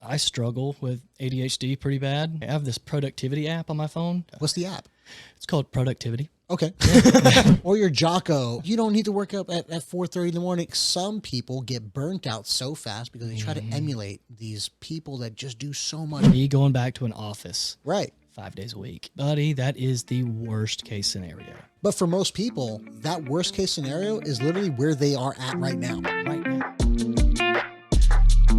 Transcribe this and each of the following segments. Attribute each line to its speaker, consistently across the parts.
Speaker 1: I struggle with ADHD pretty bad. I have this productivity app on my phone.
Speaker 2: What's the app?
Speaker 1: It's called Productivity.
Speaker 2: Okay. Or your Jocko. You don't need to work up at 4:30 in the morning. Some people get burnt out so fast because they try to emulate these people that just do so much.
Speaker 1: Me going back to an office.
Speaker 2: Right.
Speaker 1: 5 days a week. Buddy, that is the worst case scenario.
Speaker 2: But for most people, that worst case scenario is literally where they are at right now.
Speaker 1: Right now.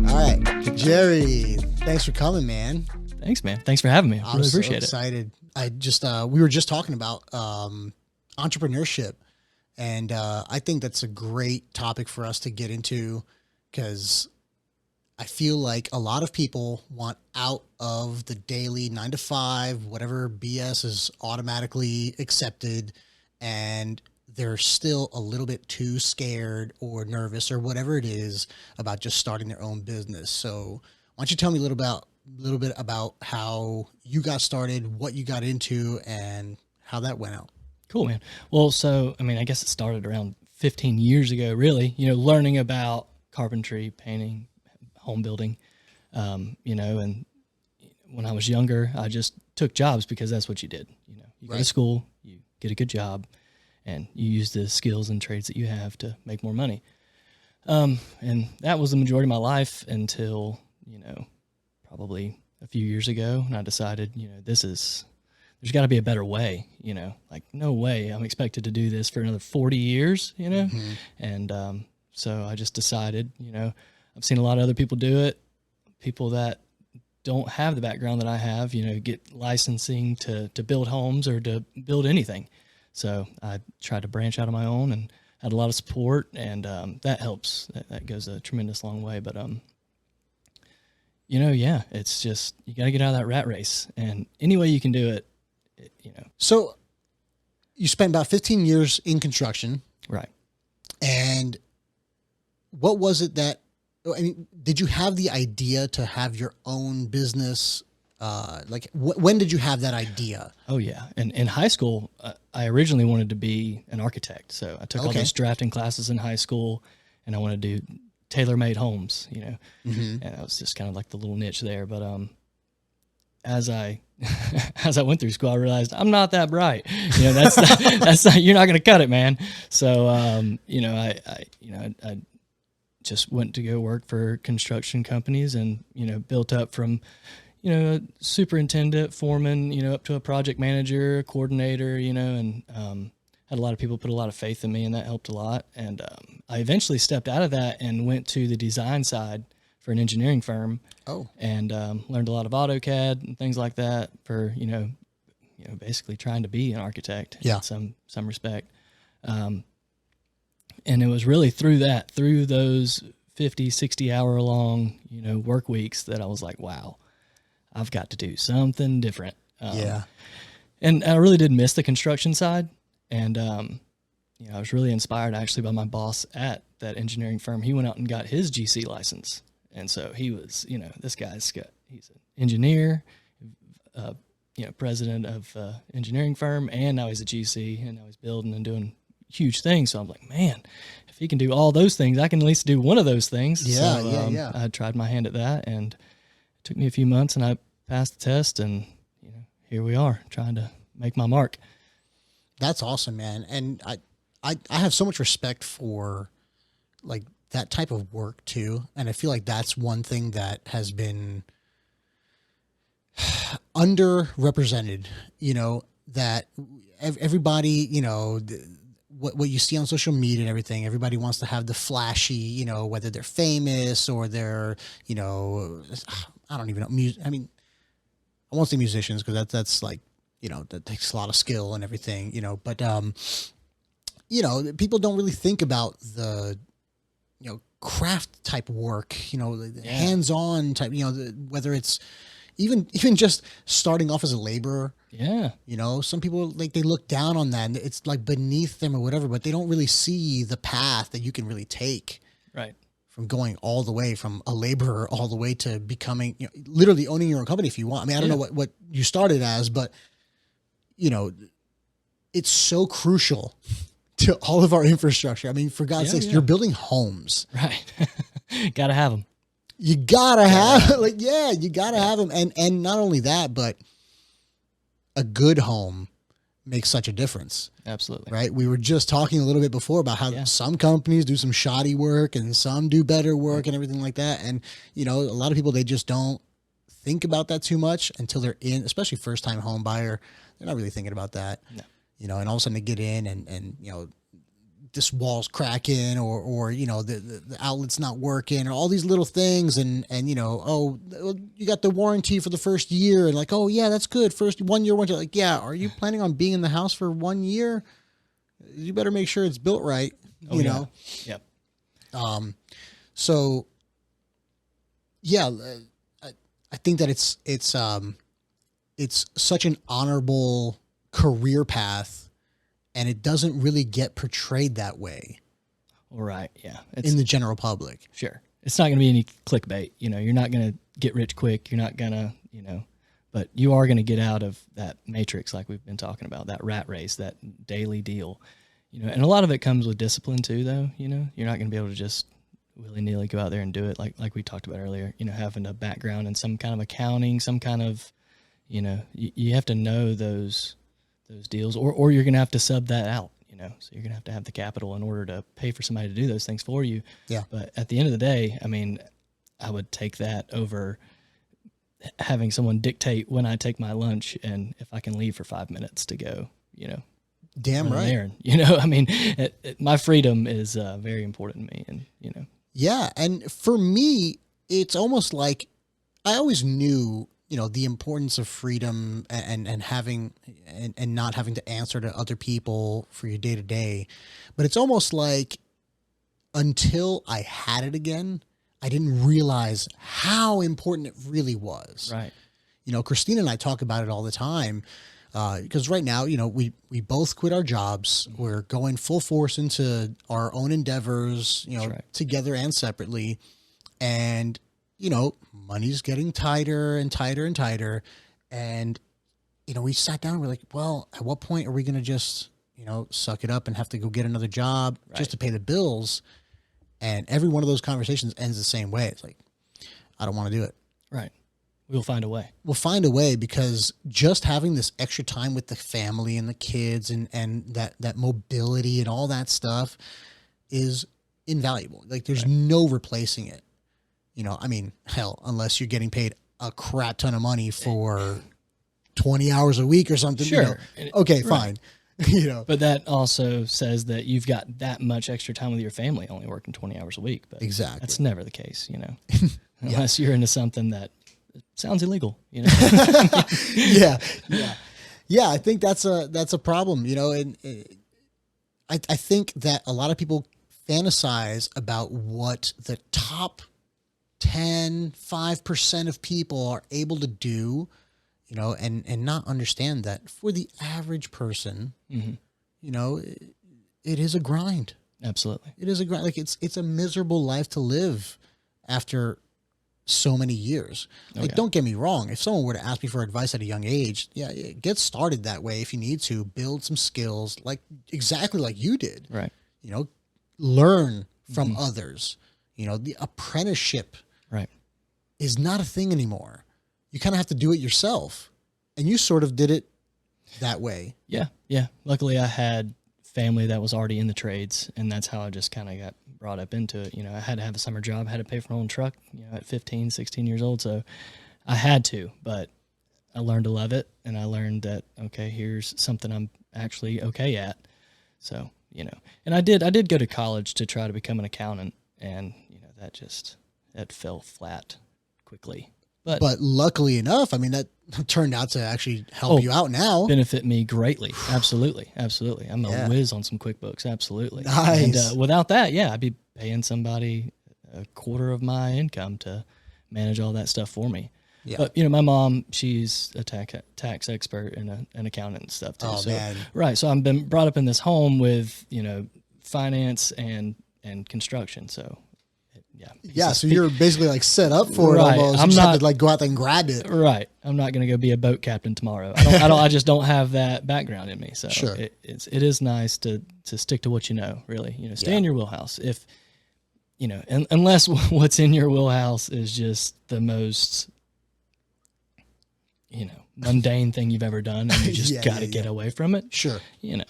Speaker 2: All right. Jerry, thanks for coming, man.
Speaker 1: Thanks, man. Thanks for having me. I really appreciate
Speaker 2: it. Excited. We were just talking about entrepreneurship, and I think that's a great topic for us to get into, because I feel like a lot of people want out of the daily 9 to 5, whatever BS is automatically accepted, and they're still a little bit too scared or nervous or whatever it is about just starting their own business. So why don't you tell me a little bit about how you got started, what you got into, and how that went out.
Speaker 1: Cool, man. Well, so, I mean, I guess it started around 15 years ago, really, learning about carpentry, painting, home building, and when I was younger, I just took jobs because that's what you did. You go to school, you get a good job, and you use the skills and trades that you have to make more money. And that was the majority of my life until, probably a few years ago. And I decided, there's got to be a better way, like no way I'm expected to do this for another 40 years,
Speaker 2: Mm-hmm.
Speaker 1: And so I just decided, I've seen a lot of other people do it, people that don't have the background that I have, get licensing to build homes or to build anything. So I tried to branch out on my own and had a lot of support, and that helps. That goes a tremendous long way. But, it's just, you got to get out of that rat race, and any way you can do it,
Speaker 2: So you spent about 15 years in construction.
Speaker 1: Right.
Speaker 2: And what was it that, did you have the idea to have your own business? When did you have that idea?
Speaker 1: Oh yeah. And in high school, I originally wanted to be an architect. So I took all those drafting classes in high school, and I wanted to do tailor-made homes,
Speaker 2: Mm-hmm.
Speaker 1: and that was just kind of like the little niche there. But, as I went through school, I realized I'm not that bright. That's not, you're not going to cut it, man. So, I just went to go work for construction companies, and, built up from, superintendent, foreman, up to a project manager, coordinator, and had a lot of people put a lot of faith in me, and that helped a lot. And I eventually stepped out of that and went to the design side for an engineering firm.
Speaker 2: Oh.
Speaker 1: And learned a lot of AutoCAD and things like that for, basically trying to be an architect in some respect. And it was really through those 50, 60 hour long, work weeks that I was like, wow, I've got to do something different. And I really did miss the construction side. And, I was really inspired actually by my boss at that engineering firm. He went out and got his GC license. And so he was, he's an engineer, president of engineering firm, and now he's a GC, and now he's building and doing huge things. So I'm like, man, if he can do all those things, I can at least do one of those things. I tried my hand at that, and it took me a few months, and I passed the test, and here we are trying to make my mark.
Speaker 2: That's awesome, man. And I have so much respect for like that type of work too. And I feel like that's one thing that has been underrepresented, that everybody, what you see on social media and everything, everybody wants to have the flashy, whether they're famous or they're, I don't even know. I won't say musicians, because that's like, that takes a lot of skill and everything, but, people don't really think about the, craft type work, hands-on type, whether it's even just starting off as a laborer.
Speaker 1: Yeah.
Speaker 2: Some people, like, they look down on that, and it's like beneath them or whatever, but they don't really see the path that you can really take.
Speaker 1: Right.
Speaker 2: From going all the way from a laborer all the way to becoming, literally owning your own company if you want. I don't know what you started as, but it's so crucial to all of our infrastructure. For God's sakes, you're building homes.
Speaker 1: Right. Got to have them.
Speaker 2: you gotta have like, yeah, you gotta have them. And not only that, but a good home makes such a difference.
Speaker 1: Absolutely.
Speaker 2: Right. We were just talking a little bit before about how some companies do some shoddy work and some do better work and everything like that. And, you know, a lot of people, they just don't think about that too much until they're in, especially first time home buyer. They're not really thinking about that, you know, and all of a sudden they get in and, you know, this wall's cracking or, you know, the outlet's not working or all these little things. And, you know, oh, you got the warranty for the first year and like, oh yeah, that's good. First 1 year warranty. Like, yeah. Are you planning on being in the house for 1 year? You better make sure it's built right, you know?
Speaker 1: Yep.
Speaker 2: So yeah, I think that it's such an honorable career path. And it doesn't really get portrayed that way.
Speaker 1: Right. Yeah.
Speaker 2: In the general public.
Speaker 1: Sure. It's not going to be any clickbait. You know, you're not going to get rich quick. You're not going to, you know, but you are going to get out of that matrix like we've been talking about, that rat race, that daily deal. You know, and a lot of it comes with discipline too, though. You know, you're not going to be able to just willy-nilly go out there and do it like we talked about earlier. You know, having a background in some kind of accounting, some kind of, you know, you have to know those deals, or you're going to have to sub that out, you know, so you're going to have the capital in order to pay for somebody to do those things for you.
Speaker 2: Yeah.
Speaker 1: But at the end of the day, I mean, I would take that over having someone dictate when I take my lunch and if I can leave for 5 minutes to go, you know,
Speaker 2: damn right.
Speaker 1: errand. You know, I mean, my freedom is very important to me, and, you know.
Speaker 2: Yeah. And for me, it's almost like I always knew, you know, the importance of freedom and having and not having to answer to other people for your day to day. But it's almost like until I had it again, I didn't realize how important it really was.
Speaker 1: Right.
Speaker 2: You know, Christina and I talk about it all the time because right now, you know, we both quit our jobs. We're going full force into our own endeavors, you know, together and separately. And you know, money's getting tighter and tighter and tighter. And, you know, we sat down and we're like, well, at what point are we going to just, you know, suck it up and have to go get another job just to pay the bills? And every one of those conversations ends the same way. It's like, I don't want to do it.
Speaker 1: Right. We'll find a way.
Speaker 2: We'll find a way because just having this extra time with the family and the kids and that mobility and all that stuff is invaluable. Like there's no replacing it. You know, I mean, hell, unless you're getting paid a crap ton of money for 20 hours a week or something.
Speaker 1: Sure.
Speaker 2: You know, okay, fine. You know,
Speaker 1: but that also says that you've got that much extra time with your family, only working 20 hours a week. But
Speaker 2: exactly.
Speaker 1: That's never the case, you know, unless you're into something that sounds illegal, you know?
Speaker 2: Yeah. I think that's a problem, you know, and I think that a lot of people fantasize about what the top 5% of people are able to do, you know, and not understand that for the average person, you know, it is a grind.
Speaker 1: Absolutely.
Speaker 2: It is a grind. Like it's a miserable life to live after so many years. Like, don't get me wrong. If someone were to ask me for advice at a young age, get started that way. If you need to build some skills, like exactly like you did,
Speaker 1: right.
Speaker 2: You know, learn from others, you know, the apprenticeship is not a thing anymore. You kind of have to do it yourself. And you sort of did it that way.
Speaker 1: Yeah. Yeah. Luckily I had family that was already in the trades, and that's how I just kind of got brought up into it. You know, I had to have a summer job, had to pay for my own truck, you know, at 15, 16 years old. So I had to, but I learned to love it. And I learned that, okay, here's something I'm actually okay at. So, you know, and I did go to college to try to become an accountant, and, you know, that fell flat quickly. But
Speaker 2: luckily enough, I mean, that turned out to actually help you out now.
Speaker 1: Benefit me greatly. Absolutely. Absolutely. I'm a whiz on some QuickBooks. Absolutely.
Speaker 2: Nice.
Speaker 1: And without that, I'd be paying somebody a quarter of my income to manage all that stuff for me. Yeah. But, you know, my mom, she's a tax expert and an accountant and stuff too.
Speaker 2: Oh, man.
Speaker 1: Right. So I've been brought up in this home with, you know, finance and construction. So
Speaker 2: so you're basically like set up for it almost. You just have to like go out there and grab it.
Speaker 1: Right. I'm not going to go be a boat captain tomorrow. I just don't have that background in me. So
Speaker 2: sure.
Speaker 1: It is nice to stick to what you know, really. You know, stay in your wheelhouse. If you know, unless what's in your wheelhouse is just the most, you know, mundane thing you've ever done, and you just got to get away from it.
Speaker 2: Sure.
Speaker 1: You know,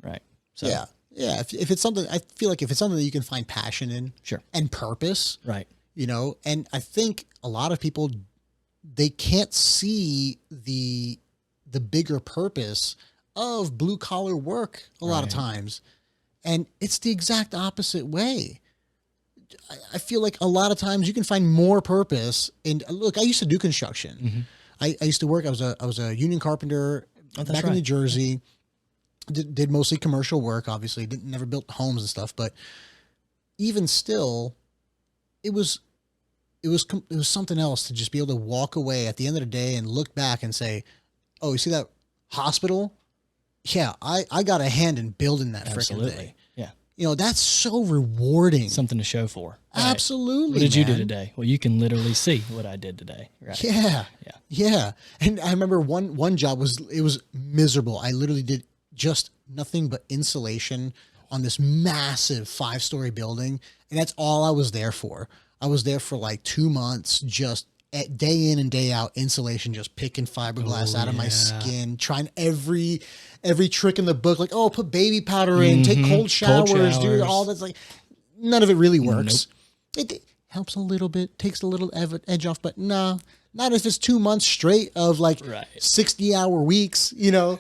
Speaker 1: right. So,
Speaker 2: yeah. Yeah. If it's something, I feel like if it's something that you can find passion in
Speaker 1: sure.
Speaker 2: and purpose,
Speaker 1: right.
Speaker 2: you know, and I think a lot of people, they can't see the bigger purpose of blue collar work a lot of times. And it's the exact opposite way. I feel like a lot of times you can find more purpose in, look, I used to do construction.
Speaker 1: Mm-hmm.
Speaker 2: I used to work, I was a union carpenter back in New Jersey, did mostly commercial work, obviously never built homes and stuff, but even still it was something else to just be able to walk away at the end of the day and look back and say, oh, you see that hospital? Yeah, I got a hand in building that freaking thing.
Speaker 1: Yeah.
Speaker 2: You know, that's so rewarding.
Speaker 1: Something to show for. Right.
Speaker 2: Absolutely.
Speaker 1: What did you do today? Well, you can literally see what I did today. Right.
Speaker 2: Yeah. Yeah. Yeah. And I remember one job was miserable. I literally did just nothing but insulation on this massive 5-story building. And that's all I was there for. I was there for like 2 months, just day in and day out, insulation, just picking fiberglass out of my skin, trying every trick in the book, like, oh, put baby powder in, take cold showers, do all that's like, none of it really works. Nope. It helps a little bit, takes a little edge off, but no, not if it's 2 months straight of like 60-hour weeks, you know.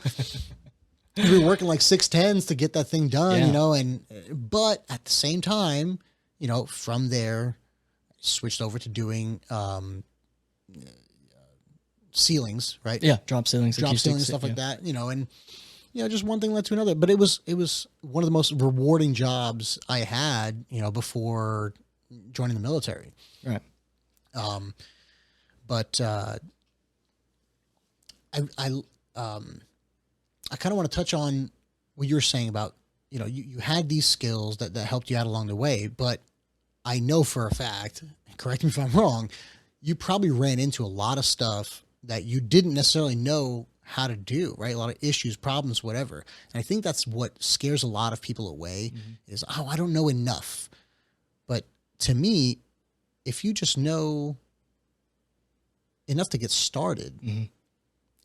Speaker 2: We were working like 6 10s to get that thing done, you know, but at the same time, you know, from there, switched over to doing ceilings, right?
Speaker 1: Yeah, drop ceilings,
Speaker 2: stuff like that, you know, and you know, just one thing led to another. But it was one of the most rewarding jobs I had, you know, before joining the military.
Speaker 1: Right.
Speaker 2: But I kind of want to touch on what you were saying about, you know, you had these skills that helped you out along the way, but I know for a fact, correct me if I'm wrong, you probably ran into a lot of stuff that you didn't necessarily know how to do, right? A lot of issues, problems, whatever. And I think that's what scares a lot of people away is, oh, I don't know enough. But to me, if you just know enough to get started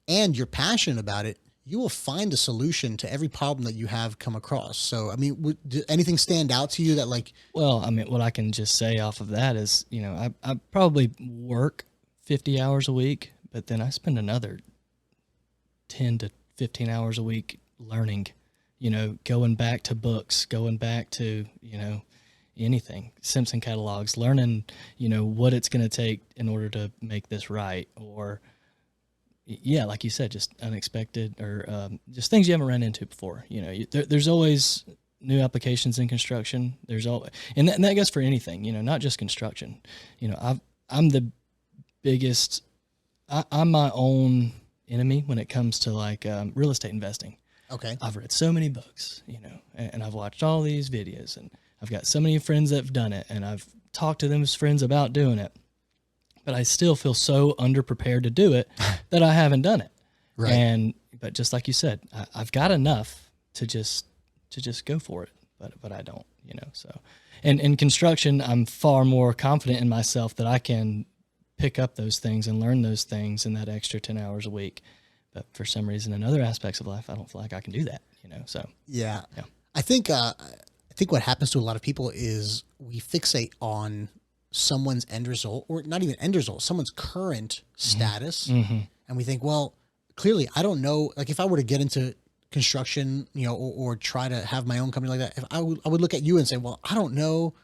Speaker 2: and you're passionate about it, you will find a solution to every problem that you have come across. So, I mean, did anything stand out to you that like...
Speaker 1: Well, I mean, what I can just say off of that is, you know, I probably work 50 hours a week, but then I spend another 10 to 15 hours a week learning, you know, going back to books, going back to, you know, anything, Simpson catalogs, learning, you know, what it's going to take in order to make this right, or... Yeah, like you said, just unexpected or just things you haven't run into before. You know, there's always new applications in construction. There's always, and that goes for anything. You know, not just construction. You know, I'm the biggest. I'm my own enemy when it comes to like real estate investing.
Speaker 2: Okay,
Speaker 1: I've read so many books, you know, and I've watched all these videos, and I've got so many friends that have done it, and I've talked to them as friends about doing it. But I still feel so underprepared to do it that I haven't done it. Right. But just like you said, I've got enough to just go for it, but I don't, you know, so, and in construction, I'm far more confident in myself that I can pick up those things and learn those things in that extra 10 hours a week. But for some reason, in other aspects of life, I don't feel like I can do that, you know, so.
Speaker 2: Yeah. I think what happens to a lot of people is we fixate on someone's end result, or not even end result, someone's current status. And we think, well, clearly I don't know, like if I were to get into construction, you know, or try to have my own company like that, if I would look at you and say, well, I don't know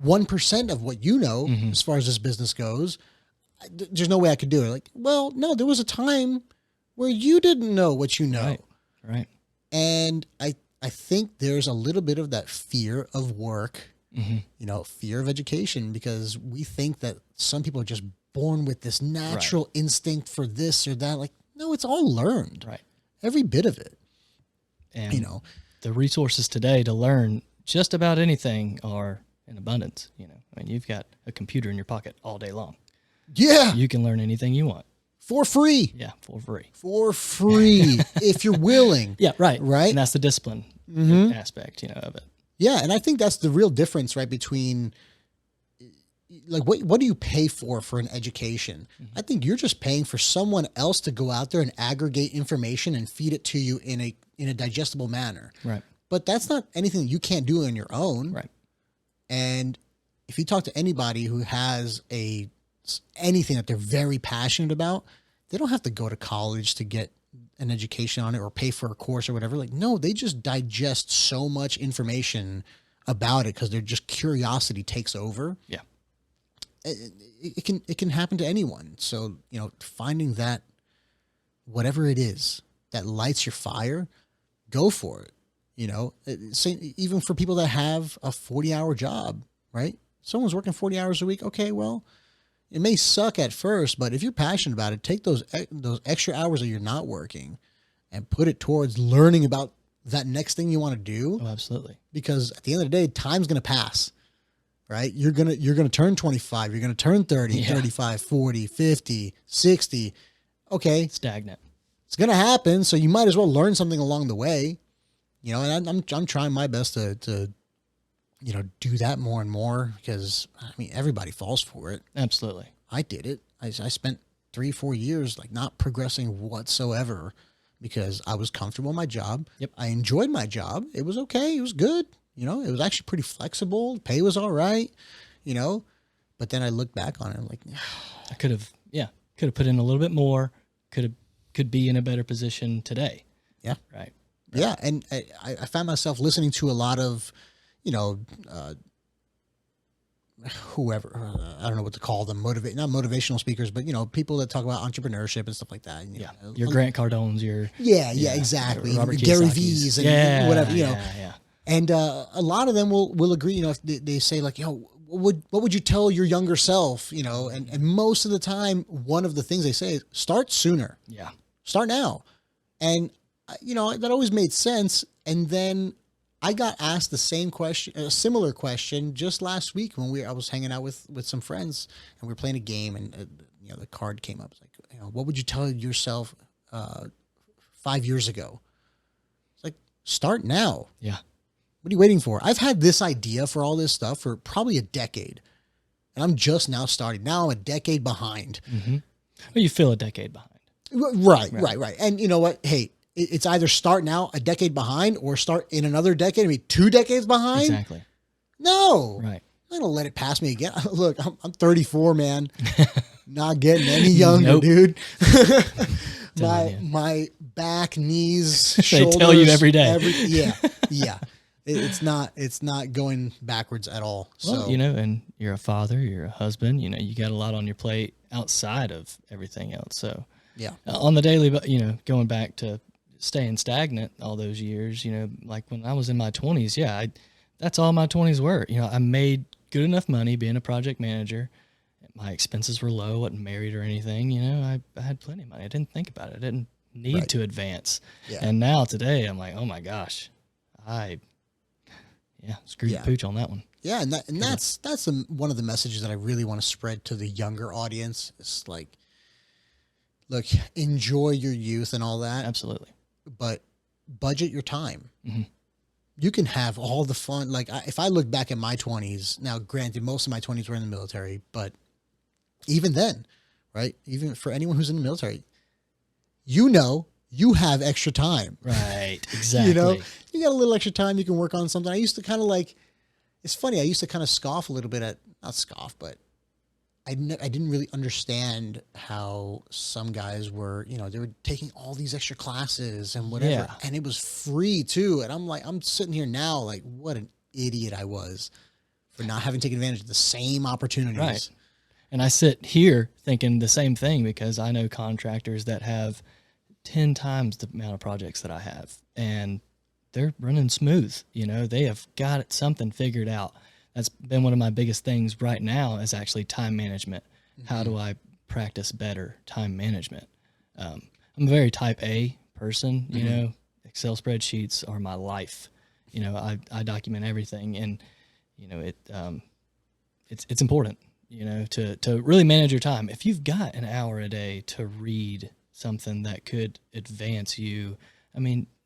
Speaker 2: 1% of what you know as far as this business goes. There's no way I could do it. Like, well, no, there was a time where you didn't know what you know.
Speaker 1: Right.
Speaker 2: And I think there's a little bit of that fear of work, you know, fear of education, because we think that some people are just born with this natural instinct for this or that. Like, no, it's all learned. Right. Every bit of it.
Speaker 1: And, you know, the resources today to learn just about anything are in abundance. You know, I mean, you've got a computer in your pocket all day long.
Speaker 2: Yeah.
Speaker 1: You can learn anything you want.
Speaker 2: For free.
Speaker 1: Yeah, for free.
Speaker 2: For free, if you're willing.
Speaker 1: Yeah, right.
Speaker 2: Right.
Speaker 1: And that's the discipline aspect, you know, of it.
Speaker 2: Yeah, and I think that's the real difference, right, between like what do you pay for an education?
Speaker 1: Mm-hmm.
Speaker 2: I think you're just paying for someone else to go out there and aggregate information and feed it to you in a digestible manner.
Speaker 1: Right.
Speaker 2: But that's not anything that you can't do on your own.
Speaker 1: Right.
Speaker 2: And if you talk to anybody who has anything that they're very passionate about, they don't have to go to college to get an education on it or pay for a course or whatever. Like, no, they just digest so much information about it because they're just curiosity takes over.
Speaker 1: Yeah.
Speaker 2: It can happen to anyone. So, finding that whatever it is that lights your fire, go for it. Even for people that have a 40-hour job, right? Someone's working 40 hours a week. Okay, well, it may suck at first, but if you're passionate about it, take those extra hours that you're not working and put it towards learning about that next thing you want to do.
Speaker 1: Oh, absolutely.
Speaker 2: Because at the end of the day, time's going to pass, right? You're going to turn 25, you're going to turn 30, 35, 40, 50, 60. Okay.
Speaker 1: Stagnant.
Speaker 2: It's going to happen. So you might as well learn something along the way, and I'm trying my best to do that more and more because everybody falls for it.
Speaker 1: Absolutely.
Speaker 2: I did it. I spent 3-4 years like not progressing whatsoever because I was comfortable in my job.
Speaker 1: Yep.
Speaker 2: I enjoyed my job. It was okay. It was good. It was actually pretty flexible. Pay was all right, but then I look back on it and I'm like,
Speaker 1: I could have put in a little bit more, could be in a better position today.
Speaker 2: yeah.
Speaker 1: Right.
Speaker 2: Yeah. And I found myself listening to a lot of, whoever, I don't know what to call them, not motivational speakers, but, people that talk about entrepreneurship and stuff like that. And,
Speaker 1: Your Grant Cardones, your.
Speaker 2: Yeah, exactly.
Speaker 1: Robert
Speaker 2: Gary
Speaker 1: Kiyosaki's.
Speaker 2: V's and whatever,
Speaker 1: Yeah.
Speaker 2: And a lot of them will agree, if they say like, what would you tell your younger self, and most of the time, one of the things they say is start sooner.
Speaker 1: Yeah.
Speaker 2: Start now. And, that always made sense. And then I got asked the same question, a similar question just last week when I was hanging out with some friends and we were playing a game and, the card came up. It's like, what would you tell yourself 5 years ago? It's like, start now.
Speaker 1: Yeah.
Speaker 2: What are you waiting for? I've had this idea for all this stuff for probably a decade and I'm just now starting. Now I'm a decade behind.
Speaker 1: Mm-hmm. Well, you feel a decade behind.
Speaker 2: Right. And you know what? Hey, it's either start now a decade behind or start in another decade, 2 decades behind.
Speaker 1: Exactly.
Speaker 2: No.
Speaker 1: Right.
Speaker 2: I'm going to let it pass me again. Look, I'm 34, man. Not getting any younger,
Speaker 1: Nope.
Speaker 2: dude.
Speaker 1: Telling you.
Speaker 2: my back, knees,
Speaker 1: They
Speaker 2: shoulders.
Speaker 1: tell you every day.
Speaker 2: Yeah. It's not going backwards at all.
Speaker 1: Well,
Speaker 2: So,
Speaker 1: and you're a father, you're a husband, you got a lot on your plate outside of everything else. So
Speaker 2: yeah.
Speaker 1: on the daily, going back to staying stagnant all those years, like when I was in my 20s, that's all my 20s were. I made good enough money being a project manager. My expenses were low, wasn't married or anything. I had plenty of money. I didn't think about it. I didn't need
Speaker 2: Right.
Speaker 1: to advance.
Speaker 2: Yeah.
Speaker 1: And now today I'm like, oh my gosh, screw the pooch on that one.
Speaker 2: Yeah, and that's one of the messages that I really want to spread to the younger audience. It's like, look, enjoy your youth and all that,
Speaker 1: Absolutely.
Speaker 2: but budget your time.
Speaker 1: Mm-hmm.
Speaker 2: You can have all the fun. Like if I look back at my 20s, now granted, most of my 20s were in the military, but even then, right? Even for anyone who's in the military, you have extra time.
Speaker 1: Right. Exactly.
Speaker 2: You got a little extra time. You can work on something. I used to kind of it's funny. I used to kind of scoff a little bit not scoff, but I didn't really understand how some guys were, they were taking all these extra classes and whatever,
Speaker 1: Yeah.
Speaker 2: and it was free too. And I'm sitting here now, like, what an idiot I was for not having taken advantage of the same opportunities.
Speaker 1: Right. And I sit here thinking the same thing because I know contractors that have 10 times the amount of projects that I have, and they're running smooth. They have got something figured out. That's been one of my biggest things right now is actually time management. Mm-hmm. How do I practice better time management? I'm a very type A person,
Speaker 2: Mm-hmm.
Speaker 1: Excel spreadsheets are my life. I document everything, and, it's important, to really manage your time. If you've got an hour a day to read something that could advance you,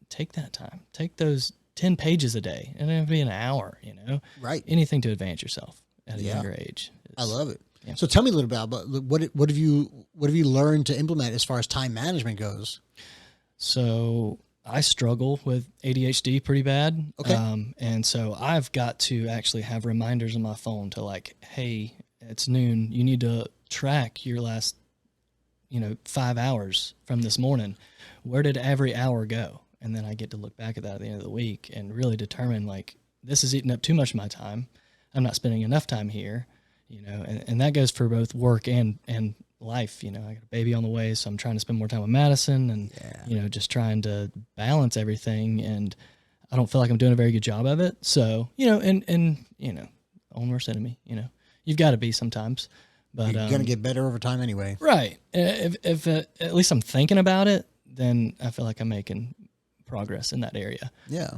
Speaker 1: take that time. Take those 10 pages a day, and it'll be an hour,
Speaker 2: Right.
Speaker 1: Anything to advance yourself at a
Speaker 2: Yeah.
Speaker 1: younger age
Speaker 2: I love it.
Speaker 1: Yeah.
Speaker 2: So tell me a little bit about what have you learned to implement as far as time management goes?
Speaker 1: So I struggle with ADHD pretty bad.
Speaker 2: Okay.
Speaker 1: And so I've got to actually have reminders on my phone to like, hey, it's noon. You need to track your last, 5 hours from this morning. Where did every hour go? And then I get to look back at that at the end of the week and really determine like, this is eating up too much of my time. I'm not spending enough time here, and that goes for both work and life. I got a baby on the way, so I'm trying to spend more time with Madison and, just trying to balance everything. And I don't feel like I'm doing a very good job of it. So, own worst enemy, you've got to be sometimes, but
Speaker 2: you're going to get better over time anyway.
Speaker 1: Right. If at least I'm thinking about it, then I feel like I'm making progress in that area.
Speaker 2: Yeah.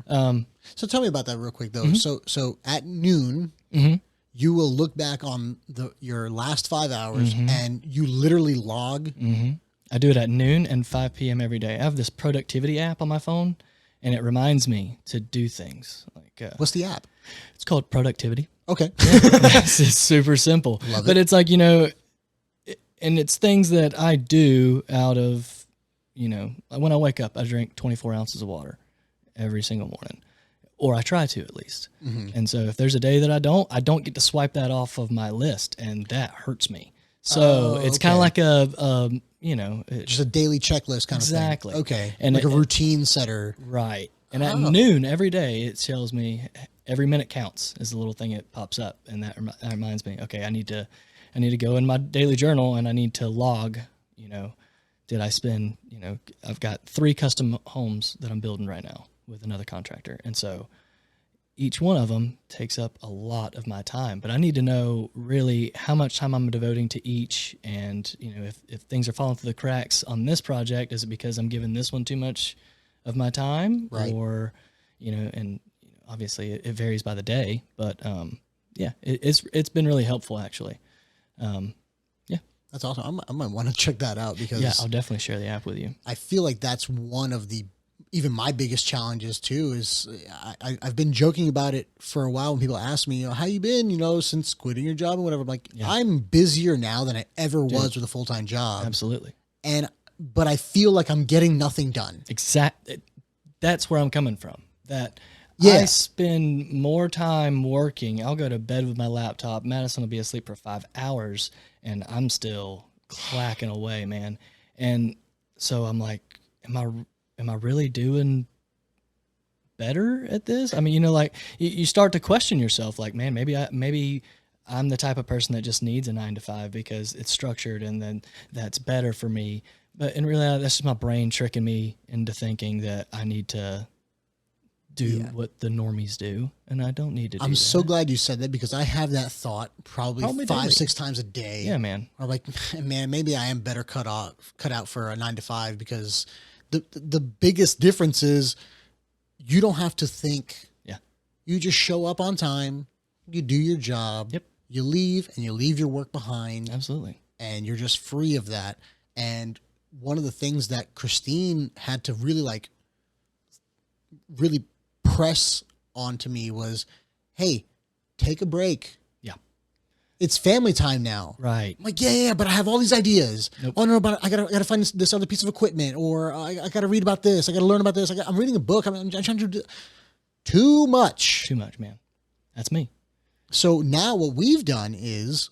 Speaker 2: So tell me about that real quick though.
Speaker 1: Mm-hmm.
Speaker 2: So at noon,
Speaker 1: Mm-hmm.
Speaker 2: you will look back on your last 5 hours
Speaker 1: Mm-hmm.
Speaker 2: and you literally log.
Speaker 1: Mm-hmm. I do it at noon and 5 p.m. every day. I have this productivity app on my phone, and it reminds me to do things. Like
Speaker 2: What's the app?
Speaker 1: it's called Productivity.
Speaker 2: Okay.
Speaker 1: It's super simple.
Speaker 2: Love
Speaker 1: but
Speaker 2: it.
Speaker 1: it's like, and it's things that I do out of, when I wake up, I drink 24 ounces of water every single morning, or I try to at least.
Speaker 2: Mm-hmm.
Speaker 1: And so if there's a day that I don't get to swipe that off of my list, and that hurts me. So it's kind of like
Speaker 2: just a daily checklist kind
Speaker 1: exactly.
Speaker 2: of thing. Okay.
Speaker 1: And
Speaker 2: like a routine setter.
Speaker 1: Right. And at noon every day, it tells me every minute counts is the little thing that pops up. And that reminds me, okay, I need to go in my daily journal and I need to log, did I spend, I've got 3 custom homes that I'm building right now with another contractor. And so each one of them takes up a lot of my time, but I need to know really how much time I'm devoting to each. And, if things are falling through the cracks on this project, is it because I'm giving this one too much of my time?
Speaker 2: Right.
Speaker 1: Or, and obviously it varies by the day, but, it's been really helpful actually.
Speaker 2: That's awesome. I might want to check that out because
Speaker 1: I'll definitely share the app with you.
Speaker 2: I feel like that's one of even my biggest challenges too, is I've been joking about it for a while when people ask me, how you been, since quitting your job and whatever. I'm like, I'm busier now than I ever was with a full-time job.
Speaker 1: Absolutely.
Speaker 2: But I feel like I'm getting nothing done.
Speaker 1: That's where I'm coming from. That
Speaker 2: Yeah.
Speaker 1: I spend more time working. I'll go to bed with my laptop. Madison will be asleep for 5 hours, and I'm still clacking away, man. And so I'm like, am I really doing better at this? I mean, like you start to question yourself, like, man, maybe I'm the type of person that just needs a 9 to 5 because it's structured, and then that's better for me. But in reality, that's just my brain tricking me into thinking that I need to do what the normies do, and I don't need to do
Speaker 2: I'm
Speaker 1: that.
Speaker 2: so glad you said that because I have that thought probably 5,
Speaker 1: daily.
Speaker 2: 6 times a day.
Speaker 1: Yeah, man.
Speaker 2: I'm like, man, maybe I am better cut out for a 9 to 5 because the biggest difference is you don't have to think.
Speaker 1: Yeah.
Speaker 2: You just show up on time, you do your job,
Speaker 1: Yep.
Speaker 2: you leave, and you leave your work behind.
Speaker 1: Absolutely.
Speaker 2: And you're just free of that. And one of the things that Christine had to really press onto me was, hey, take a break.
Speaker 1: Yeah.
Speaker 2: It's family time now.
Speaker 1: Right.
Speaker 2: I'm like, yeah, but I have all these ideas.
Speaker 1: Nope.
Speaker 2: Oh no, but I gotta find this other piece of equipment, or I gotta read about this. I gotta learn about this. I'm reading a book. I'm trying to do too much.
Speaker 1: Too much, man. That's me.
Speaker 2: So now what we've done is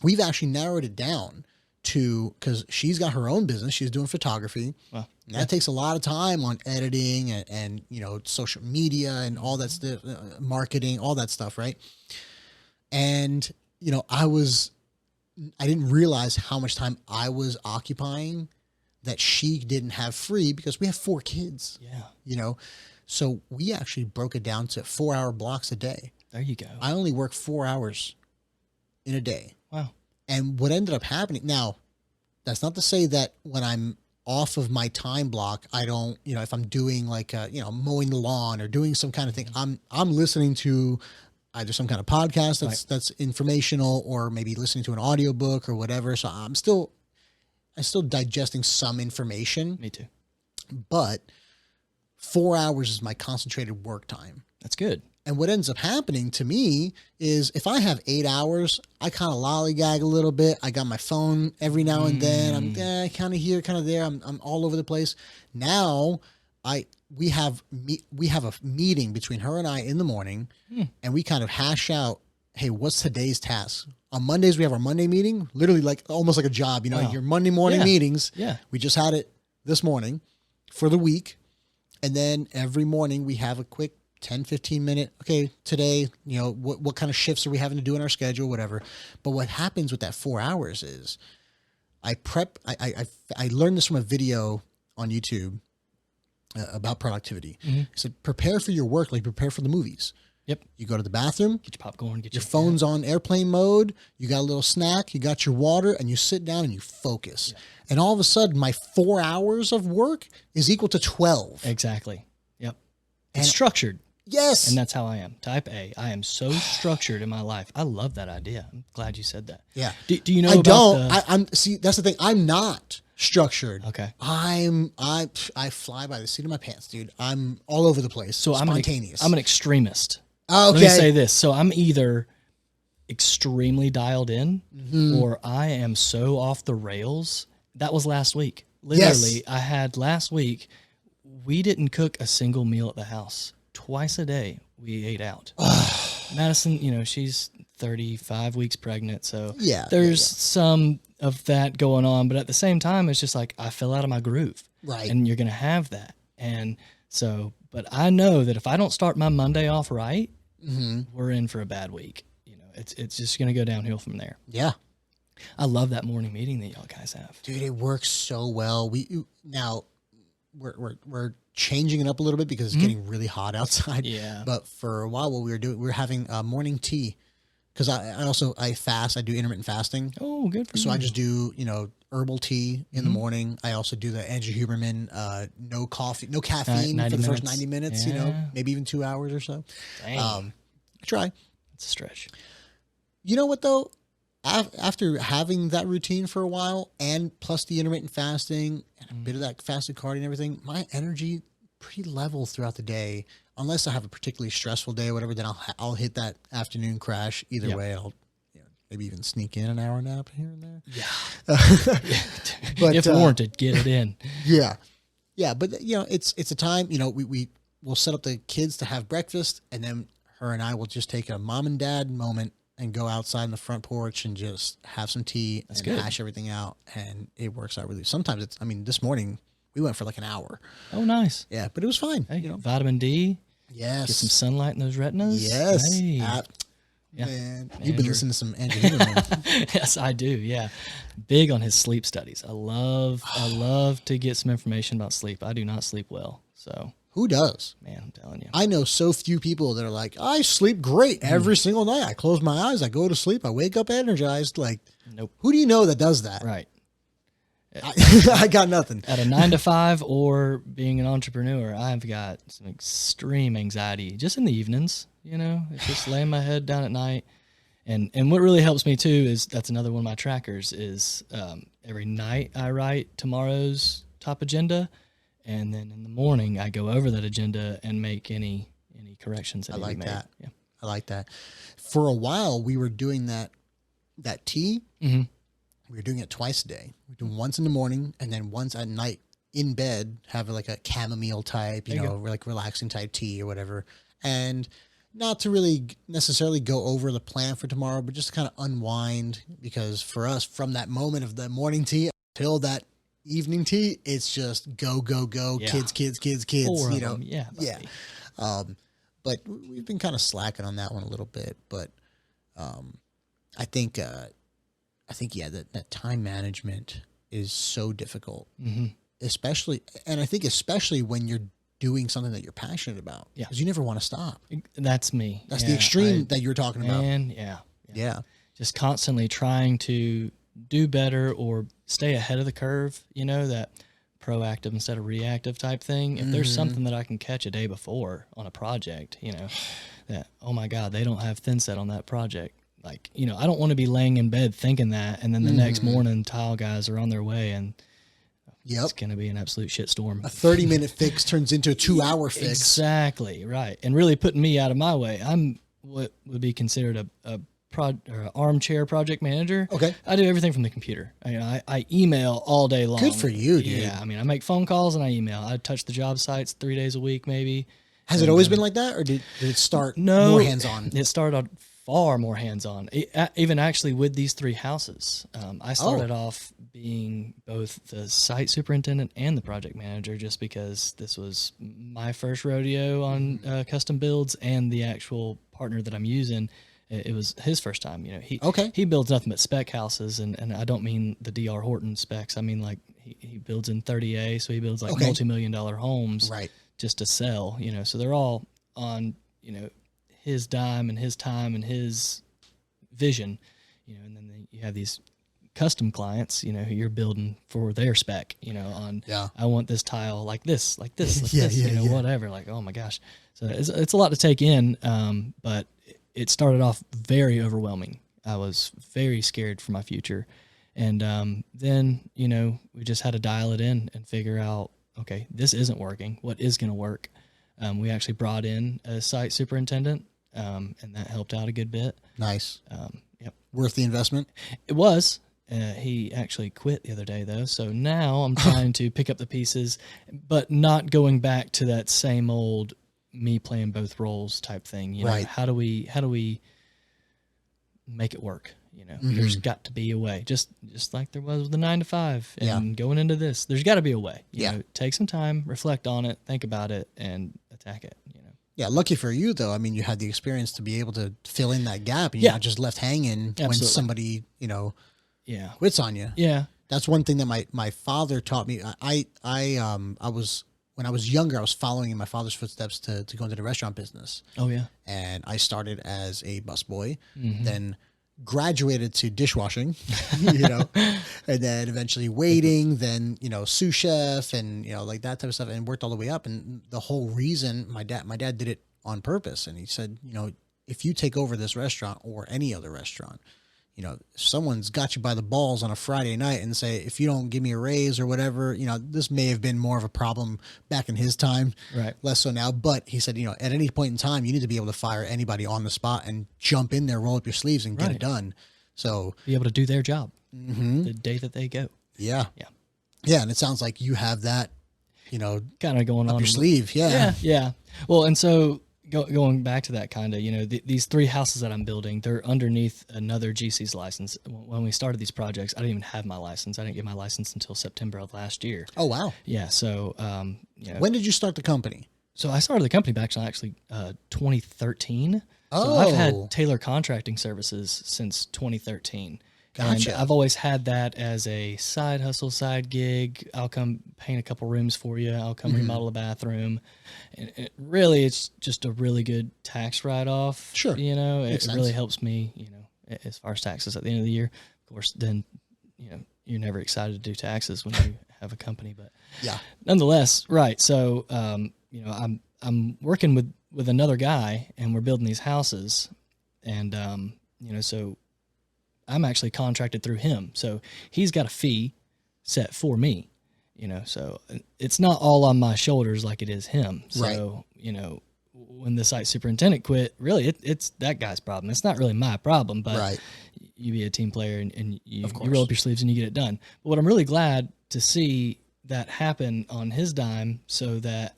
Speaker 2: we've actually narrowed it down to, because she's got her own business. She's doing photography.
Speaker 1: Well,
Speaker 2: And that takes a lot of time on editing and social media and all that stuff, marketing, all that stuff, right? And I didn't realize how much time I was occupying that she didn't have free because we have 4 kids.
Speaker 1: Yeah.
Speaker 2: So we actually broke it down to 4-hour blocks a day.
Speaker 1: There you go.
Speaker 2: I only work 4 hours in a day.
Speaker 1: Wow.
Speaker 2: And what ended up happening, now, that's not to say that when I'm off of my time block, I don't, if I'm doing like, mowing the lawn or doing some kind of thing, I'm listening to either some kind of podcast that's informational, or maybe listening to an audiobook or whatever. So I'm still digesting some information.
Speaker 1: Me too.
Speaker 2: But 4 hours is my concentrated work time.
Speaker 1: That's good.
Speaker 2: And what ends up happening to me is if I have 8 hours, I kind of lollygag a little bit. I got my phone every now and then. I'm kind of here, kind of there. I'm all over the place. Now we have a meeting between her and I in the morning, and we kind of hash out, hey, what's today's task? On Mondays, we have our Monday meeting, literally like almost like a job,
Speaker 1: Wow.
Speaker 2: your Monday morning meetings.
Speaker 1: Yeah.
Speaker 2: We just had it this morning for the week. And then every morning we have a quick 10, 15 minute, okay, today, what kind of shifts are we having to do in our schedule, whatever. But what happens with that 4 hours is I learned this from a video on YouTube about productivity. It said, prepare for your work like prepare for the movies.
Speaker 1: Yep.
Speaker 2: You go to the bathroom,
Speaker 1: Get your popcorn, get
Speaker 2: your phone's on airplane mode, you got a little snack, you got your water, and you sit down and you focus. Yeah. And all of a sudden, my 4 hours of work is equal to 12.
Speaker 1: Exactly. Yep. It's structured.
Speaker 2: Yes.
Speaker 1: And that's how I am. Type A. I am so structured in my life. I love that idea. I'm glad you said that.
Speaker 2: Yeah.
Speaker 1: Do you know
Speaker 2: I
Speaker 1: about
Speaker 2: don't. I'm see, that's the thing. I'm not structured.
Speaker 1: Okay.
Speaker 2: I fly by the seat of my pants, dude. I'm all over the place.
Speaker 1: So
Speaker 2: spontaneous.
Speaker 1: I'm an extremist.
Speaker 2: Okay.
Speaker 1: Let me say this. So I'm either extremely dialed in or I am so off the rails. That was last week. Literally, I had last week, we didn't cook a single meal at the house. Twice a day, we ate out. Madison, she's 35 weeks pregnant. So there's some of that going on. But at the same time, it's just like I fell out of my groove.
Speaker 2: Right.
Speaker 1: And you're going to have that. And so, but I know that if I don't start my Monday off right, we're in for a bad week. It's just going to go downhill from there.
Speaker 2: Yeah.
Speaker 1: I love that morning meeting that y'all guys have.
Speaker 2: Dude, it works so well. We're changing it up a little bit because it's getting really hot outside.
Speaker 1: Yeah.
Speaker 2: But for a while, what we were having morning tea because I fast. I do intermittent fasting.
Speaker 1: Oh, good for you.
Speaker 2: So I just do, herbal tea in the morning. I also do the Andrew Huberman, no coffee, no caffeine for the first 90 minutes, maybe even 2 hours or so.
Speaker 1: Dang.
Speaker 2: I try.
Speaker 1: That's a stretch.
Speaker 2: You know what though? After having that routine for a while and plus the intermittent fasting and a bit of that fasted cardio and everything, my energy pretty level throughout the day. Unless I have a particularly stressful day or whatever, then I'll hit that afternoon crash. Either way, I'll maybe even sneak in an hour nap here and there.
Speaker 1: Yeah. But if warranted, get it in.
Speaker 2: Yeah. Yeah. But it's a time, we'll set up the kids to have breakfast and then her and I will just take a mom and dad moment and go outside on the front porch and just have some tea and hash everything out. And it works out really. Sometimes this morning we went for like an hour.
Speaker 1: Oh, nice.
Speaker 2: Yeah, but it was fine.
Speaker 1: Hey, vitamin D.
Speaker 2: Yes.
Speaker 1: Get some sunlight in those retinas.
Speaker 2: Yes.
Speaker 1: Hey.
Speaker 2: Man, you've been listening to some Andrew Huberman.
Speaker 1: Yes, I do. Yeah. Big on his sleep studies. I love to get some information about sleep. I do not sleep well. So
Speaker 2: who does?
Speaker 1: Man, I'm telling you.
Speaker 2: I know so few people that are like, I sleep great every single night. I close my eyes, I go to sleep, I wake up energized. Like,
Speaker 1: nope.
Speaker 2: Who do you know that does that?
Speaker 1: Right.
Speaker 2: I got nothing.
Speaker 1: At a 9 to 5 or being an entrepreneur, I've got some extreme anxiety just in the evenings. It's just laying my head down at night. And what really helps me too is that's another one of my trackers is every night I write tomorrow's top agenda. And then in the morning I go over that agenda and make any corrections that
Speaker 2: I like
Speaker 1: need to be made.
Speaker 2: that.
Speaker 1: Yeah.
Speaker 2: I like that. For a while we were doing that tea.
Speaker 1: Mm-hmm.
Speaker 2: We were doing it twice a day. We do once in the morning and then once at night in bed, have like a chamomile type, like relaxing type tea or whatever. And not to really necessarily go over the plan for tomorrow, but just to kind of unwind because for us from that moment of the morning tea till that evening tea, it's just go,
Speaker 1: Yeah.
Speaker 2: kids,
Speaker 1: 4 of them. Yeah.
Speaker 2: Yeah. But we've been kind of slacking on that one a little bit, but I think that time management is so difficult, especially when you're doing something that you're passionate about, because you never want to stop.
Speaker 1: That's me.
Speaker 2: That's the extreme that you're talking about.
Speaker 1: Yeah. Just constantly trying to do better or stay ahead of the curve, that proactive instead of reactive type thing. If there's something that I can catch a day before on a project, that, oh my God, they don't have thin set on that project. Like, I don't want to be laying in bed thinking that. And then the next morning tile guys are on their way and
Speaker 2: Yep.
Speaker 1: It's going to be an absolute shitstorm.
Speaker 2: A 30-minute fix turns into a 2-hour fix.
Speaker 1: Exactly, right. And really putting me out of my way. I'm what would be considered a armchair project manager.
Speaker 2: Okay.
Speaker 1: I do everything from the computer. I email all day long.
Speaker 2: Good for you, dude.
Speaker 1: Yeah, I make phone calls and I email. I touch the job sites 3 days a week, maybe.
Speaker 2: Has it always been like that, or did it start more hands-on?
Speaker 1: It started far more hands-on. Even actually with these 3 houses, I started off being both the site superintendent and the project manager, just because this was my first rodeo on custom builds, and the actual partner that I'm using, it was his first time. He builds nothing but spec houses, and I don't mean the D.R. Horton specs. I mean, like, he builds in 30A, so he builds like multi-million-dollar homes,
Speaker 2: right,
Speaker 1: just to sell. So they're all on his dime and his time and his vision. And then you have these custom clients, who you're building for their spec. I want this tile like this, whatever. Like, oh my gosh. So it's a lot to take in, but it started off very overwhelming. I was very scared for my future. And then, we just had to dial it in and figure out, okay, this isn't working. What is going to work? We actually brought in a site superintendent, and that helped out a good bit.
Speaker 2: Nice.
Speaker 1: Yep.
Speaker 2: Worth the investment?
Speaker 1: It was. He actually quit the other day, though. So now I'm trying to pick up the pieces, but not going back to that same old me playing both roles type thing.
Speaker 2: Right.
Speaker 1: How do we make it work? There's got to be a way, just like there was with the 9 to 5 and going into this, there's got to be a way, take some time, reflect on it, think about it, and attack it,
Speaker 2: Yeah. Lucky for you though. I mean, you had the experience to be able to fill in that gap, and you're not just left hanging when somebody, quits on you.
Speaker 1: Yeah.
Speaker 2: That's one thing that my father taught me. When I was younger, I was following in my father's footsteps to go into the restaurant business.
Speaker 1: Oh yeah.
Speaker 2: And I started as a busboy, then graduated to dishwashing, and then eventually waiting, then, sous chef and, like that type of stuff, and worked all the way up. And the whole reason my dad did it on purpose. And he said, if you take over this restaurant or any other restaurant, if someone's got you by the balls on a Friday night and say, if you don't give me a raise or whatever, this may have been more of a problem back in his time,
Speaker 1: right?
Speaker 2: Less so now. But he said, at any point in time, you need to be able to fire anybody on the spot and jump in there, roll up your sleeves and get it done. So
Speaker 1: be able to do their job the day that they go.
Speaker 2: Yeah. Yeah. Yeah. And it sounds like you have that,
Speaker 1: kind of going
Speaker 2: up
Speaker 1: on
Speaker 2: your sleeve. Yeah.
Speaker 1: Yeah. Well, and so going back to that kind of, these 3 houses that I'm building, they're underneath another GC's license. When we started these projects, I didn't even have my license. I didn't get my license until September of last year.
Speaker 2: Oh, wow.
Speaker 1: Yeah. So,
Speaker 2: when did you start the company?
Speaker 1: So I started the company back in actually 2013.
Speaker 2: Oh.
Speaker 1: So I've had Taylor Contracting Services since 2013.
Speaker 2: Gotcha.
Speaker 1: And I've always had that as a side hustle, side gig. I'll come paint a couple rooms for you. I'll come remodel a bathroom. And it's just a really good tax write-off.
Speaker 2: Sure.
Speaker 1: It really helps me, as far as taxes at the end of the year. Of course, then, you're never excited to do taxes when you have a company, but
Speaker 2: yeah,
Speaker 1: nonetheless, right. So, I'm working with another guy, and we're building these houses, and, so I'm actually contracted through him. So he's got a fee set for me, so it's not all on my shoulders like it is him. So, when the site superintendent quit, really it's that guy's problem. It's not really my problem, but you be a team player and you roll up your sleeves and you get it done. But what I'm really glad to see that happen on his dime, so that,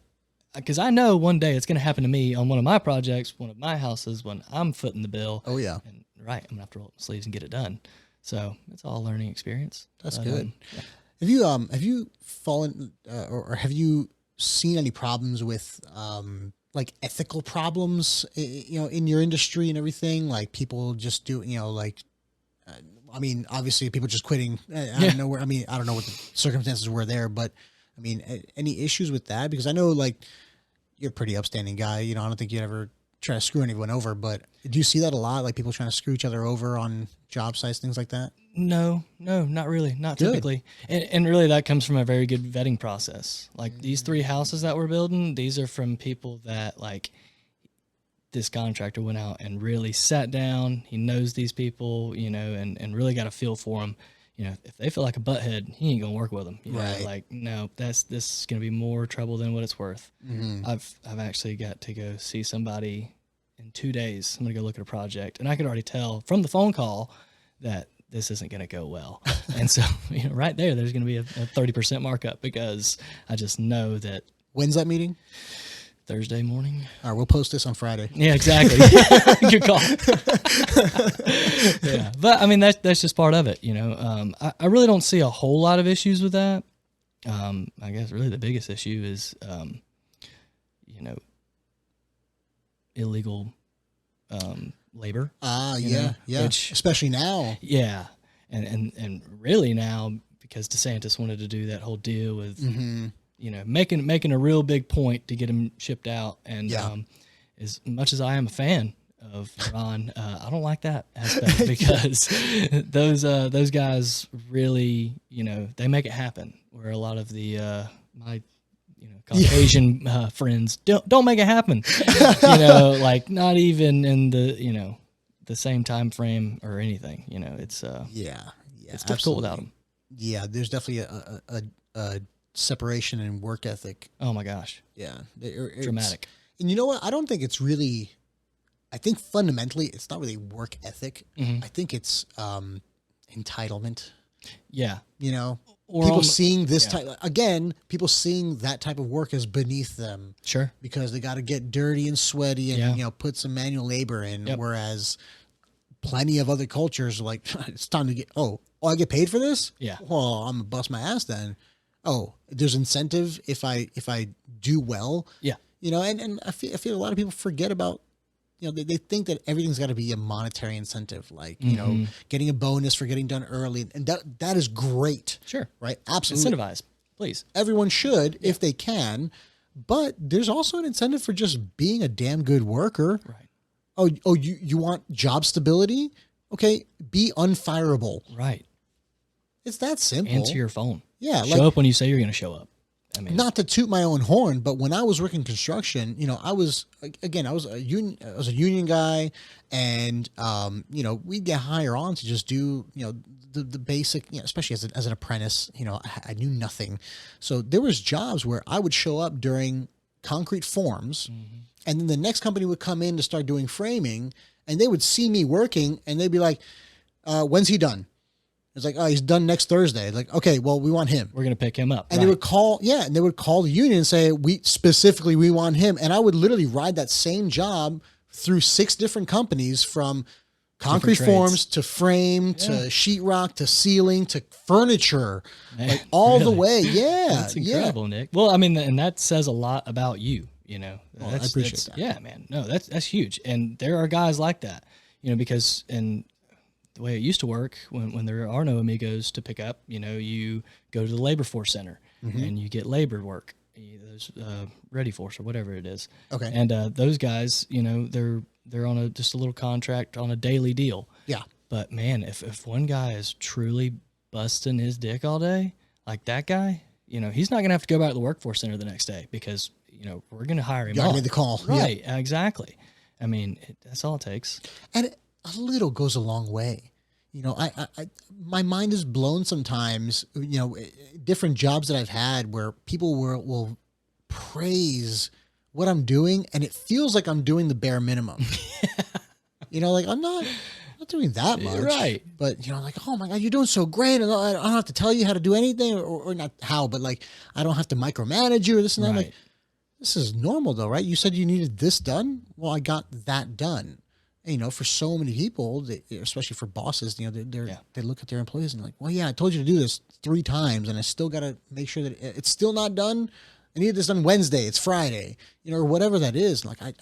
Speaker 1: because I know one day it's going to happen to me on one of my projects, one of my houses, when I'm footing the bill.
Speaker 2: Oh yeah.
Speaker 1: And I'm going to have to roll up my sleeves and get it done. So it's all a learning experience.
Speaker 2: That's good. Yeah. Have you fallen, or have you seen any problems with, like ethical problems, in your industry and everything? Like people just do, obviously people just quitting out of nowhere. I don't know what the circumstances were there, but any issues with that? Because I know, like, you're a pretty upstanding guy. I don't think you'd ever try to screw anyone over, but do you see that a lot? Like people trying to screw each other over on job sites, things like that?
Speaker 1: No, not really. Not typically. And really that comes from a very good vetting process. Like these 3 houses that we're building, these are from people that, like, this contractor went out and really sat down. He knows these people, and really got a feel for them. if they feel like a butthead, he ain't gonna work with them.
Speaker 2: Right.
Speaker 1: Like, no, this is gonna be more trouble than what it's worth. I've actually got to go see somebody in 2 days. I'm gonna go look at a project, and I could already tell from the phone call that this isn't gonna go well. And so, right there's gonna be a 30% markup because I just know that.
Speaker 2: When's that meeting?
Speaker 1: Thursday morning.
Speaker 2: All right, we'll post this on Friday.
Speaker 1: Yeah, exactly. Good call. Yeah, but I mean that's just part of it. I really don't see a whole lot of issues with that. I guess really the biggest issue is, illegal labor.
Speaker 2: Yeah.
Speaker 1: Which,
Speaker 2: especially now.
Speaker 1: Yeah, and really now because DeSantis wanted to do that whole deal with. Making a real big point to get him shipped out. And as much as I am a fan of Iran, I don't like that aspect because those guys really, they make it happen. Where a lot of the my Caucasian friends don't make it happen. Like not even in the same time frame or anything. It's it's difficult without them.
Speaker 2: Yeah, there's definitely a separation in work ethic.
Speaker 1: Oh my gosh.
Speaker 2: Yeah.
Speaker 1: Dramatic.
Speaker 2: And you know what? I don't think it's really, I think fundamentally it's not really work ethic. I think it's entitlement.
Speaker 1: Yeah.
Speaker 2: Or people seeing this type, again, people seeing that type of work as beneath them.
Speaker 1: Sure.
Speaker 2: Because they got to get dirty and sweaty and, put some manual labor in. Yep. Whereas plenty of other cultures are like, it's time to get, I get paid for this?
Speaker 1: Yeah.
Speaker 2: Well, I'm going to bust my ass then. Oh, there's incentive if I do well.
Speaker 1: Yeah.
Speaker 2: And I feel a lot of people forget about, they think that everything's got to be a monetary incentive, like, getting a bonus for getting done early. And that is great.
Speaker 1: Sure.
Speaker 2: Right. Absolutely.
Speaker 1: Incentivize, please.
Speaker 2: Everyone should, if they can, but there's also an incentive for just being a damn good worker.
Speaker 1: Right.
Speaker 2: Oh, you want job stability? Okay. Be unfireable.
Speaker 1: Right.
Speaker 2: It's that simple.
Speaker 1: Answer your phone.
Speaker 2: Yeah.
Speaker 1: Show up when you say you're going to show up. I mean,
Speaker 2: not to toot my own horn, but when I was working construction, I was a union guy, and we'd get hired on to just do the basic, especially as an apprentice. I knew nothing, so there was jobs where I would show up during concrete forms, and then the next company would come in to start doing framing, and they would see me working, and they'd be like, "When's he done?" It's like, he's done next Thursday. Like, okay, well, we want him.
Speaker 1: We're going to pick him up.
Speaker 2: And they would call the union and say, we want him. And I would literally ride that same job through 6 different companies, from concrete forms to frame to sheetrock to ceiling to furniture, like all the way. Yeah.
Speaker 1: That's incredible, Nick. Well, I mean, and that says a lot about you,
Speaker 2: I appreciate that.
Speaker 1: Yeah, man. No, that's huge. And there are guys like that, because, the way it used to work when there are no amigos to pick up, you go to the labor force center and you get labor work, those ready force or whatever it is.
Speaker 2: Okay.
Speaker 1: And those guys, they're on just a little contract on a daily deal.
Speaker 2: Yeah.
Speaker 1: But man, if one guy is truly busting his dick all day, like that guy, he's not going to have to go back to the workforce center the next day because, we're going to hire him.
Speaker 2: You made the call.
Speaker 1: Right. Yeah. Exactly. I mean, that's all it takes.
Speaker 2: And a little goes a long way. My mind is blown sometimes, different jobs that I've had where people will praise what I'm doing, and it feels like I'm doing the bare minimum. Like I'm not doing that much.
Speaker 1: Right.
Speaker 2: But, like, oh my God, you're doing so great. And I don't have to tell you how to do anything, or not how, but like, I don't have to micromanage you or this and that.
Speaker 1: Right.
Speaker 2: Like, this is normal though, right? You said you needed this done. Well, I got that done. And, for so many people, especially for bosses, they look at their employees and like, well, yeah, I told you to do this 3 times and I still got to make sure that it's still not done. I need this done Wednesday. It's Friday, or whatever that is. Like, I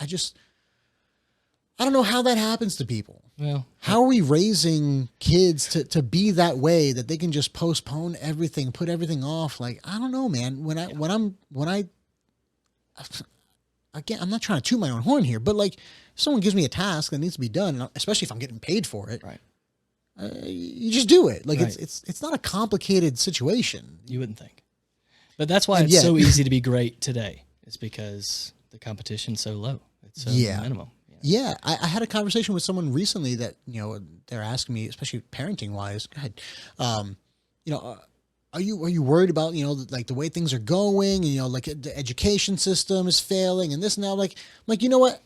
Speaker 2: don't know how that happens to people.
Speaker 1: Well,
Speaker 2: how are we raising kids to be that way, that they can just postpone everything, put everything off? Like, I don't know, man. Again, I'm not trying to toot my own horn here, but like, if someone gives me a task that needs to be done, especially if I'm getting paid for it,
Speaker 1: right?
Speaker 2: You just do it. Like,
Speaker 1: right.
Speaker 2: It's not a complicated situation.
Speaker 1: You wouldn't think, but that's why it's so easy to be great today. It's because the competition's so low. It's so minimum.
Speaker 2: Yeah, I had a conversation with someone recently that they're asking me, especially parenting wise. Go ahead. you know, are you worried about, you know, like the way things are going, and, you know, like the education system is failing and this and that? Like, you know what?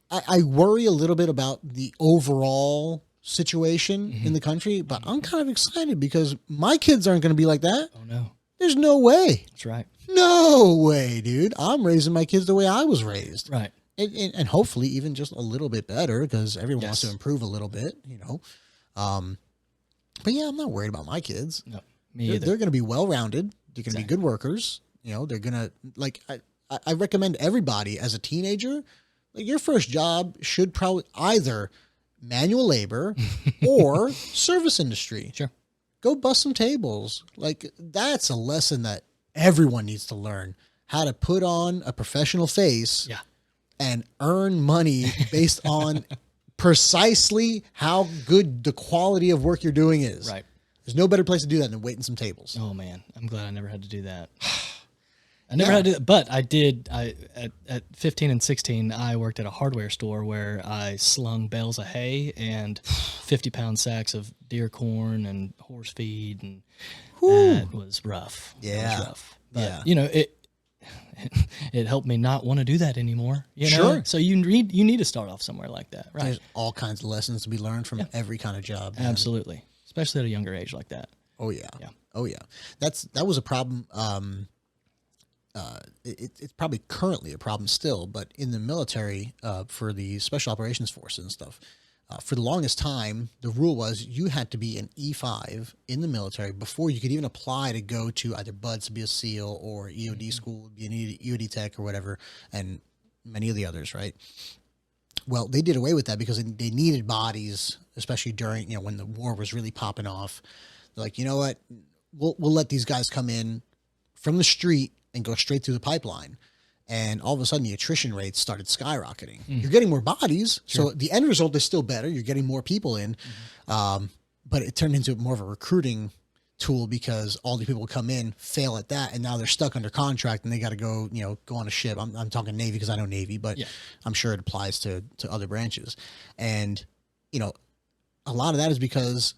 Speaker 2: I worry a little bit about the overall situation in the country, but I'm kind of excited because my kids aren't going to be like that.
Speaker 1: Oh no.
Speaker 2: There's no way.
Speaker 1: That's right.
Speaker 2: No way, dude. I'm raising my kids the way I was raised.
Speaker 1: Right.
Speaker 2: And hopefully even just a little bit better, because everyone wants
Speaker 1: Yes.
Speaker 2: to improve a little bit, you know. But yeah, I'm not worried about my kids.
Speaker 1: No, me
Speaker 2: They're,
Speaker 1: either.
Speaker 2: they're going to be well-rounded. They're going to be
Speaker 1: Exactly.
Speaker 2: good workers. You know, they're going to, like, I recommend everybody as a teenager, like, your first job should probably either manual labor or service industry.
Speaker 1: Sure.
Speaker 2: Go bust some tables. Like, that's a lesson that everyone needs to learn, how to put on a professional face
Speaker 1: Yeah.
Speaker 2: and earn money based on precisely how good the quality of work you're doing is.
Speaker 1: Right.
Speaker 2: There's no better place to do that than waiting some tables.
Speaker 1: Oh man, I'm glad I never had to do that. I never had to, but I did. At 15 and 16, I worked at a hardware store where I slung bales of hay and 50-pound sacks of deer corn and horse feed, and that was rough. It
Speaker 2: Yeah.
Speaker 1: was rough. But,
Speaker 2: Yeah.
Speaker 1: you know, it helped me not want to do that anymore. You know?
Speaker 2: Sure.
Speaker 1: So you need to start off somewhere like that, right?
Speaker 2: There's all kinds of lessons to be learned from every kind of job. Man.
Speaker 1: Absolutely, especially at a younger age like that.
Speaker 2: Oh yeah.
Speaker 1: Yeah.
Speaker 2: Oh yeah. That was a problem. It's probably currently a problem still, but in the military, for the special operations forces and stuff, for the longest time, the rule was you had to be an E5 in the military before you could even apply to go to either BUDS to be a SEAL or EOD school, be an EOD tech or whatever, and many of the others, right? Well, they did away with that because they needed bodies, especially during, you know, when the war was really popping off. They're like, you know what, we'll let these guys come in from the street and go straight through the pipeline. And all of a sudden the attrition rates started skyrocketing. You're getting more bodies. So the end result is still better. You're getting more people in. But it turned into more of a recruiting tool because all the people who come in fail at that. And now they're stuck under contract and they got to go, you know, go on a ship. I'm talking Navy because I know Navy, but
Speaker 1: Yeah.
Speaker 2: I'm sure it applies to other branches. And, you know, a lot of that is because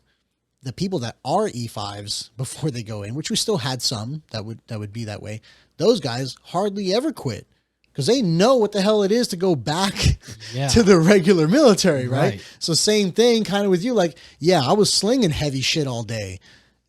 Speaker 2: the people that are E5s before they go in, which we still had some that would be that way, those guys hardly ever quit because they know what the hell it is to go back
Speaker 1: Yeah.
Speaker 2: to the regular military, right?
Speaker 1: Right.
Speaker 2: So same thing kind of with you. Like, yeah, I was slinging heavy shit all day.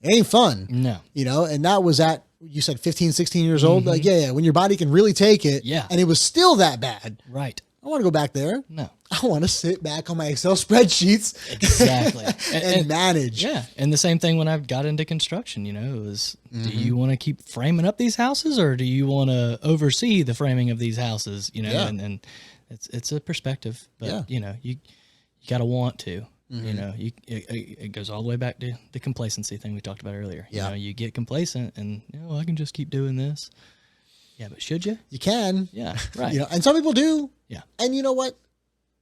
Speaker 2: It ain't fun.
Speaker 1: No.
Speaker 2: You know, and that was at, you said 15, 16 years old. Like, yeah, when your body can really take it.
Speaker 1: Yeah.
Speaker 2: And it was still that bad.
Speaker 1: Right.
Speaker 2: I want to go back there.
Speaker 1: No.
Speaker 2: I want to sit back on my Excel spreadsheets
Speaker 1: Exactly.
Speaker 2: and manage.
Speaker 1: Yeah. And the same thing when I got into construction, you know, it was, do
Speaker 2: Mm-hmm.
Speaker 1: you want to keep framing up these houses or do you want to oversee the framing of these houses? You know,
Speaker 2: Yeah.
Speaker 1: and it's a perspective, but
Speaker 2: Yeah.
Speaker 1: you know, you got to want to,
Speaker 2: Mm-hmm.
Speaker 1: you know, it goes all the way back to the complacency thing we talked about earlier.
Speaker 2: Yeah.
Speaker 1: You know, you get complacent and, you know, I can just keep doing this. Yeah. But should you?
Speaker 2: You can.
Speaker 1: Yeah. Right.
Speaker 2: You know, and some people do.
Speaker 1: Yeah.
Speaker 2: And you know what?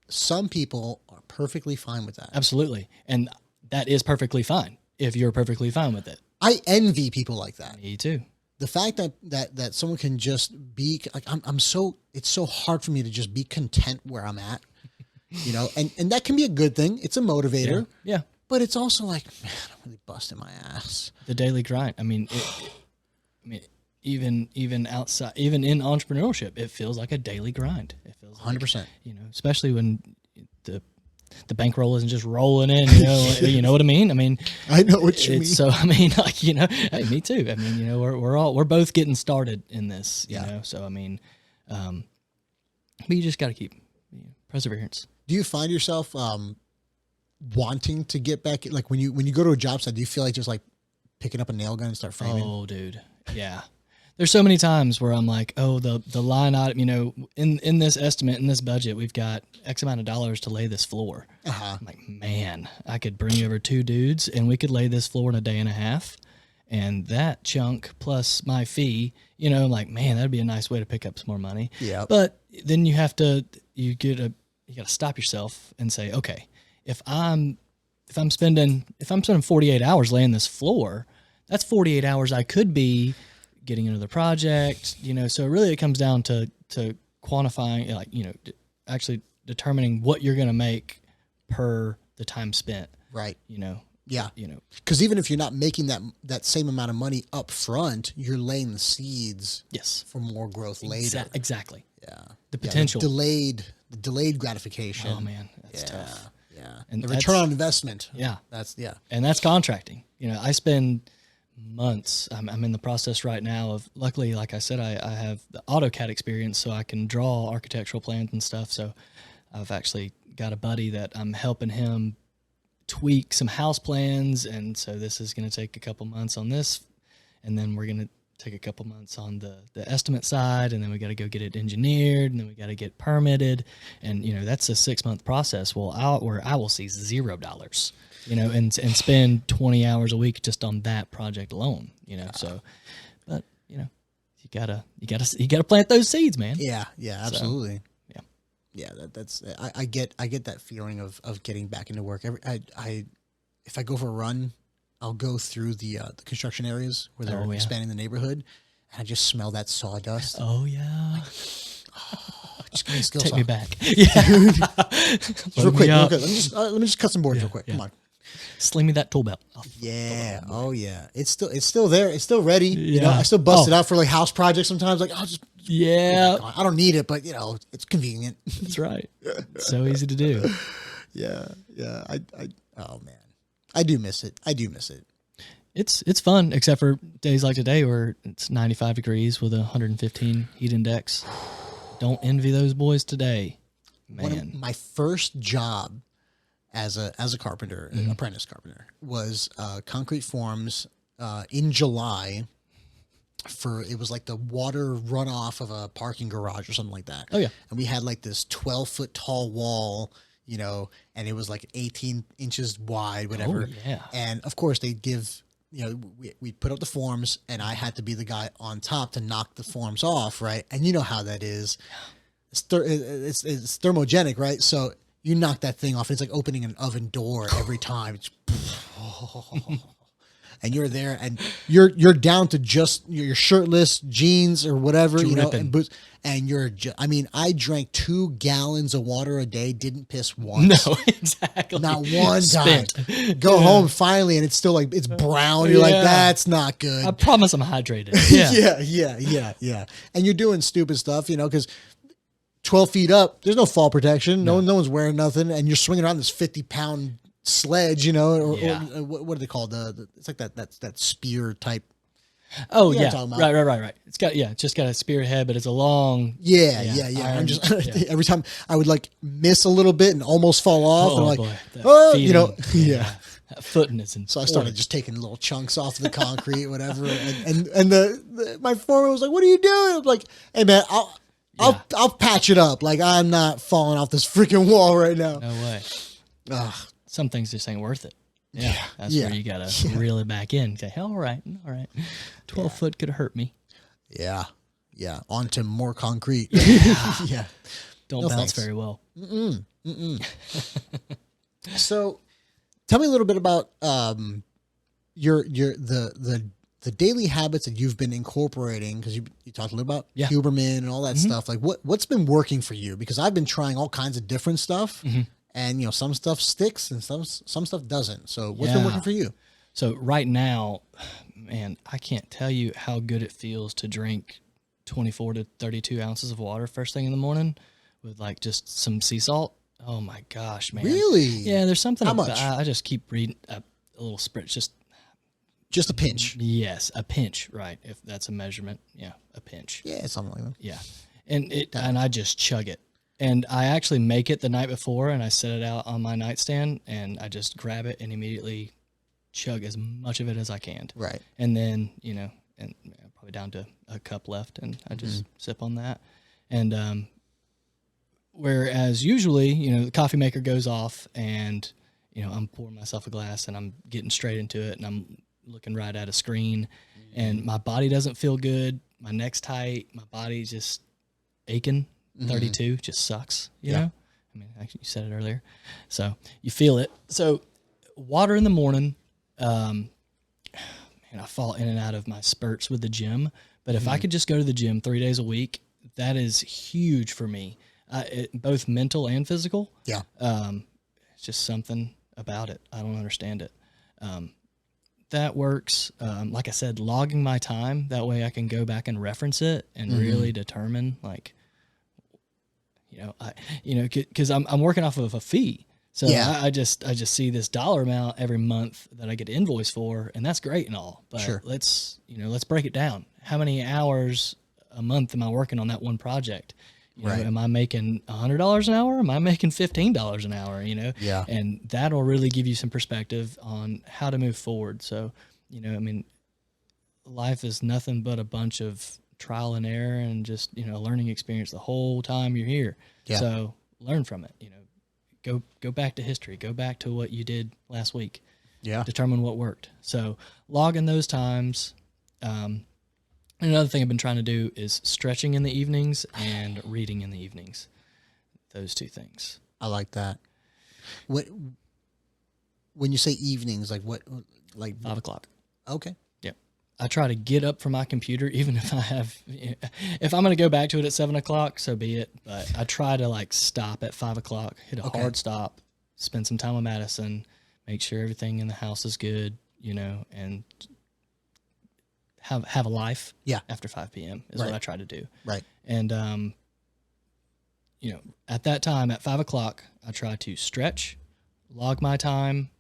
Speaker 2: Some people are perfectly fine with that.
Speaker 1: Absolutely. And that is perfectly fine if you're perfectly fine with it.
Speaker 2: I envy people like that.
Speaker 1: Me too.
Speaker 2: The fact that someone can just be like, it's so hard for me to just be content where I'm at, you know, and that can be a good thing. It's a motivator,
Speaker 1: Yeah.
Speaker 2: but it's also like, man, I'm really busting my ass.
Speaker 1: The daily grind. I mean, even outside, even in entrepreneurship, it feels like a daily grind. It feels like,
Speaker 2: 100%.
Speaker 1: you know, especially when the bankroll isn't just rolling in, you know, you know what I mean? I mean,
Speaker 2: I know what you mean.
Speaker 1: so, I mean, like, you know, hey, me too. I mean, you know, we're both getting started in this, you know? So, I mean, but you just got to keep perseverance.
Speaker 2: Do you find yourself, wanting to get back? Like when you go to a job site, do you feel like just like picking up a nail gun and start framing?
Speaker 1: Oh, dude. Yeah. There's so many times where I'm like, oh, the line item, you know, in this estimate, in this budget, we've got X amount of dollars to lay this floor.
Speaker 2: Uh-huh.
Speaker 1: I'm like, man, I could bring over 2 dudes and we could lay this floor in a day and a half. And that chunk plus my fee, you know, like, man, that'd be a nice way to pick up some more money.
Speaker 2: Yeah.
Speaker 1: But then you got to stop yourself and say, okay, if I'm spending 48 hours laying this floor, that's 48 hours I could be getting into the project, you know. So really it comes down to quantifying, like, you know, actually determining what you're going to make per the time spent,
Speaker 2: Right.
Speaker 1: you know.
Speaker 2: Yeah.
Speaker 1: You know,
Speaker 2: Because even if you're not making that same amount of money up front, you're laying the seeds
Speaker 1: yes,
Speaker 2: for more growth later.
Speaker 1: exactly.
Speaker 2: Yeah.
Speaker 1: The potential.
Speaker 2: The delayed gratification.
Speaker 1: Oh man, that's tough.
Speaker 2: Yeah.
Speaker 1: And
Speaker 2: the return on investment.
Speaker 1: Yeah.
Speaker 2: Yeah.
Speaker 1: And that's contracting. You know, I spend months. I'm in the process right now of, luckily, like I said, I have the AutoCAD experience, so I can draw architectural plans and stuff. So I've actually got a buddy that I'm helping him tweak some house plans. And so this is going to take a couple months on this. And then we're going to take a couple months on the estimate side. And then we got to go get it engineered. And then we got to get permitted. And, you know, that's a 6-month process. Well, where I will see $0, you know, and spend 20 hours a week just on that project alone, you know. So, but, you know, you gotta plant those seeds, man.
Speaker 2: Yeah. Absolutely.
Speaker 1: So, yeah.
Speaker 2: Yeah, that's I get that feeling of getting back into work. If I go for a run, I'll go through the construction areas where they're expanding the neighborhood, and I just smell that sawdust.
Speaker 1: Oh yeah.
Speaker 2: Just give me skills.
Speaker 1: Take me back.
Speaker 2: Yeah. real quick. Let me just cut some boards real quick. Come on.
Speaker 1: Sling me that tool belt.
Speaker 2: Yeah. Oh yeah. It's still there. It's still ready.
Speaker 1: Yeah.
Speaker 2: You know, I still bust it out for like house projects sometimes. Like, I'll just I don't need it, but you know, it's convenient.
Speaker 1: That's right. So easy to do.
Speaker 2: Yeah. Oh man, I do miss it.
Speaker 1: It's fun, except for days like today where it's 95 degrees with a 115 heat index. Don't envy those boys today, man.
Speaker 2: One of my first job as a carpenter, an apprentice carpenter, was concrete forms in July. It was like the water runoff of a parking garage or something like that.
Speaker 1: Oh yeah.
Speaker 2: And we had like this 12-foot tall wall, you know, and it was like 18 inches wide, whatever.
Speaker 1: Oh yeah.
Speaker 2: And of course they give, you know, we put up the forms, and I had to be the guy on top to knock the forms off, right? And you know how that is. It's thermogenic, right? So you knock that thing off. It's like opening an oven door every time. It's and you're there, and you're down to just your shirtless, jeans or whatever, you know, and boots, and I drank 2 gallons of water a day, didn't piss once.
Speaker 1: No, exactly.
Speaker 2: Not one time. Go home finally, and it's still like, it's brown. You're like, that's not good.
Speaker 1: I promise I'm hydrated.
Speaker 2: Yeah. And you're doing stupid stuff, you know, because 12 feet up, there's no fall protection. No one's wearing nothing, and you're swinging around this 50-pound sledge, you know, or what are they called? It's like that spear type.
Speaker 1: Oh yeah, right. It's just got a spearhead, but it's a long.
Speaker 2: Yeah. I'm just every time I would like miss a little bit and almost fall off, and I'm like, you know,
Speaker 1: that footing is in.
Speaker 2: So I started just taking little chunks off the concrete, whatever, and my foreman was like, "What are you doing?" I'm like, "Hey man, I'll patch it up. Like, I'm not falling off this freaking wall right now."
Speaker 1: No way.
Speaker 2: Ugh.
Speaker 1: Some things just ain't worth it. Yeah. That's where you got to reel it back in. Say, all right. 12 foot could have hurt me.
Speaker 2: Yeah. Onto more concrete. Yeah.
Speaker 1: Don't bounce very well.
Speaker 2: So tell me a little bit about your the daily habits that you've been incorporating, because you talked a little about Huberman and all that stuff. Like what's been working for you? Because I've been trying all kinds of different stuff. And, you know, some stuff sticks and some stuff doesn't. So what's been working for you?
Speaker 1: So right now, man, I can't tell you how good it feels to drink 24 to 32 ounces of water first thing in the morning with like just some sea salt. Oh my gosh, man.
Speaker 2: Really?
Speaker 1: Yeah, there's something.
Speaker 2: How much?
Speaker 1: I just keep reading a little spritz.
Speaker 2: Just a pinch.
Speaker 1: Yes, a pinch, right. If that's a measurement. Yeah, a pinch.
Speaker 2: Yeah, something like that.
Speaker 1: Yeah. And I just chug it. And I actually make it the night before, and I set it out on my nightstand, and I just grab it and immediately chug as much of it as I can.
Speaker 2: Right.
Speaker 1: And then, you know, and probably down to a cup left, and I just sip on that. And whereas usually, you know, the coffee maker goes off, and, you know, I'm pouring myself a glass, and I'm getting straight into it, and I'm looking right at a screen, and my body doesn't feel good. My neck's tight. My body's just aching. 32 just sucks, you know? I mean, actually, you said it earlier. So you feel it. So water in the morning, man, I fall in and out of my spurts with the gym. But if I could just go to the gym 3 days a week, that is huge for me, both mental and physical.
Speaker 2: Yeah.
Speaker 1: It's just something about it. I don't understand it. That works. Like I said, logging my time. That way I can go back and reference it and really determine, like, because I'm working off of a fee. So I just see this dollar amount every month that I get invoice for, and that's great and all. But let's break it down. How many hours a month am I working on that one project? You know, am I making $100 an hour? Am I making $15 an hour? And that'll really give you some perspective on how to move forward. So, life is nothing but a bunch of trial and error and just, learning experience the whole time you're here. Yeah. So learn from it, go back to history, go back to what you did last week. Yeah. Determine what worked. So log in those times. Another thing I've been trying to do is stretching in the evenings and reading in the evenings. Those two things.
Speaker 2: I like that. What, when you say evenings, like what, like
Speaker 1: 5 o'clock.
Speaker 2: Okay.
Speaker 1: Yeah. I try to get up from my computer, even if if I'm going to go back to it at 7 o'clock, so be it. But I try to like stop at 5 o'clock, hit a hard stop, spend some time with Madison, make sure everything in the house is good, and have a life after 5 p.m. is what I try to do. Right. And, at that time, at 5 o'clock, I try to stretch, log my time,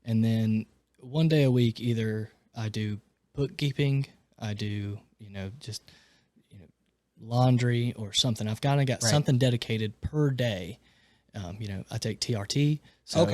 Speaker 1: and then one day a week, either I do bookkeeping, I do, laundry or something. I've kind of got something dedicated per day. I take TRT. So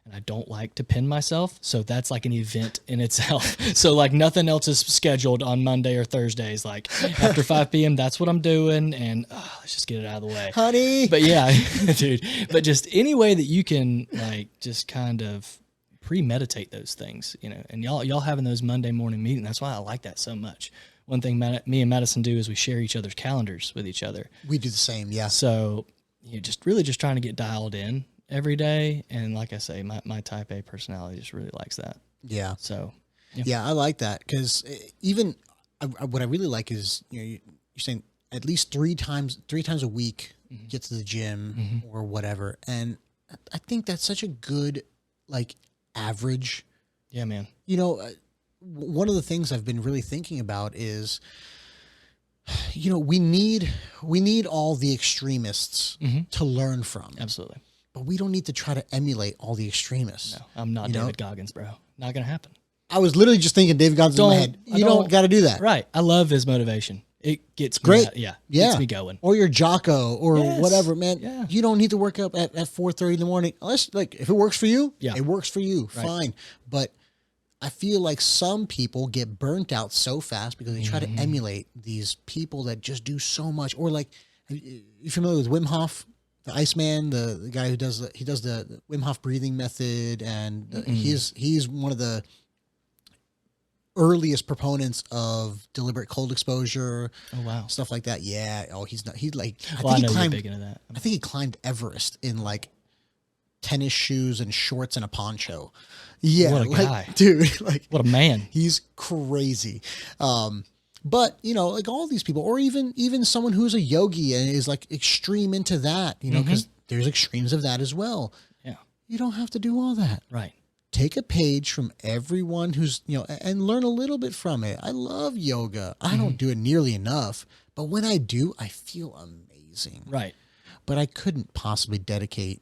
Speaker 1: and I don't like to pin myself. So that's like an event in itself. So like nothing else is scheduled on Monday or Thursdays. Like after 5 p.m., that's what I'm doing. And let's just get it out of the way.
Speaker 2: Honey.
Speaker 1: But yeah, dude, but just any way that you can like just kind of premeditate those things, and y'all having those Monday morning meetings. That's why I like that so much. One thing me and Madison do is we share each other's calendars with each other.
Speaker 2: We do the same. Yeah.
Speaker 1: So you're just really just trying to get dialed in every day. And like I say, my type A personality just really likes that. Yeah. So,
Speaker 2: yeah, I like that. Cause even what I really like is, you're saying at least three times a week, get to the gym or whatever. And I think that's such a good, like, average.
Speaker 1: Yeah, man.
Speaker 2: One of the things I've been really thinking about is, we need all the extremists to learn from.
Speaker 1: Absolutely.
Speaker 2: But we don't need to try to emulate all the extremists.
Speaker 1: No, I'm not David Goggins, bro. Not going to happen.
Speaker 2: I was literally just thinking David Goggins in my head. You don't got to do that.
Speaker 1: Right. I love his motivation. It gets
Speaker 2: great.
Speaker 1: Gets me going.
Speaker 2: Or your Jocko or whatever, man. Yeah. You don't need to work up at 4:30 in the morning. Unless, like, if it works for you, it works for you. Right. Fine. But I feel like some people get burnt out so fast because they try to emulate these people that just do so much. Or like, you familiar with Wim Hof? The Iceman, the guy who does the Wim Hof breathing method, and he's one of the earliest proponents of deliberate cold exposure.
Speaker 1: Oh wow,
Speaker 2: stuff like that. Yeah. Oh, he's not. He's like.
Speaker 1: I know you're big into that.
Speaker 2: I think he climbed Everest in like tennis shoes and shorts and a poncho. Yeah,
Speaker 1: what a guy,
Speaker 2: dude! Like,
Speaker 1: what a man.
Speaker 2: He's crazy. But, like all these people, or even someone who's a yogi and is like extreme into that, because there's extremes of that as well.
Speaker 1: Yeah.
Speaker 2: You don't have to do all that.
Speaker 1: Right.
Speaker 2: Take a page from everyone who's, and learn a little bit from it. I love yoga. I don't do it nearly enough, but when I do, I feel amazing.
Speaker 1: Right.
Speaker 2: But I couldn't possibly dedicate,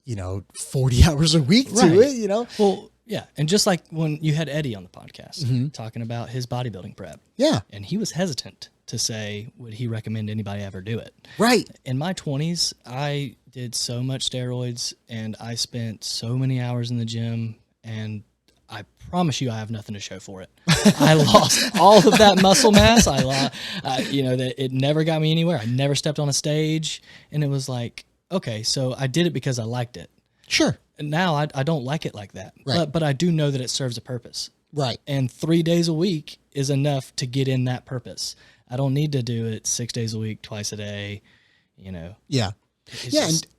Speaker 2: 40 hours a week to it,
Speaker 1: Well, yeah. And just like when you had Eddie on the podcast talking about his bodybuilding prep.
Speaker 2: Yeah.
Speaker 1: And he was hesitant to say, would he recommend anybody ever do it?
Speaker 2: Right.
Speaker 1: In my 20s, I did so much steroids and I spent so many hours in the gym, and I promise you I have nothing to show for it. I lost all of that muscle mass. I lost, that it never got me anywhere. I never stepped on a stage, and it was like, okay, so I did it because I liked it.
Speaker 2: Sure.
Speaker 1: Now I don't like it like that, but I do know that it serves a purpose.
Speaker 2: Right.
Speaker 1: And 3 days a week is enough to get in that purpose. I don't need to do it 6 days a week, twice a day,
Speaker 2: Yeah.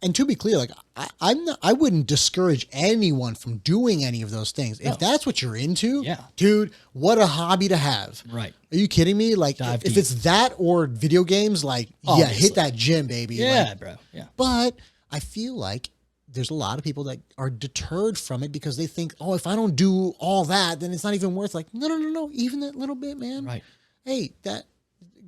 Speaker 2: And to be clear, like I wouldn't discourage anyone from doing any of those things. If that's what you're into, dude, what a hobby to have.
Speaker 1: Right.
Speaker 2: Are you kidding me? Like if it's that or video games, like,
Speaker 1: obviously.
Speaker 2: hit that gym, baby.
Speaker 1: Yeah,
Speaker 2: like,
Speaker 1: bro. Yeah.
Speaker 2: But I feel like there's a lot of people that are deterred from it because they think, oh, if I don't do all that, then it's not even worth. Like, no, even that little bit, man.
Speaker 1: Right.
Speaker 2: Hey,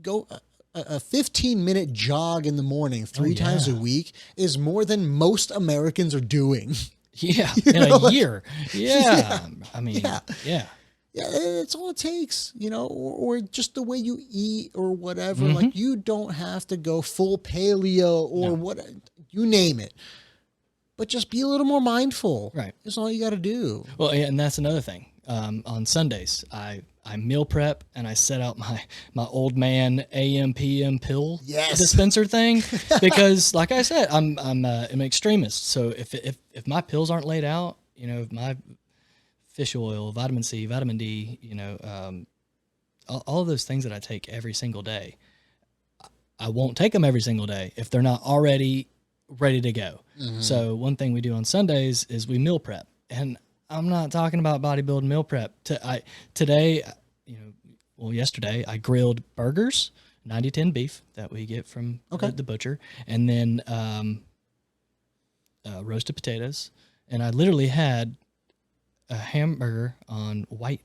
Speaker 2: go a 15-minute jog in the morning three times a week is more than most Americans are doing.
Speaker 1: Yeah, in a year. Yeah. I mean, yeah.
Speaker 2: Yeah, it's all it takes, or just the way you eat or whatever. Like, you don't have to go full paleo or what, you name it, but just be a little more mindful.
Speaker 1: Right.
Speaker 2: That's all you got to do.
Speaker 1: Well, yeah, and that's another thing. On Sundays, I meal prep and I set out my old man AM PM pill dispenser thing because, like I said, I'm an extremist. So if my pills aren't laid out, if my fish oil, vitamin C, vitamin D, all of those things that I take every single day, I won't take them every single day if they're not already ready to go. So one thing we do on Sundays is we meal prep, and I'm not talking about bodybuilding meal prep. Yesterday I grilled burgers, 90-10 beef that we get from the butcher, and then roasted potatoes. And I literally had a hamburger on white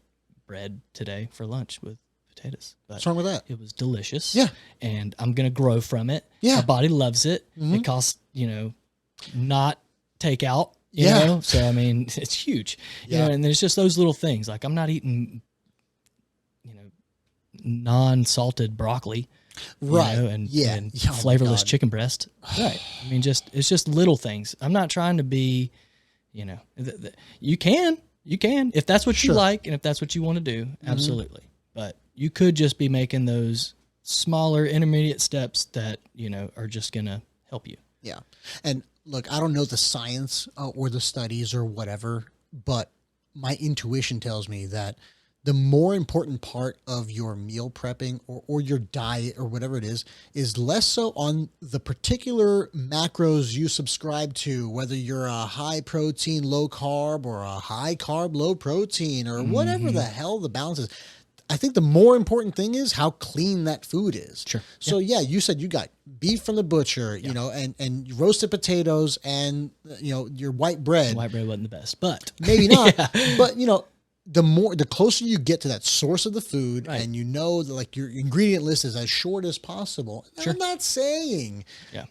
Speaker 1: bread today for lunch with potatoes. But
Speaker 2: what's wrong with that?
Speaker 1: It was delicious.
Speaker 2: Yeah.
Speaker 1: And I'm going to grow from it.
Speaker 2: Yeah.
Speaker 1: My body loves it. It costs, not takeout. You know? So, I mean, it's huge. And there's just those little things. Like, I'm not eating, non-salted broccoli.
Speaker 2: Right.
Speaker 1: And flavorless chicken breast. Right. I mean, it's just little things. I'm not trying to be, you can, if that's what you like and if that's what you want to do, absolutely. But you could just be making those smaller intermediate steps that, are just going to help you.
Speaker 2: Yeah. And look, I don't know the science or the studies or whatever, but my intuition tells me that the more important part of your meal prepping or your diet or whatever it is less so on the particular macros you subscribe to, whether you're a high protein, low carb, or a high carb, low protein, or whatever the hell the balance is. I think the more important thing is how clean that food is.
Speaker 1: Sure.
Speaker 2: So you said you got beef from the butcher, and roasted potatoes and, your white bread.
Speaker 1: White bread wasn't the best, but
Speaker 2: maybe not, but the closer you get to that source of the food, and that your ingredient list is as short as possible. I'm not saying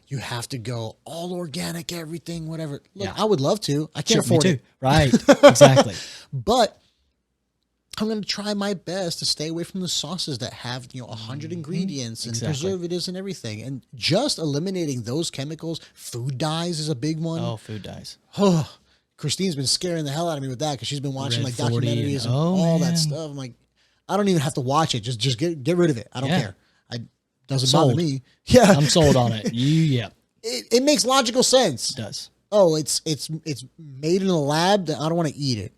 Speaker 2: you have to go all organic, everything, whatever. Look, I would love to. I can't afford it.
Speaker 1: Right. Exactly.
Speaker 2: But I'm going to try my best to stay away from the sauces that have, 100 ingredients and preservatives and everything. And just eliminating those chemicals. Food dyes is a big one.
Speaker 1: Oh, food dyes.
Speaker 2: Oh, Christine's been scaring the hell out of me with that because she's been watching
Speaker 1: Red
Speaker 2: documentaries and all that stuff. I'm like, I don't even have to watch it. Just get rid of it. I don't care. Doesn't bother me. Yeah,
Speaker 1: I'm sold on it.
Speaker 2: It makes logical sense.
Speaker 1: It does.
Speaker 2: Oh, it's made in a lab. I don't want to eat it.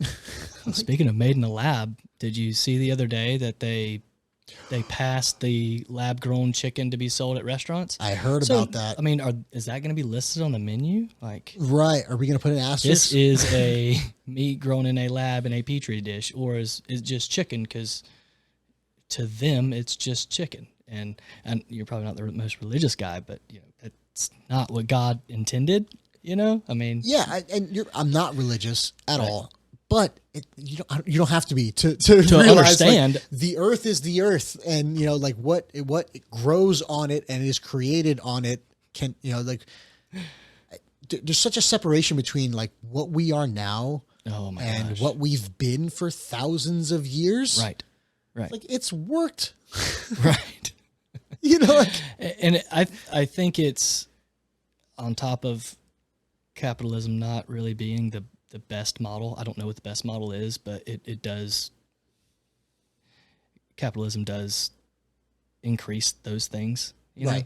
Speaker 1: Speaking of made in a lab, did you see the other day that they passed the lab-grown chicken to be sold at restaurants?
Speaker 2: I heard about that.
Speaker 1: I mean, is that going to be listed on the menu?
Speaker 2: Right? Are we going to put an asterisk?
Speaker 1: This is a meat grown in a lab in a petri dish, or is it just chicken? Because to them, it's just chicken. And you're probably not the most religious guy, but it's not what God intended. I mean,
Speaker 2: I'm not religious at all. But you don't have to be to realize,
Speaker 1: understand
Speaker 2: the earth is the earth, and what it grows on it and is created on it can there's such a separation between what we are now and what we've been for thousands of years.
Speaker 1: Right.
Speaker 2: It's worked.
Speaker 1: Right.
Speaker 2: And
Speaker 1: I think it's on top of capitalism not really being the best model. I don't know what the best model is, but it does. Capitalism does increase those things,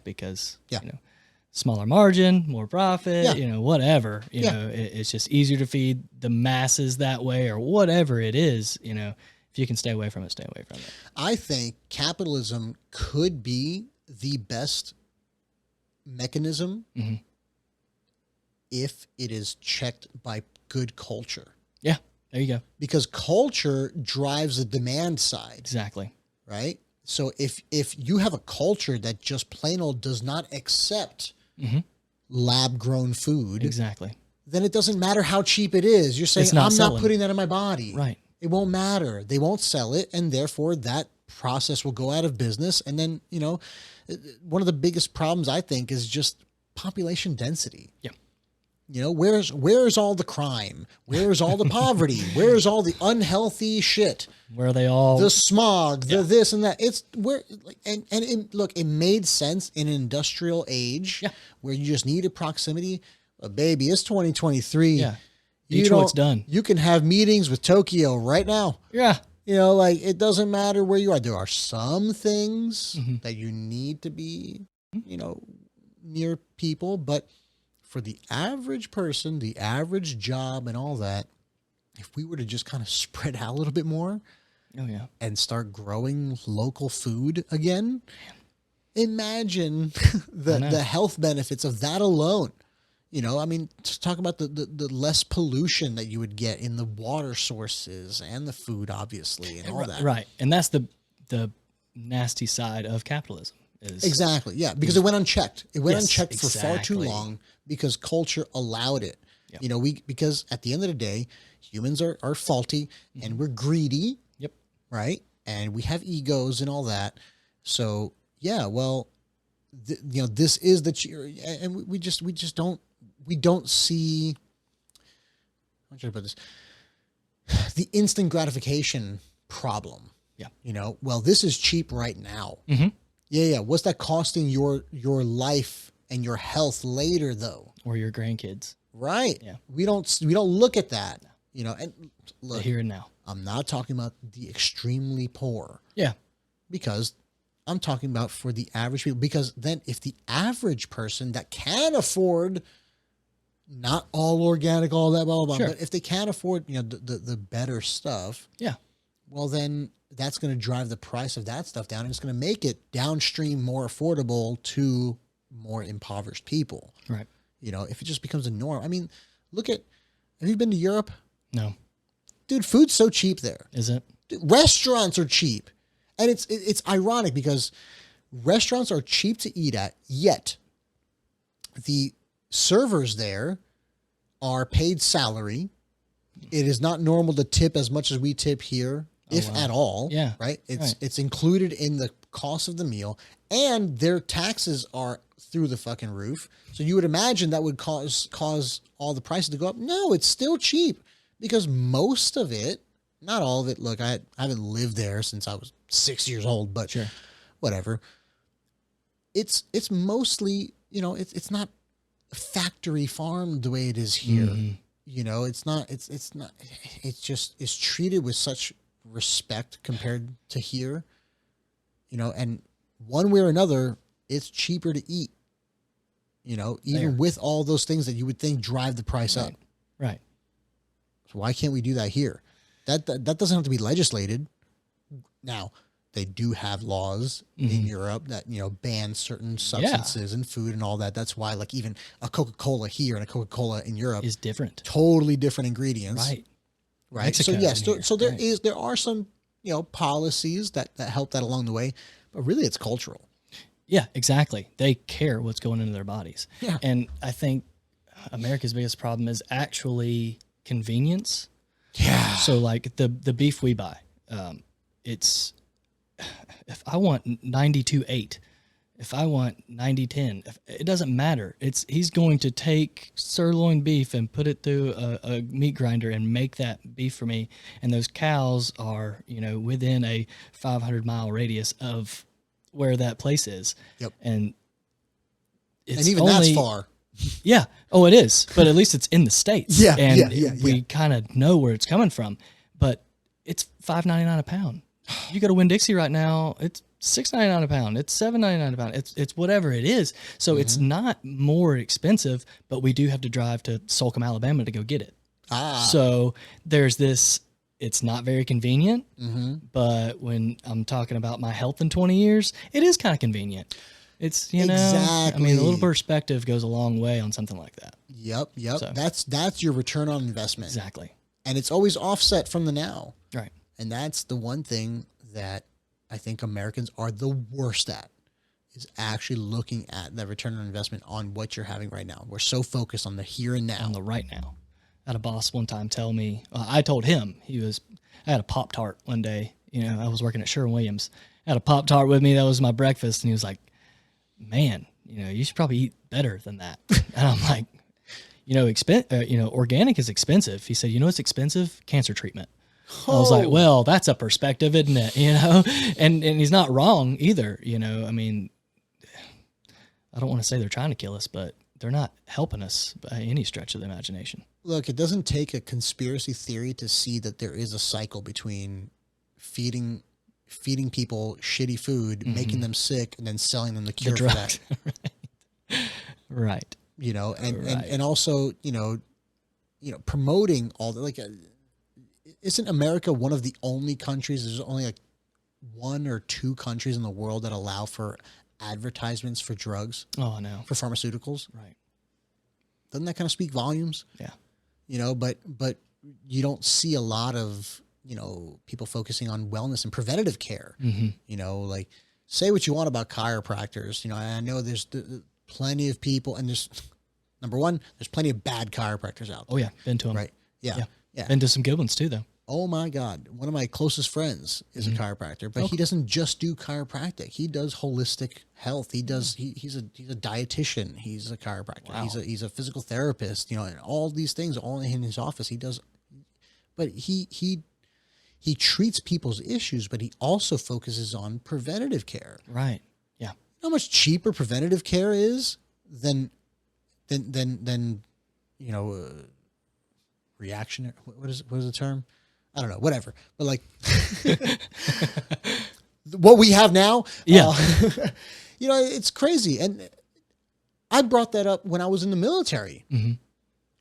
Speaker 1: because smaller margin, more profit, whatever. It's just easier to feed the masses that way, or whatever it is. If you can stay away from it, stay away from it.
Speaker 2: I think capitalism could be the best mechanism if it is checked by good culture.
Speaker 1: Yeah, there you go.
Speaker 2: Because culture drives the demand side.
Speaker 1: Exactly.
Speaker 2: Right? So if you have a culture that just plain old does not accept lab-grown food,
Speaker 1: exactly,
Speaker 2: then it doesn't matter how cheap it is. You're saying,
Speaker 1: It's not
Speaker 2: I'm
Speaker 1: selling.
Speaker 2: not putting that in my body.
Speaker 1: Right.
Speaker 2: It won't matter. They won't sell it. And therefore that process will go out of business. And then, one of the biggest problems I think is just population density.
Speaker 1: Yeah.
Speaker 2: Where's all the crime? Where's all the poverty? Where's all the unhealthy shit?
Speaker 1: Where are they all?
Speaker 2: The smog, the this and that. It's where, look, it made sense in an industrial age where you just needed proximity. But baby, it's 2023.
Speaker 1: Yeah. Detroit's done.
Speaker 2: You can have meetings with Tokyo right now.
Speaker 1: Yeah.
Speaker 2: It doesn't matter where you are. There are some things that you need to be, near people, but for the average person, the average job and all that, if we were to just kind of spread out a little bit more and start growing local food again, imagine the health benefits of that alone. Just talk about the less pollution that you would get in the water sources and the food, obviously, and all that.
Speaker 1: Right. And that's the nasty side of capitalism.
Speaker 2: Exactly. Yeah. Because it went unchecked. It went unchecked for far too
Speaker 1: exactly.
Speaker 2: long because culture allowed it.
Speaker 1: Yep.
Speaker 2: Because at the end of the day, humans are faulty and we're greedy.
Speaker 1: Yep.
Speaker 2: Right. And we have egos and all that. So this is and we just don't see, how should I put this? The instant gratification problem.
Speaker 1: Yeah.
Speaker 2: This is cheap right now.
Speaker 1: Mm-hmm.
Speaker 2: Yeah. What's that costing your life and your health later though?
Speaker 1: Or your grandkids.
Speaker 2: Right.
Speaker 1: Yeah.
Speaker 2: We don't look at that, and look,
Speaker 1: The here and now.
Speaker 2: I'm not talking about the extremely poor.
Speaker 1: Yeah.
Speaker 2: Because I'm talking about for the average people, because then if the average person that can afford, not all organic, all that, blah, blah, blah,
Speaker 1: Sure.
Speaker 2: but if they can't afford, the better stuff,
Speaker 1: Yeah.
Speaker 2: well, then that's going to drive the price of that stuff down and it's going to make it downstream more affordable to more impoverished people.
Speaker 1: Right.
Speaker 2: If it just becomes a norm. I mean, have you been to Europe?
Speaker 1: No.
Speaker 2: Dude, food's so cheap there.
Speaker 1: Is it?
Speaker 2: Dude, restaurants are cheap. And it's ironic because restaurants are cheap to eat at, yet the servers there are paid salary. It is not normal to tip as much as we tip here, if at all.
Speaker 1: Yeah.
Speaker 2: Right. It's included in the cost of the meal, and their taxes are through the fucking roof. So you would imagine that would cause all the prices to go up. No, it's still cheap because most of it, not all of it. Look, I haven't lived there since I was 6 years old, but
Speaker 1: Sure.
Speaker 2: whatever. It's mostly, it's not factory farmed the way it is here.
Speaker 1: Mm-hmm.
Speaker 2: It's treated with such respect compared to here, and one way or another, it's cheaper to eat, even
Speaker 1: There.
Speaker 2: with all those things that you would think drive the price up.
Speaker 1: Right.
Speaker 2: So why can't we do that here? That doesn't have to be legislated. Now, they do have laws in Europe that, ban certain substances and food and all that. That's why, like, even a Coca-Cola here and a Coca-Cola in Europe
Speaker 1: Is different.
Speaker 2: totally different ingredients.
Speaker 1: Right.
Speaker 2: Right.
Speaker 1: Mexico
Speaker 2: So yes,
Speaker 1: in here. Right.
Speaker 2: there are some, policies that help that along the way, but really it's cultural.
Speaker 1: Yeah, exactly. They care what's going into their bodies.
Speaker 2: Yeah.
Speaker 1: And I think America's biggest problem is actually convenience.
Speaker 2: Yeah.
Speaker 1: So like the beef we buy, it's, if I want 92.8, if I want 90.10, it doesn't matter. He's going to take sirloin beef and put it through a meat grinder and make that beef for me. And those cows are, within a 500-mile radius of where that place is.
Speaker 2: Yep.
Speaker 1: And it's
Speaker 2: And even
Speaker 1: only,
Speaker 2: that's far.
Speaker 1: Yeah. Oh, it is. But at least it's in the States.
Speaker 2: Yeah,
Speaker 1: And
Speaker 2: yeah.
Speaker 1: we kind of know where it's coming from. But it's $5.99 a pound. You go to Winn-Dixie right now, it's $6.99 a pound. It's $7.99 a pound. It's whatever it is. So it's not more expensive, but we do have to drive to Solcombe, Alabama to go get it. So there's this, it's not very convenient, but when I'm talking about my health in 20 years, it is kind of convenient. It's, I mean, a little perspective goes a long way on something like that.
Speaker 2: Yep.
Speaker 1: So.
Speaker 2: That's your return on investment.
Speaker 1: Exactly.
Speaker 2: And it's always offset from the now.
Speaker 1: Right.
Speaker 2: And that's the one thing that I think Americans are the worst at, is actually looking at the return on investment on what you're having right now. We're so focused on the here and now.
Speaker 1: On the right now. I had a boss one time tell me, I told him, I had a Pop-Tart one day. I was working at Sherwin-Williams. I had a Pop-Tart with me. That was my breakfast. And he was like, man, you should probably eat better than that. And I'm like, organic is expensive. He said, it's expensive? Cancer treatment. I was like, well, that's a perspective, isn't it? And he's not wrong either. I mean, I don't want to say they're trying to kill us, but they're not helping us by any stretch of the imagination.
Speaker 2: Look, it doesn't take a conspiracy theory to see that there is a cycle between feeding people shitty food, making them sick, and then selling them the cure for that.
Speaker 1: Right.
Speaker 2: And also, promoting all the, isn't America one of the only countries, there's only like 1 or 2 countries in the world that allow for advertisements for drugs?
Speaker 1: Oh, no.
Speaker 2: For pharmaceuticals?
Speaker 1: Right.
Speaker 2: Doesn't that kind of speak volumes?
Speaker 1: Yeah.
Speaker 2: But you don't see a lot of, people focusing on wellness and preventative care. Like, say what you want about chiropractors. I know there's plenty of people, and there's, number one, there's plenty of bad chiropractors out there.
Speaker 1: Oh, yeah. Been to them.
Speaker 2: Right. Yeah.
Speaker 1: Been to some good ones, too, though.
Speaker 2: Oh, my God. One of my closest friends is a chiropractor, but he doesn't just do chiropractic. He does holistic health. He does, he's a dietitian. He's a chiropractor.
Speaker 1: Wow.
Speaker 2: He's a physical therapist, and all these things all in his office. He does, but he treats people's issues, but he also focuses on preventative care.
Speaker 1: Right. Yeah.
Speaker 2: How much cheaper preventative care is than reactionary. What is the term? I don't know. Whatever. But like what we have now.
Speaker 1: Yeah.
Speaker 2: It's crazy. And I brought that up when I was in the military.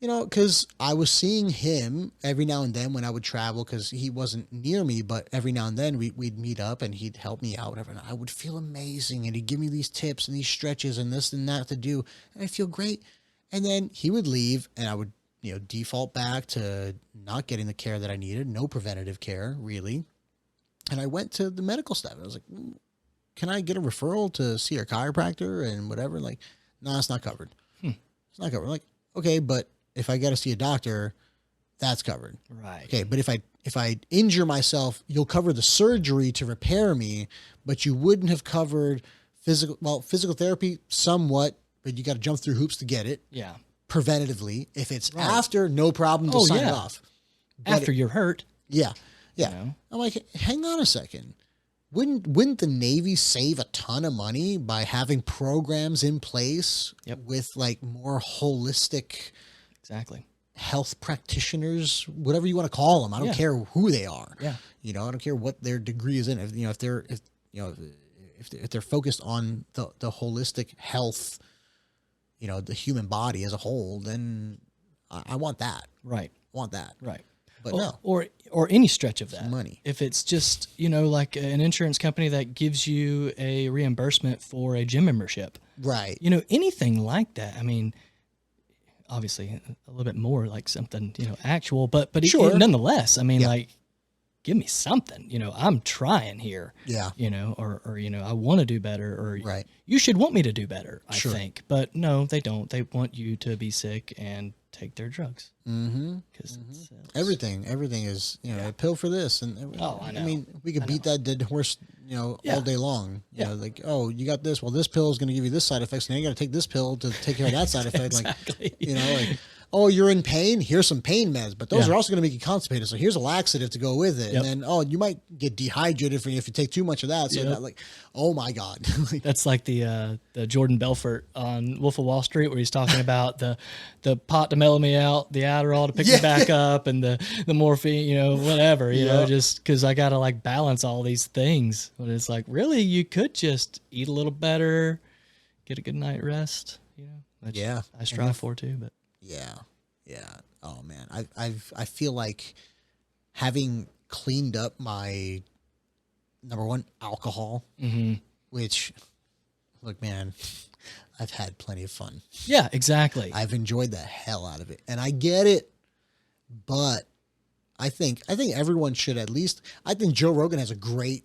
Speaker 2: Because I was seeing him every now and then when I would travel, because he wasn't near me, but every now and then we'd meet up and he'd help me out, whatever. And I would feel amazing. And he'd give me these tips and these stretches and this and that to do. And I feel great. And then he would leave and I would, default back to not getting the care that I needed. No preventative care, really. And I went to the medical staff. I was like, can I get a referral to see a chiropractor and whatever? Like, no, it's not covered. It's not covered. I'm like, okay, but if I got to see a doctor, that's covered.
Speaker 1: Right.
Speaker 2: Okay, but if I injure myself, you'll cover the surgery to repair me, but you wouldn't have covered physical therapy somewhat, but you got to jump through hoops to get it.
Speaker 1: Yeah.
Speaker 2: Preventatively. If it's after, no problem to sign it off. But
Speaker 1: after you're hurt.
Speaker 2: Yeah. I'm like, hang on a second. Wouldn't the Navy save a ton of money by having programs in place with like more holistic health practitioners, whatever you want to call them? I don't care who they are.
Speaker 1: Yeah.
Speaker 2: I don't care what their degree is in. If they're focused on the holistic health, the human body as a whole, then I want that.
Speaker 1: Right.
Speaker 2: I want that.
Speaker 1: Right.
Speaker 2: But no.
Speaker 1: Or any stretch of that.
Speaker 2: Money.
Speaker 1: If it's just, like an insurance company that gives you a reimbursement for a gym membership.
Speaker 2: Right.
Speaker 1: Anything like that. I mean, obviously a little bit more like something, actual, but
Speaker 2: sure.
Speaker 1: Nonetheless, I mean, like, give me something, I'm trying here.
Speaker 2: Yeah.
Speaker 1: Or I want to do better, or
Speaker 2: right.
Speaker 1: You should want me to do better, I
Speaker 2: Sure.
Speaker 1: think. But no, they don't. They want you to be sick and take their drugs. Because
Speaker 2: everything is, a pill for this. And
Speaker 1: I know.
Speaker 2: I mean, we could beat that dead horse, all day long. Like, oh, you got this. Well, this pill is going to give you this side effects. Now you got to take this pill to take care of that side effect.
Speaker 1: Exactly.
Speaker 2: Like, oh, you're in pain. Here's some pain meds, but those are also going to make you constipated. So here's a laxative to go with it. And then, oh, you might get dehydrated if you take too much of that. So that, like, oh my God.
Speaker 1: That's like the Jordan Belfort on Wolf of Wall Street, where he's talking about the pot to mellow me out, the Adderall to pick me back up, and the morphine, whatever, just because I got to like balance all these things. But it's like, really, you could just eat a little better, get a good night rest. Which I strive for too, but.
Speaker 2: Yeah. Oh man. I feel like having cleaned up my number one, alcohol, which, look, man, I've had plenty of fun.
Speaker 1: Yeah, exactly.
Speaker 2: I've enjoyed the hell out of it, and I get it, but I think everyone should at least, I think Joe Rogan has a great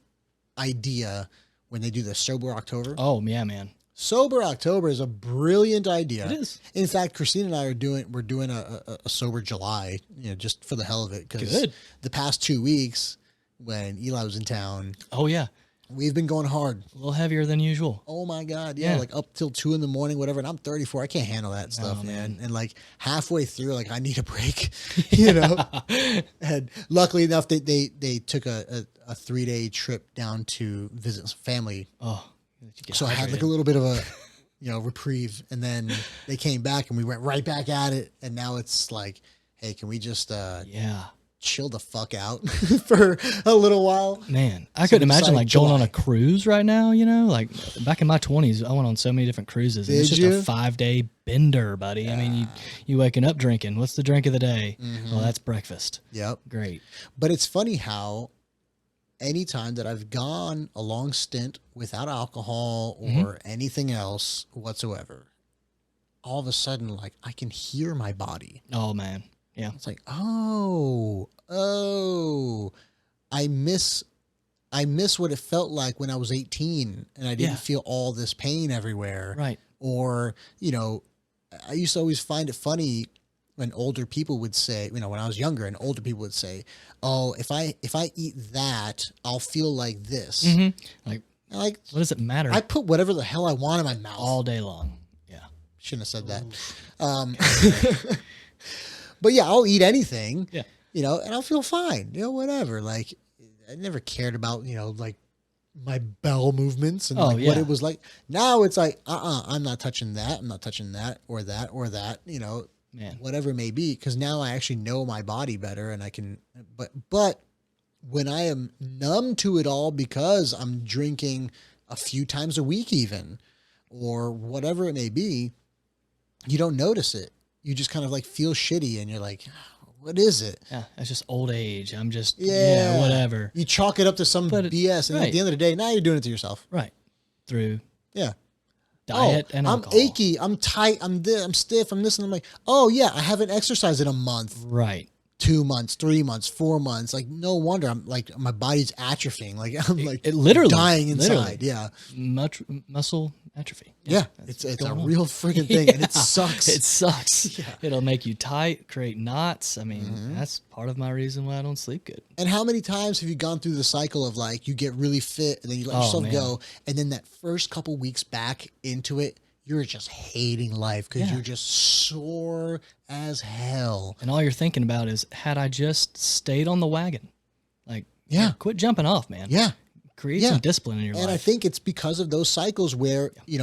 Speaker 2: idea when they do the Sober October.
Speaker 1: Oh yeah, man.
Speaker 2: Sober October is a brilliant idea.
Speaker 1: It is.
Speaker 2: In fact, Christine and I we're doing a Sober July, just for the hell of it. Because
Speaker 1: Good.
Speaker 2: the past 2 weeks when Eli was in town,
Speaker 1: Oh yeah.
Speaker 2: we've been going hard.
Speaker 1: A little heavier than usual.
Speaker 2: Oh my God. Yeah.
Speaker 1: Yeah.
Speaker 2: Like up till 2 a.m, whatever. And I'm 34. I can't handle that stuff,
Speaker 1: Oh,
Speaker 2: man.
Speaker 1: man.
Speaker 2: And like halfway through, like I need a break, And luckily enough, they took a 3-day trip down to visit some family.
Speaker 1: Oh.
Speaker 2: So I had like a little bit of a, reprieve, and then they came back and we went right back at it. And now it's like, hey, can we just,
Speaker 1: yeah.
Speaker 2: chill the fuck out for a little while?
Speaker 1: Man, I couldn't imagine like going on
Speaker 2: July.
Speaker 1: a cruise right now, like back in my 20s, I went on so many different cruises. And it's
Speaker 2: Did
Speaker 1: just
Speaker 2: you?
Speaker 1: a 5-day bender, buddy. I mean, you waking up drinking. What's the drink of the day? Well, that's breakfast.
Speaker 2: Yep.
Speaker 1: Great.
Speaker 2: But it's funny how anytime that I've gone a long stint without alcohol or anything else whatsoever, all of a sudden, like I can hear my body.
Speaker 1: Oh man. Yeah.
Speaker 2: It's like, oh, I miss what it felt like when I was 18 and I didn't
Speaker 1: Yeah.
Speaker 2: feel all this pain everywhere.
Speaker 1: Right.
Speaker 2: Or, I used to always find it funny when older people would say, when I was younger, and older people would say, oh, if I eat that, I'll feel like this.
Speaker 1: Like,
Speaker 2: Like,
Speaker 1: what does it matter?
Speaker 2: I put whatever the hell I want in my mouth.
Speaker 1: All day long. Yeah.
Speaker 2: Shouldn't have said that. But yeah, I'll eat anything,
Speaker 1: Yeah.
Speaker 2: And I'll feel fine, whatever. Like, I never cared about, like my bowel movements and
Speaker 1: Oh,
Speaker 2: like what
Speaker 1: yeah.
Speaker 2: it was like. Now it's like, I'm not touching that. I'm not touching that or that or that,
Speaker 1: Man.
Speaker 2: whatever it may be. Cause now I actually know my body better and I can, but when I am numb to it all because I'm drinking a few times a week even, or whatever it may be, you don't notice it. You just kind of like feel shitty and you're like, what is it?
Speaker 1: Yeah. It's just old age. I'm just,
Speaker 2: Yeah.
Speaker 1: whatever.
Speaker 2: You chalk it up to some
Speaker 1: But
Speaker 2: BS. And at
Speaker 1: right.
Speaker 2: the end of the day, now you're doing it to yourself.
Speaker 1: Right. Through
Speaker 2: Yeah.
Speaker 1: diet and
Speaker 2: I'm
Speaker 1: alcohol.
Speaker 2: achy. I'm tight. I'm stiff. I'm this. And I'm like, oh yeah, I haven't exercised in a month,
Speaker 1: Right.
Speaker 2: 2 months, 3 months, 4 months. Like, no wonder I'm like, my body's atrophying. Like I'm like
Speaker 1: It literally
Speaker 2: dying inside.
Speaker 1: literally.
Speaker 2: Yeah.
Speaker 1: Muscle atrophy.
Speaker 2: Yeah.
Speaker 1: That's
Speaker 2: It's
Speaker 1: what's
Speaker 2: a
Speaker 1: going on.
Speaker 2: real freaking thing. And it
Speaker 1: Yeah.
Speaker 2: sucks.
Speaker 1: It sucks.
Speaker 2: Yeah.
Speaker 1: It'll make you tight, create knots. I mean, that's part of my reason why I don't sleep good.
Speaker 2: And how many times have you gone through the cycle of like, you get really fit and then you let
Speaker 1: Oh,
Speaker 2: yourself
Speaker 1: man.
Speaker 2: go. And then that first couple weeks back into it, you're just hating life because
Speaker 1: Yeah.
Speaker 2: you're just sore as hell.
Speaker 1: And all you're thinking about is, had I just stayed on the wagon? Like,
Speaker 2: Yeah.
Speaker 1: quit jumping off, man.
Speaker 2: Yeah.
Speaker 1: Create
Speaker 2: Yeah.
Speaker 1: some discipline in your
Speaker 2: And I
Speaker 1: life.
Speaker 2: think it's because of those cycles where, I'm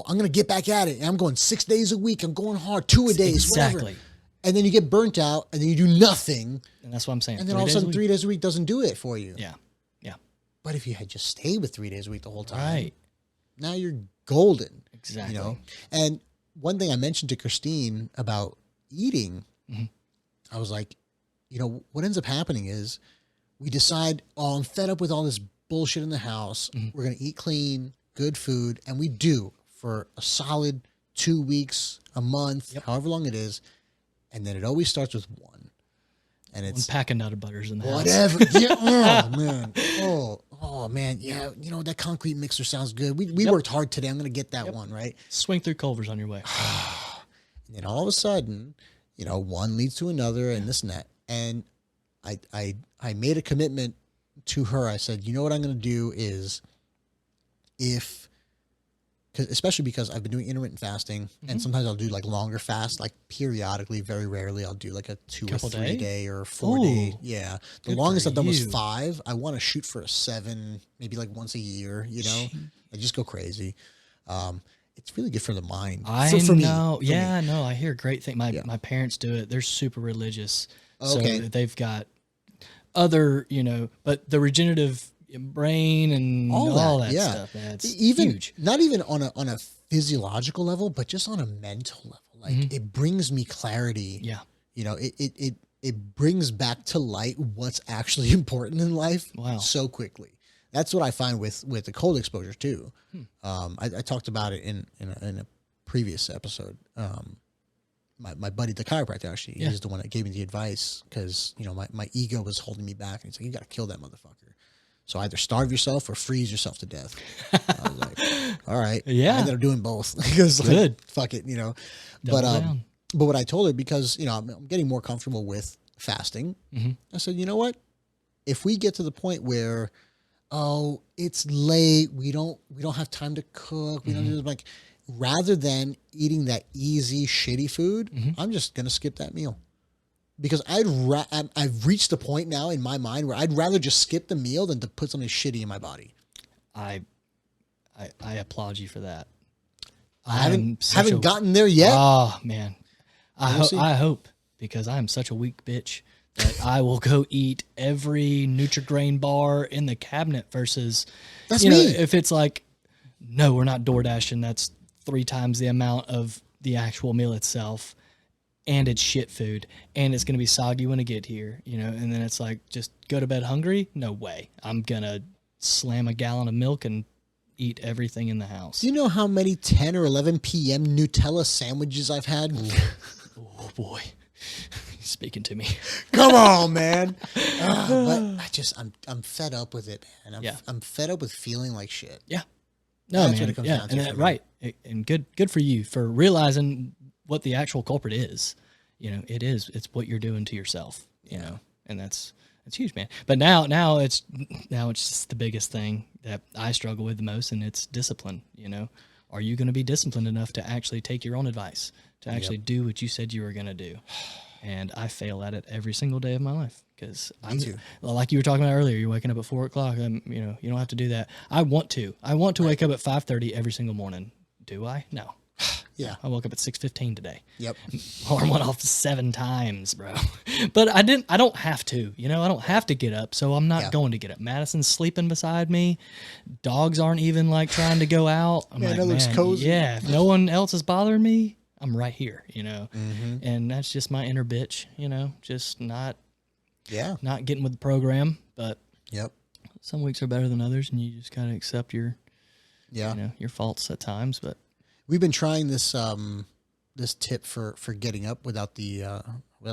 Speaker 2: going to get back at it. And I'm going 6 days a week. I'm going hard, 2 a days,
Speaker 1: Exactly.
Speaker 2: whatever. And then you get burnt out and then you do nothing.
Speaker 1: And that's what I'm saying.
Speaker 2: And then
Speaker 1: 3
Speaker 2: all of a
Speaker 1: days
Speaker 2: sudden,
Speaker 1: week.
Speaker 2: 3 days a week doesn't do it for you.
Speaker 1: Yeah. Yeah.
Speaker 2: But if you had just stayed with 3 days a week the whole time,
Speaker 1: Right.
Speaker 2: now you're golden.
Speaker 1: Exactly.
Speaker 2: And one thing I mentioned to Christine about eating, I was like, what ends up happening is we decide, oh, I'm fed up with all this bullshit in the house. We're going to eat clean, good food. And we do for a solid 2 weeks, a month, however long it is. And then it always starts with one. And
Speaker 1: One
Speaker 2: it's
Speaker 1: pack of Nutter Butters in the house.
Speaker 2: whatever. Yeah. Oh, man. Oh, man. Yeah. That concrete mixer sounds good. We worked hard today. I'm going to get that one, right?
Speaker 1: Swing through Culver's on your way.
Speaker 2: And then all of a sudden, one leads to another and this and that. And I made a commitment to her. I said, you know what I'm going to do is especially because I've been doing intermittent fasting and sometimes I'll do like longer fasts, like periodically, very rarely I'll do like a 2
Speaker 1: Couple
Speaker 2: or 3
Speaker 1: day?
Speaker 2: day or 4 day.
Speaker 1: Ooh.
Speaker 2: Yeah. The
Speaker 1: Good
Speaker 2: longest
Speaker 1: for
Speaker 2: I've done was
Speaker 1: you.
Speaker 2: 5. I want to shoot for a 7, maybe like once a year, I just go crazy. It's really good for the mind.
Speaker 1: I
Speaker 2: for me,
Speaker 1: know.
Speaker 2: for me.
Speaker 1: Yeah, no, I hear great things. My parents do it. They're super religious.
Speaker 2: Okay.
Speaker 1: So they've got other, but the regenerative brain and all that
Speaker 2: yeah.
Speaker 1: stuff, man, it's
Speaker 2: Even
Speaker 1: huge.
Speaker 2: not even on a physiological level, but just on a mental level. Like it brings me clarity.
Speaker 1: Yeah.
Speaker 2: It brings back to light what's actually important in life
Speaker 1: Wow.
Speaker 2: so quickly. That's what I find with the cold exposure too. I talked about it in a previous episode. My buddy, the chiropractor, actually, he's the one that gave me the advice because, my ego was holding me back. And he's like, you got to kill that motherfucker. So either starve yourself or freeze yourself to death. I was like, all right.
Speaker 1: Yeah.
Speaker 2: I ended up doing both because
Speaker 1: Good.
Speaker 2: fuck it,
Speaker 1: Double
Speaker 2: But
Speaker 1: down.
Speaker 2: but what I told her, because I'm getting more comfortable with fasting, I said, you know what? If we get to the point where, oh, it's late, we don't have time to cook, we don't do like, rather than eating that easy shitty food, I'm just gonna skip that meal. Because I've reached the point now in my mind where I'd rather just skip the meal than to put something shitty in my body.
Speaker 1: I applaud you for that.
Speaker 2: I haven't gotten there yet.
Speaker 1: Oh man,
Speaker 2: We'll see.
Speaker 1: I hope, because I am such a weak bitch that I will go eat every Nutri-Grain bar in the cabinet versus,
Speaker 2: That's
Speaker 1: you know,
Speaker 2: me.
Speaker 1: if it's like, no, we're not door dashing. That's 3 times the amount of the actual meal itself. And it's shit food, and it's going to be soggy when I get here, you know, and then it's like, just go to bed hungry? No way. I'm going to slam a gallon of milk and eat everything in the house.
Speaker 2: Do you know how many 10 or 11 p.m. Nutella sandwiches I've had?
Speaker 1: Oh, boy. He's speaking to me.
Speaker 2: Come on, man. But I'm fed up with it, man. I'm fed up with feeling like shit.
Speaker 1: Yeah. No,
Speaker 2: That's
Speaker 1: man.
Speaker 2: what it comes
Speaker 1: yeah,
Speaker 2: down to
Speaker 1: and
Speaker 2: for me.
Speaker 1: right. And good for you for realizing what the actual culprit is. You know, it's what you're doing to yourself, you know, and that's huge, man. But now it's just the biggest thing that I struggle with the most, and it's discipline. You know, are you going to be disciplined enough to actually take your own advice, to actually do what you said you were going to do? And I fail at it every single day of my life, because
Speaker 2: too.
Speaker 1: Like you were talking about earlier, you're waking up at 4 o'clock. You know, you don't have to do that. I want to wake up at 5:30 every single morning. Do I? No.
Speaker 2: Yeah.
Speaker 1: I woke up at 6:15 today.
Speaker 2: Yep.
Speaker 1: Alarm went off 7 times, bro. But I don't have to, you know, I don't have to get up. So I'm not going to get up. Madison's sleeping beside me. Dogs aren't even like trying to go out. I'm
Speaker 2: Man,
Speaker 1: like,
Speaker 2: that looks cozy.
Speaker 1: yeah, if no one else is bothering me, I'm right here, you know? And that's just my inner bitch, you know, just not getting with the program. But
Speaker 2: Yep.
Speaker 1: some weeks are better than others, and you just gotta accept your
Speaker 2: Yeah.
Speaker 1: you know, your faults at times. But
Speaker 2: We've been trying this this tip for getting up without the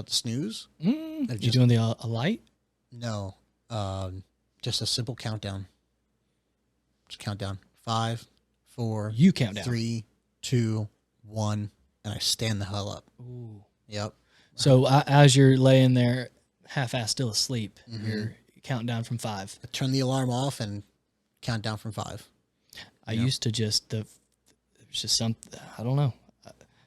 Speaker 2: snooze.
Speaker 1: you doing the a light?
Speaker 2: No, just a simple countdown. Just count down 5, 4.
Speaker 1: You count down.
Speaker 2: 3, 2, 1, and I stand the hell up.
Speaker 1: Ooh.
Speaker 2: Yep.
Speaker 1: So as you're laying there, half-assed still asleep, you're counting down from 5.
Speaker 2: I turn the alarm off and count down from 5.
Speaker 1: I used to just it was just I don't know.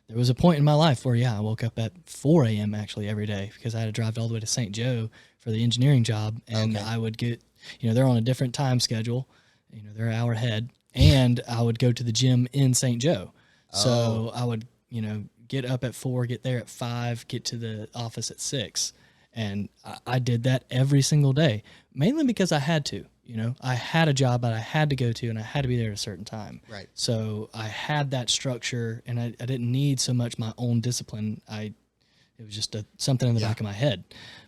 Speaker 1: There was a point in my life where I woke up at 4 a.m. actually every day, because I had to drive all the way to St. Joe for the engineering job, and I would get, you know, they're on a different time schedule, you know, they're an hour ahead, and I would go to the gym in St. Joe. So I would, you know, get up at 4, get there at 5, get to the office at 6. And I did that every single day, mainly because I had to, you know, I had a job that I had to go to, and I had to be there at a certain time.
Speaker 2: Right.
Speaker 1: So I had that structure, and I didn't need so much my own discipline. It was just something in the back of my head.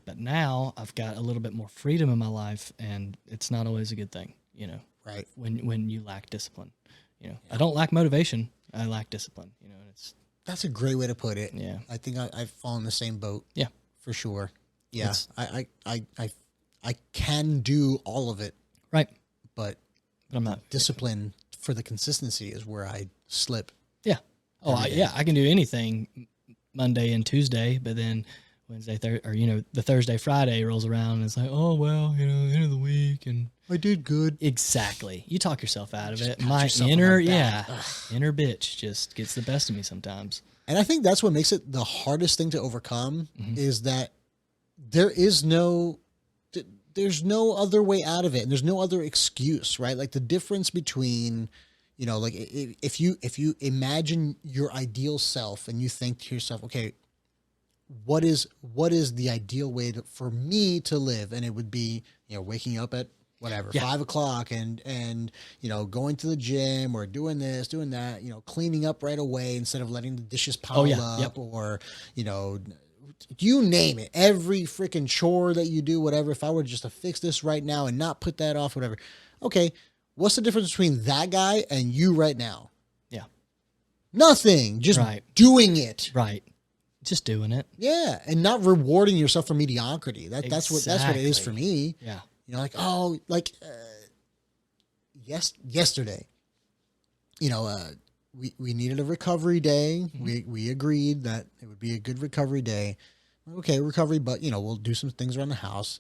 Speaker 1: But now I've got a little bit more freedom in my life, and it's not always a good thing, you know,
Speaker 2: Right.
Speaker 1: when you lack discipline, you know. I don't lack motivation. I lack discipline, you know, and it's,
Speaker 2: That's a great way to put it.
Speaker 1: Yeah.
Speaker 2: I think I fall in the same boat.
Speaker 1: Yeah.
Speaker 2: For sure. Yeah. I can do all of it,
Speaker 1: right.
Speaker 2: but
Speaker 1: I'm not.
Speaker 2: discipline for the consistency is where I slip.
Speaker 1: Yeah. Oh, I can do anything Monday and Tuesday, but then Wednesday, or, you know, the Thursday, Friday rolls around, and it's like, oh, well, you know, end of the week. And
Speaker 2: I did good.
Speaker 1: exactly. You talk yourself out of it.
Speaker 2: pat
Speaker 1: My
Speaker 2: yourself on
Speaker 1: inner,
Speaker 2: the back.
Speaker 1: inner bitch just gets the best of me sometimes.
Speaker 2: And I think that's what makes it the hardest thing to overcome is that there's no other way out of it. And there's no other excuse, right? Like the difference between, you know, like if you imagine your ideal self and you think to yourself, okay, what is the ideal way for me to live? And it would be, you know, waking up at whatever, 5 o'clock and, you know, going to the gym or doing this, doing that, you know, cleaning up right away instead of letting the dishes pile up or, you know, you name it, every freaking chore that you do, whatever. If I were just to fix this right now and not put that off, whatever. Okay. What's the difference between that guy and you right now?
Speaker 1: Yeah.
Speaker 2: Nothing. Just doing it.
Speaker 1: Right. Just doing it.
Speaker 2: Yeah. And not rewarding yourself for mediocrity. That's what it is for me.
Speaker 1: Yeah.
Speaker 2: You know, like, oh, like yesterday, we needed a recovery day. We agreed that it would be a good recovery day. Okay, recovery, but we'll do some things around the house.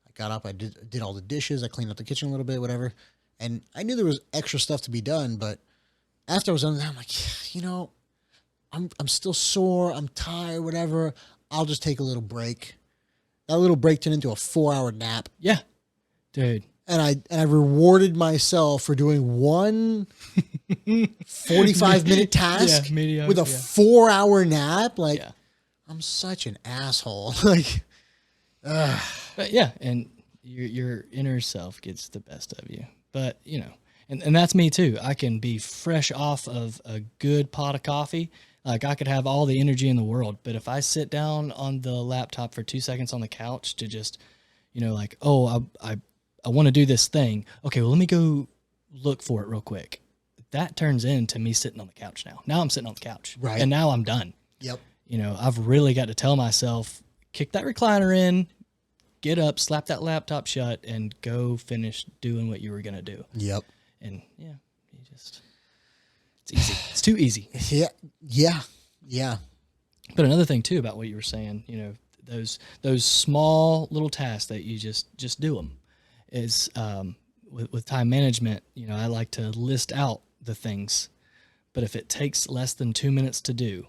Speaker 2: I got up, I did all the dishes, I cleaned up the kitchen a little bit, whatever. And I knew there was extra stuff to be done, but after I was done with that, I'm like, I'm still sore, I'm tired, whatever. I'll just take a little break. That little break turned into a 4-hour nap.
Speaker 1: Yeah, dude.
Speaker 2: And I rewarded myself for doing one 45-minute task with a 4-hour nap. Like, I'm such an asshole. Like,
Speaker 1: but yeah, and your inner self gets the best of you. But and that's me too. I can be fresh off of a good pot of coffee. Like, I could have all the energy in the world, but if I sit down on the laptop for 2 seconds on the couch to just, like, oh, I want to do this thing. Okay, well, let me go look for it real quick. That turns into me sitting on the couch now. Now I'm sitting on the couch.
Speaker 2: Right.
Speaker 1: And now I'm done.
Speaker 2: Yep.
Speaker 1: I've really got to tell myself, kick that recliner in, get up, slap that laptop shut, and go finish doing what you were going to do.
Speaker 2: Yep.
Speaker 1: And it's easy. It's too easy.
Speaker 2: Yeah.
Speaker 1: But another thing too about what you were saying, those small little tasks that you just do them is with time management. I like to list out the things, but if it takes less than 2 minutes to do,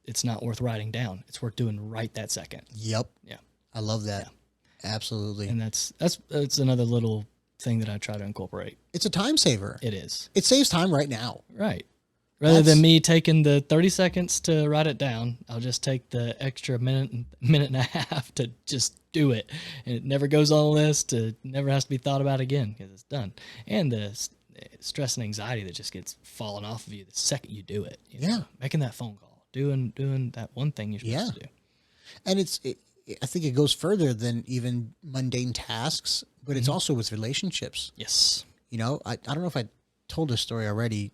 Speaker 1: it's not worth writing down. It's worth doing right that second.
Speaker 2: Yep.
Speaker 1: Yeah.
Speaker 2: I love that. Yeah. Absolutely.
Speaker 1: And that's another little thing that I try to incorporate.
Speaker 2: It's a time saver.
Speaker 1: It is.
Speaker 2: It saves time right now.
Speaker 1: Right. Rather than me taking the 30 seconds to write it down, I'll just take the extra minute and a half to just do it. And it never goes on the list. It never has to be thought about again because it's done. And the stress and anxiety that just gets falling off of you the second you do it. Making that phone call, doing that one thing you're supposed to do.
Speaker 2: And I think it goes further than even mundane tasks, but it's also with relationships.
Speaker 1: Yes.
Speaker 2: I don't know if I told this story already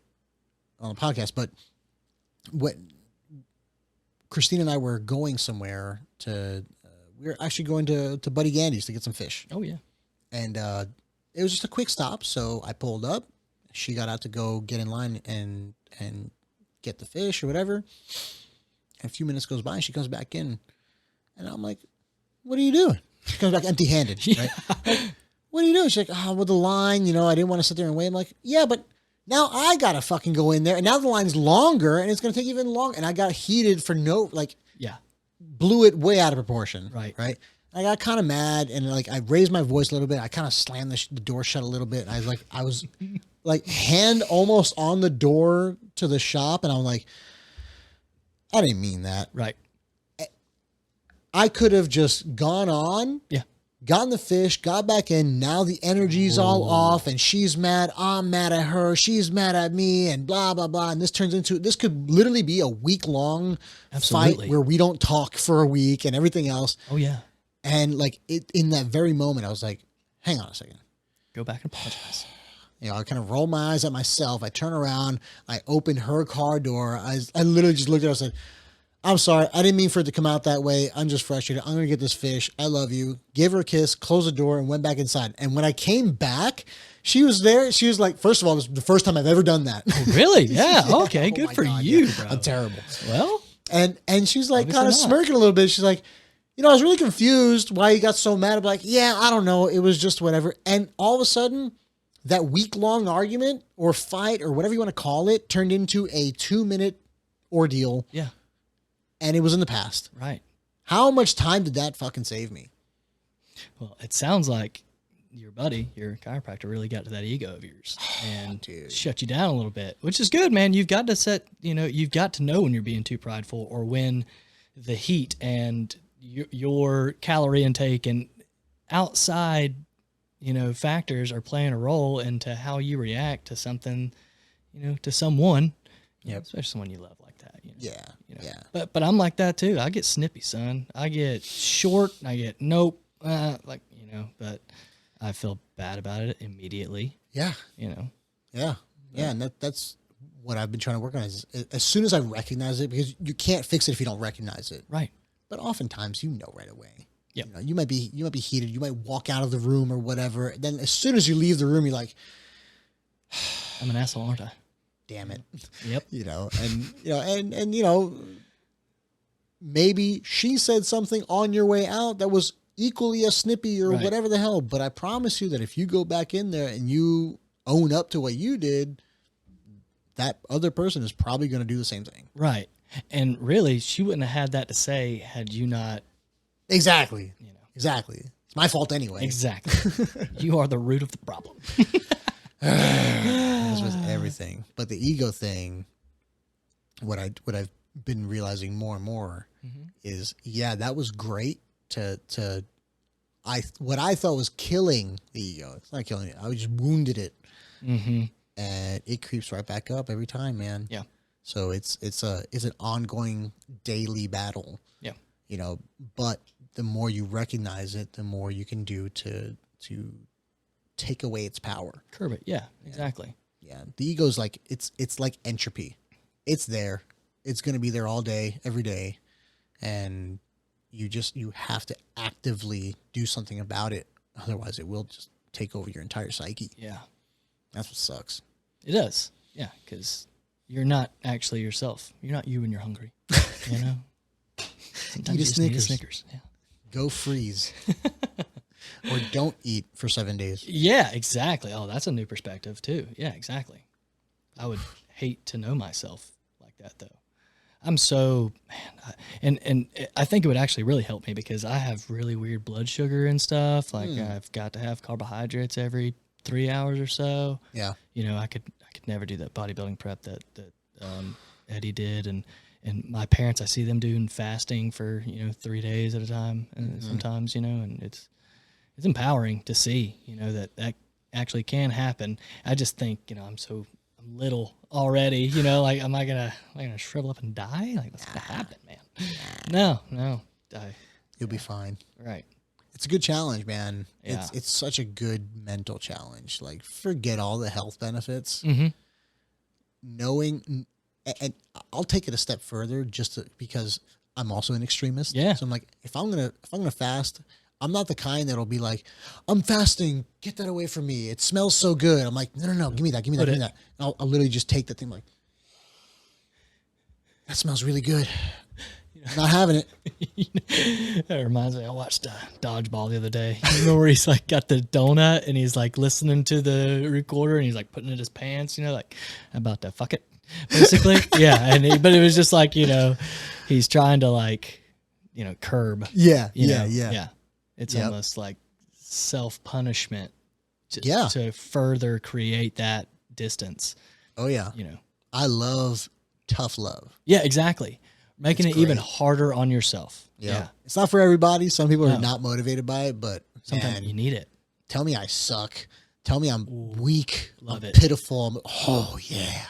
Speaker 2: on the podcast, but Christine and I were going somewhere we were actually going to Buddy Gandy's to get some fish.
Speaker 1: Oh yeah.
Speaker 2: And it was just a quick stop. So I pulled up, she got out to go get in line and get the fish or whatever. And a few minutes goes by and she comes back in and I'm like, what are you doing? She comes back empty handed, right? Like, what are you doing? She's like, oh, with the line, I didn't want to sit there and wait. I'm like, yeah, but now I got to fucking go in there. And now the line's longer and it's going to take even longer. And I got heated for blew it way out of proportion.
Speaker 1: Right.
Speaker 2: Right. I got kind of mad and I raised my voice a little bit. I kind of slammed the door shut a little bit. And I was like hand almost on the door to the shop. And I'm like, I didn't mean that.
Speaker 1: Right.
Speaker 2: I could have just gone on.
Speaker 1: Yeah.
Speaker 2: Gotten the fish, got back in. Now the energy's all off and she's mad. I'm mad at her. She's mad at me and blah, blah, blah. And this could literally be a week-long fight where we don't talk for a week and everything else.
Speaker 1: Oh, yeah.
Speaker 2: And in that very moment, I was like, hang on a second.
Speaker 1: Go back and apologize.
Speaker 2: I kind of roll my eyes at myself. I turn around. I open her car door. I literally just looked at her and said, I'm sorry. I didn't mean for it to come out that way. I'm just frustrated. I'm going to get this fish. I love you. Gave her a kiss, closed the door, and went back inside. And when I came back, she was there. She was like, first of all, this is the first time I've ever done that.
Speaker 1: Oh, really? Yeah. Okay. Good for you, bro.
Speaker 2: I'm terrible.
Speaker 1: Well.
Speaker 2: And she's like kind of smirking a little bit. She's like, I was really confused why you got so mad. I'm like, yeah, I don't know. It was just whatever. And all of a sudden, that week-long argument or fight or whatever you want to call it turned into a 2-minute ordeal.
Speaker 1: Yeah.
Speaker 2: And it was in the past.
Speaker 1: Right.
Speaker 2: How much time did that fucking save me?
Speaker 1: Well, it sounds like your buddy, your chiropractor, really got to that ego of yours and shut you down a little bit, which is good, man. You've got to you've got to know when you're being too prideful or when the heat and your calorie intake and outside, factors are playing a role into how you react to something, to someone, especially someone you love like that.
Speaker 2: Yeah.
Speaker 1: But I'm like that too. I get snippy, son. I get short. I get nope. But I feel bad about it immediately.
Speaker 2: Yeah. Yeah. And that's what I've been trying to work on is as soon as I recognize it, because you can't fix it if you don't recognize it.
Speaker 1: Right.
Speaker 2: But oftentimes right away.
Speaker 1: Yep.
Speaker 2: You might be heated. You might walk out of the room or whatever. Then as soon as you leave the room, you're like,
Speaker 1: I'm an asshole, aren't I?
Speaker 2: Damn it.
Speaker 1: Yep.
Speaker 2: Maybe she said something on your way out that was equally as snippy or
Speaker 1: Right.
Speaker 2: whatever the hell. But I promise you that if you go back in there and you own up to what you did, that other person is probably going to do the same thing.
Speaker 1: Right. And really, she wouldn't have had that to say had you not,
Speaker 2: Exactly.
Speaker 1: you know.
Speaker 2: Exactly. It's my fault anyway.
Speaker 1: Exactly. You are the root of the problem.
Speaker 2: As with everything. But the ego thing, what I've been realizing more and more is, yeah, that was great what I thought was killing the ego. It's not killing it. I just wounded it.
Speaker 1: Mm-hmm.
Speaker 2: And it creeps right back up every time, man.
Speaker 1: Yeah.
Speaker 2: So it's an ongoing daily battle.
Speaker 1: Yeah.
Speaker 2: But the more you recognize it, the more you can do to take away its power.
Speaker 1: Curb it. Yeah, exactly.
Speaker 2: Yeah. The ego's like, it's like entropy. It's there. It's going to be there all day, every day. And you have to actively do something about it. Otherwise it will just take over your entire psyche.
Speaker 1: Yeah.
Speaker 2: That's what sucks.
Speaker 1: It does. Yeah. Because you're not actually yourself. You're not you when you're hungry. You know? Sometimes
Speaker 2: Eat a
Speaker 1: you just need a
Speaker 2: Snickers.
Speaker 1: Snickers. Yeah.
Speaker 2: Go freeze. Or don't eat for 7 days.
Speaker 1: Yeah, exactly. Oh, that's a new perspective too. Yeah, exactly. I would hate to know myself like that though. I'm so, man, and I think it would actually really help me because I have really weird blood sugar and stuff. Like I've got to have carbohydrates every 3 hours or so.
Speaker 2: Yeah.
Speaker 1: I could never do that bodybuilding prep that Eddie did, and my parents, I see them doing fasting for 3 days at a time, and sometimes and it's empowering to see that actually can happen. I just think I'm little already, like am I gonna shrivel up and die? Like that's gonna happen, man. No,
Speaker 2: You'll be fine.
Speaker 1: right.
Speaker 2: It's a good challenge, man.
Speaker 1: Yeah.
Speaker 2: It's such a good mental challenge. Like, forget all the health benefits.
Speaker 1: Mm-hmm.
Speaker 2: Knowing, and I'll take it a step further because I'm also an extremist.
Speaker 1: Yeah.
Speaker 2: So I'm like, if I'm gonna fast, I'm not the kind that'll be like, I'm fasting, get that away from me. It smells so good. I'm like, no, give me that. And I'll literally just take that thing like, that smells really good. Not having it.
Speaker 1: That reminds me, I watched Dodgeball the other day. You know where he's like got the donut and he's like listening to the recorder and he's like putting it in his pants, like about to fuck it, basically. Yeah, but it was just like he's trying to like curb.
Speaker 2: Yeah.
Speaker 1: It's almost like self-punishment
Speaker 2: Yeah.
Speaker 1: to further create that distance.
Speaker 2: Oh yeah. I love tough love.
Speaker 1: Yeah, exactly. Making
Speaker 2: It's
Speaker 1: it even
Speaker 2: great.
Speaker 1: harder on yourself. Yeah.
Speaker 2: It's not for everybody. Some people
Speaker 1: No.
Speaker 2: are not motivated by it, but
Speaker 1: Sometimes
Speaker 2: man,
Speaker 1: you need it.
Speaker 2: tell me I suck. Tell me I'm weak.
Speaker 1: Love
Speaker 2: I'm
Speaker 1: it.
Speaker 2: pitiful. Oh yeah.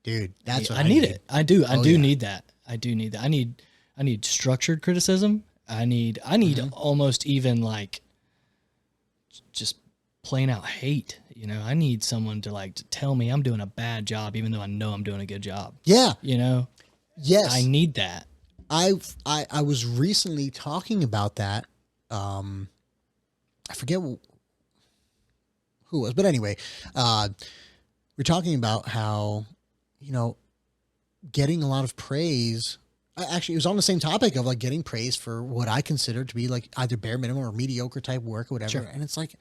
Speaker 2: Dude, that's what
Speaker 1: I need it. I do. I do
Speaker 2: yeah.
Speaker 1: need that. I do need that. I need structured criticism. I need almost even like just plain out hate. I need someone to tell me I'm doing a bad job, even though I know I'm doing a good job.
Speaker 2: Yeah.
Speaker 1: I
Speaker 2: Yes.
Speaker 1: need that.
Speaker 2: I was recently talking about that. I forget who it was, but anyway, we're talking about how, getting a lot of praise. Actually, it was on the same topic of like getting praise for what I consider to be like either bare minimum or mediocre type work or whatever.
Speaker 1: Sure.
Speaker 2: And it's like,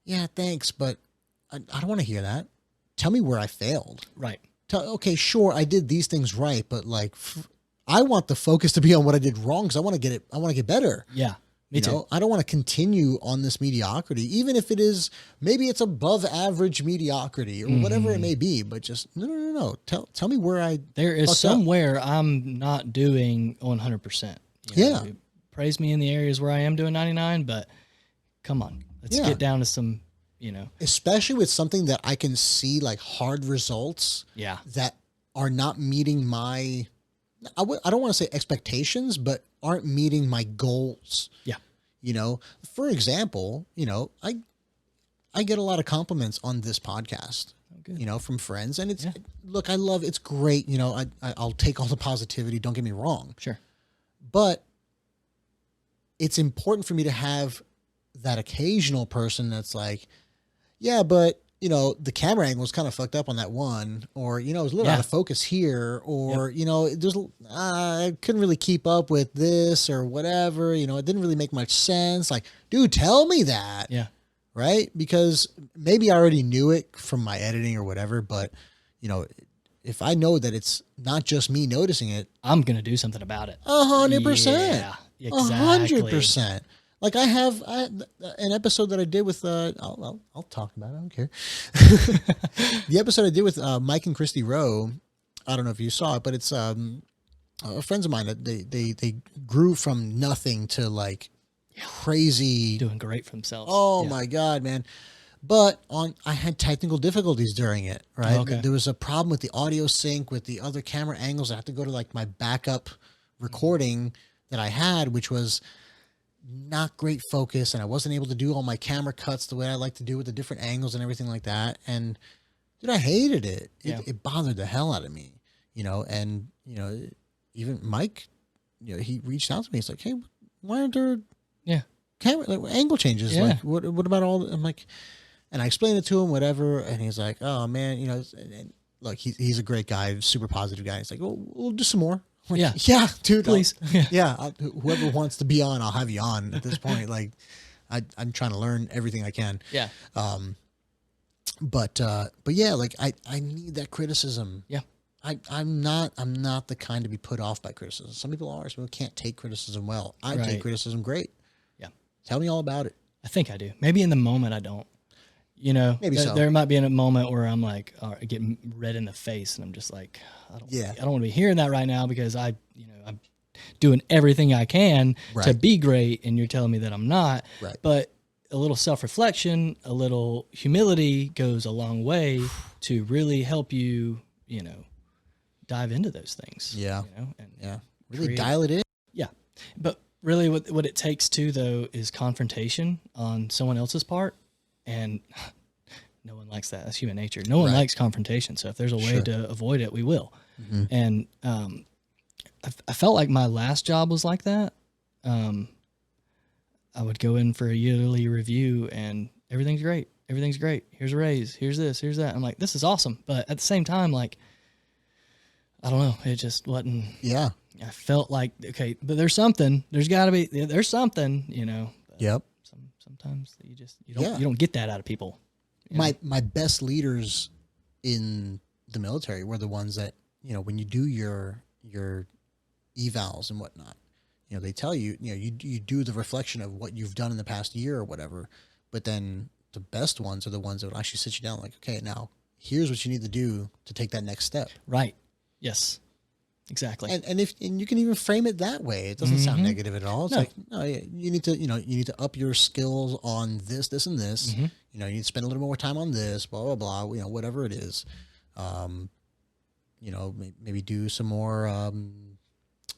Speaker 2: yeah, thanks, but I don't want to hear that. Tell me where I failed.
Speaker 1: Right.
Speaker 2: Okay, sure, I did these things right, but like, I want the focus to be on what I did wrong because I want to get it. I want to get better.
Speaker 1: Yeah. Me too.
Speaker 2: I don't want to continue on this mediocrity, even if it is maybe it's above average mediocrity or whatever it may be. But just no. Tell me where I.
Speaker 1: There is
Speaker 2: fucked up.
Speaker 1: somewhere I'm not doing 100%.
Speaker 2: Yeah.
Speaker 1: Praise me in the areas where I am doing 99, but come on, let's
Speaker 2: Yeah.
Speaker 1: get down to some,
Speaker 2: Especially with something that I can see like hard results.
Speaker 1: Yeah.
Speaker 2: That are not meeting my. I don't want to say expectations, but aren't meeting my goals.
Speaker 1: Yeah.
Speaker 2: For example, I get a lot of compliments on this podcast,
Speaker 1: good.
Speaker 2: from friends, and look, I love, it's great. I'll take all the positivity. Don't get me wrong,
Speaker 1: Sure.
Speaker 2: but it's important for me to have that occasional person that's like, yeah, but you know, the camera angle was kind of fucked up on that one, or, you know, it was a little
Speaker 1: Yeah.
Speaker 2: out of focus here, or, you know, I couldn't really keep up with this or whatever, you know, it didn't really make much sense. Like, dude, tell me that.
Speaker 1: Yeah.
Speaker 2: Right. Because maybe I already knew it from my editing or whatever, but, you know, if I know that it's not just me noticing it,
Speaker 1: I'm going to do something about it.
Speaker 2: 100%,
Speaker 1: Yeah, exactly.
Speaker 2: 100%. Like I have an episode that I did with, I'll talk about it. I don't care. The episode I did with Mike and Christy Rowe, I don't know if you saw it, but it's friends of mine that they grew from nothing to like crazy.
Speaker 1: Doing great for themselves.
Speaker 2: Oh
Speaker 1: Yeah.
Speaker 2: my God, man. But I had technical difficulties during it, right?
Speaker 1: Okay.
Speaker 2: There was a problem with the audio sync with the other camera angles. I had to go to like my backup recording that I had, which was not great focus. And I wasn't able to do all my camera cuts the way I like to do with the different angles and everything like that. And dude, I hated it.
Speaker 1: Yeah.
Speaker 2: It bothered the hell out of me, you know, and, you know, even Mike, you know, he reached out to me. He's like, hey, why aren't there
Speaker 1: Yeah.
Speaker 2: camera like, angle changes?
Speaker 1: Yeah.
Speaker 2: Like, what about all? I'm like, and I explained it to him, whatever, and he's like, "Oh man, you know, and look, he's a great guy, super positive guy." He's like, "Well, we'll do some more." I'm like, yeah, dude,
Speaker 1: Please.
Speaker 2: Whoever wants to be on, I'll have you on. At this point, like, I'm trying to learn everything I can.
Speaker 1: Yeah.
Speaker 2: But yeah, like I need that criticism.
Speaker 1: Yeah.
Speaker 2: I'm not the kind to be put off by criticism. Some people are. Some people can't take criticism well. I take
Speaker 1: Right.
Speaker 2: criticism great.
Speaker 1: Yeah.
Speaker 2: Tell me all about it.
Speaker 1: I think I do. Maybe in the moment I don't. You know,
Speaker 2: Maybe so.
Speaker 1: There might be a moment where I'm like, I get red in the face, and I'm just like, I don't want to be hearing that right now because I'm doing everything I can to
Speaker 2: Right.
Speaker 1: be great, and you're telling me that I'm not.
Speaker 2: Right.
Speaker 1: But a little self-reflection, a little humility goes a long way to really help you, you know, dive into those things.
Speaker 2: Yeah.
Speaker 1: You know, and
Speaker 2: Yeah. Really
Speaker 1: create-
Speaker 2: dial it in.
Speaker 1: Yeah. But really what it takes too, though, is confrontation on someone else's part. And no one likes that. That's human nature. No one
Speaker 2: Right.
Speaker 1: likes confrontation. So if there's a way
Speaker 2: Sure.
Speaker 1: to avoid it, we will.
Speaker 2: Mm-hmm.
Speaker 1: And I felt like my last job was like that. I would go in for a yearly review and everything's great. Everything's great. Here's a raise. Here's this. Here's that. I'm like, this is awesome. But at the same time, like, I don't know. It just wasn't.
Speaker 2: Yeah.
Speaker 1: I felt like, okay, but there's something. There's got to be. There's something, you know. But
Speaker 2: Yep.
Speaker 1: sometimes you
Speaker 2: Yeah.
Speaker 1: don't get that out of people. you know?
Speaker 2: My best leaders in the military were the ones that, you know, when you do your evals and whatnot, you know, they tell you, you know, you do the reflection of what you've done in the past year or whatever, but then the best ones are the ones that will actually sit you down like, okay, now here's what you need to do to take that next step.
Speaker 1: Right. Yes. Exactly.
Speaker 2: And you can even frame it that way. It doesn't sound negative at all. It's
Speaker 1: No.
Speaker 2: like, no, you need to up your skills on this, this, and this.
Speaker 1: Mhm.
Speaker 2: You know, you need to spend a little more time on this, blah, blah, blah, you know, whatever it is. You know, maybe do some more,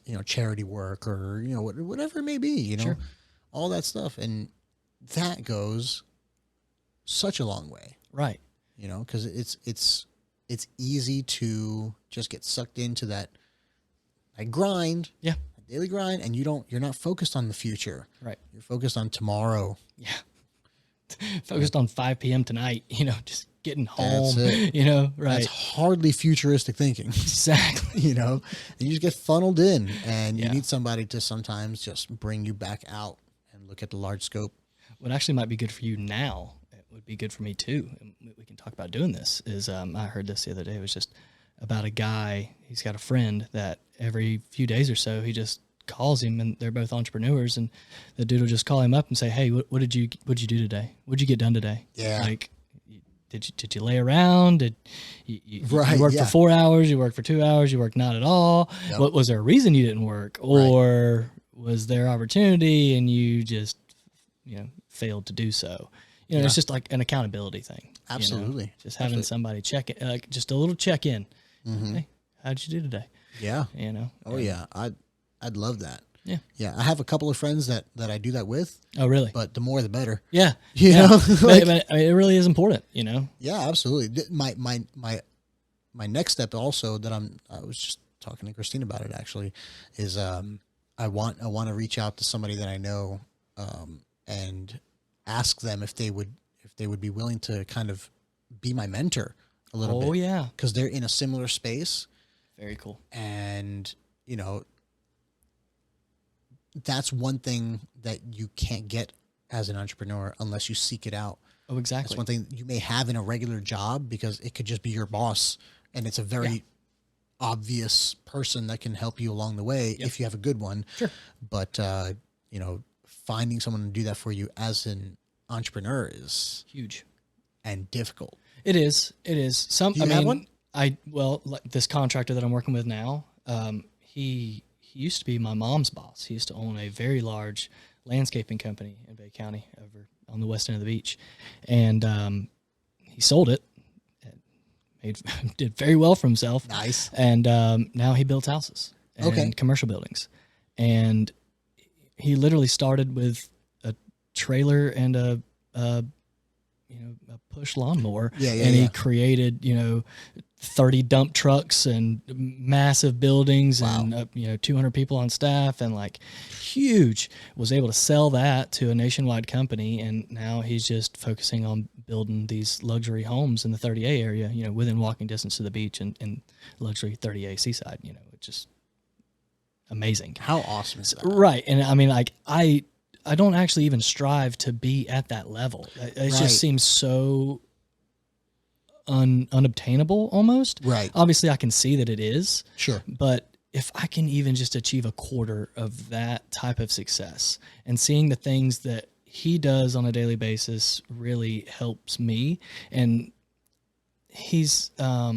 Speaker 2: you know, charity work or, you know, whatever it may be, you know,
Speaker 1: Sure.
Speaker 2: all that stuff. And that goes such a long way,
Speaker 1: Right.
Speaker 2: you know, because it's easy to just get sucked into that grind,
Speaker 1: Yeah.
Speaker 2: daily grind, and you're not focused on the future.
Speaker 1: Right.
Speaker 2: You're focused on tomorrow.
Speaker 1: Yeah. Focused on 5 p.m. tonight, you know, just getting home,
Speaker 2: it.
Speaker 1: you know, right.
Speaker 2: That's hardly futuristic thinking,
Speaker 1: Exactly.
Speaker 2: you know, and you just get funneled in, and you
Speaker 1: Yeah.
Speaker 2: need somebody to sometimes just bring you back out and look at the large scope.
Speaker 1: What actually might be good for you now, it would be good for me too. And we can talk about doing this is, I heard this the other day. It was just about a guy. He's got a friend that every few days or so, he just calls him, and they're both entrepreneurs, and the dude will just call him up and say, hey, what did you do today? What'd you get done today?
Speaker 2: Yeah.
Speaker 1: Like, did you lay around? Did you
Speaker 2: Right,
Speaker 1: work
Speaker 2: yeah.
Speaker 1: for 4 hours? You worked for 2 hours? You worked not at all?
Speaker 2: Yep.
Speaker 1: What was there a reason you didn't work? Or was there opportunity and you just, you know, failed to do so? You know,
Speaker 2: Yeah.
Speaker 1: it's just like an accountability thing. you know?
Speaker 2: Absolutely.
Speaker 1: Just having
Speaker 2: Absolutely.
Speaker 1: somebody check it, like just a little check in.
Speaker 2: Mhm.
Speaker 1: Hey, how'd you do today?
Speaker 2: Yeah.
Speaker 1: You know?
Speaker 2: Oh
Speaker 1: And-
Speaker 2: yeah. I'd love that.
Speaker 1: Yeah.
Speaker 2: Yeah. I have a couple of friends that I do that with,
Speaker 1: Oh, really?
Speaker 2: but the more the better.
Speaker 1: Yeah.
Speaker 2: You
Speaker 1: yeah.
Speaker 2: know,
Speaker 1: But-
Speaker 2: like,
Speaker 1: but, I mean, it really is important, you know?
Speaker 2: yeah, absolutely. My next step also that I was just talking to Christine about it actually is I want to reach out to somebody that I know and ask them if they would be willing to kind of be my mentor a little
Speaker 1: Oh
Speaker 2: bit
Speaker 1: yeah.
Speaker 2: because they're in a similar space.
Speaker 1: Very cool.
Speaker 2: And, you know, that's one thing that you can't get as an entrepreneur unless you seek it out.
Speaker 1: Oh, exactly.
Speaker 2: That's one thing you may have in a regular job because it could just be your boss and it's a very obvious person that can help you along the way if you have a good one.
Speaker 1: Sure.
Speaker 2: But, you know, finding someone to do that for you as an entrepreneur is
Speaker 1: huge
Speaker 2: and difficult.
Speaker 1: It is. It is.
Speaker 2: Do you have one?
Speaker 1: Well, like this contractor that I'm working with now, he used to be my mom's boss. He used to own a very large landscaping company in Bay County over on the west end of the beach. And he sold it, did very well for himself.
Speaker 2: Nice.
Speaker 1: And now he builds houses and commercial buildings. And he literally started with a trailer and a push lawnmower. And he created, 30 dump trucks and massive buildings and 200 people on staff and like huge. Was able to sell that to a nationwide company, and now he's just focusing on building these luxury homes in the 30A area, within walking distance to the beach and luxury 30A seaside. It's just amazing.
Speaker 2: How awesome is that?
Speaker 1: Right. And I mean, like I don't actually even strive to be at that level. It just seems so unobtainable almost.
Speaker 2: Right.
Speaker 1: Obviously I can see that it is.
Speaker 2: Sure.
Speaker 1: But if I can even just achieve a quarter of that type of success and seeing the things that he does on a daily basis really helps me. And he's, I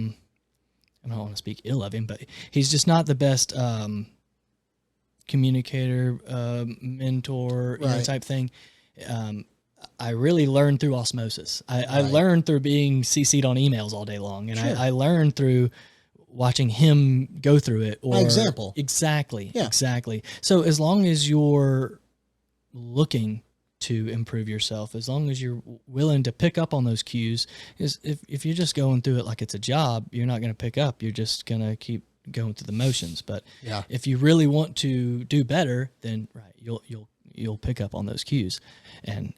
Speaker 1: don't want to speak ill of him, but he's just not the best, communicator, mentor, type thing. I really learned through osmosis. I learned through being CC'd on emails all day long. And I learned through watching him go through it. Or
Speaker 2: by example.
Speaker 1: Exactly.
Speaker 2: Yeah.
Speaker 1: Exactly. So as long as you're looking to improve yourself, as long as you're willing to pick up on those cues, is if you're just going through it like it's a job, you're not going to pick up. You're just going to keep going through the motions. But if you really want to do better, then you'll pick up on those cues. And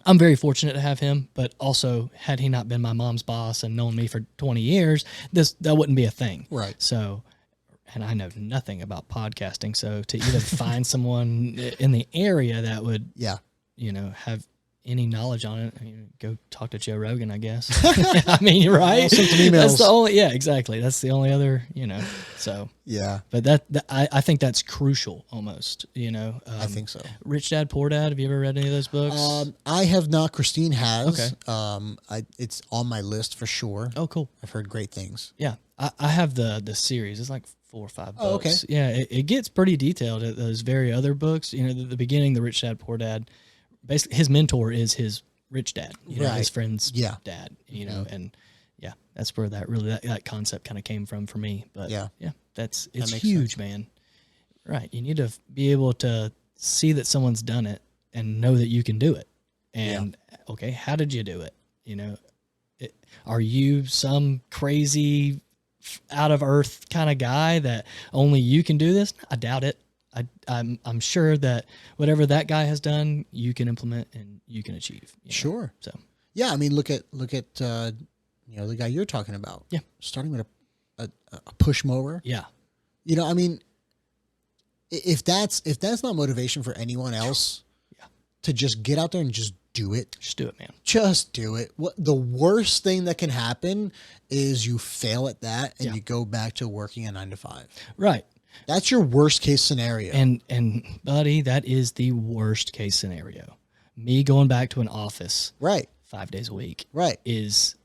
Speaker 1: I'm very fortunate to have him, but also had he not been my mom's boss and known me for 20 years, that wouldn't be a thing.
Speaker 2: Right.
Speaker 1: So, and I know nothing about podcasting. So to even find someone in the area that would, have any knowledge on it, go talk to Joe Rogan, I guess. I mean, right?
Speaker 2: I'll send some emails.
Speaker 1: That's the only, exactly. That's the only other, so.
Speaker 2: Yeah.
Speaker 1: But I think that's crucial almost,
Speaker 2: I think so.
Speaker 1: Rich Dad, Poor Dad. Have you ever read any of those books?
Speaker 2: I have not. Christine has.
Speaker 1: Okay.
Speaker 2: It's on my list for sure.
Speaker 1: Oh, cool.
Speaker 2: I've heard great things.
Speaker 1: Yeah. I have the series. It's like 4 or 5 books.
Speaker 2: Oh, okay.
Speaker 1: Yeah. It gets pretty detailed at those very other books. The beginning, the Rich Dad, Poor Dad, basically his mentor is his rich dad, his friend's dad, and that's where that concept kind of came from for me. But it's huge, man. Right. You need to be able to see that someone's done it and know that you can do it. And okay, how did you do it? Are you some crazy out of earth kind of guy that only you can do this? I doubt it. I'm sure that whatever that guy has done, you can implement and you can achieve.
Speaker 2: Sure.
Speaker 1: So
Speaker 2: yeah, I mean, look at the guy you're talking about.
Speaker 1: Yeah.
Speaker 2: Starting with a push mower.
Speaker 1: Yeah.
Speaker 2: I mean, if that's not motivation for anyone else, to just get out there and just do it.
Speaker 1: Just do it, man.
Speaker 2: Just do it. What the worst thing that can happen is you fail at that and you go back to working a 9 to 5.
Speaker 1: Right.
Speaker 2: That's your worst case scenario.
Speaker 1: And buddy, that is the worst case scenario. Me going back to an office 5 days a week is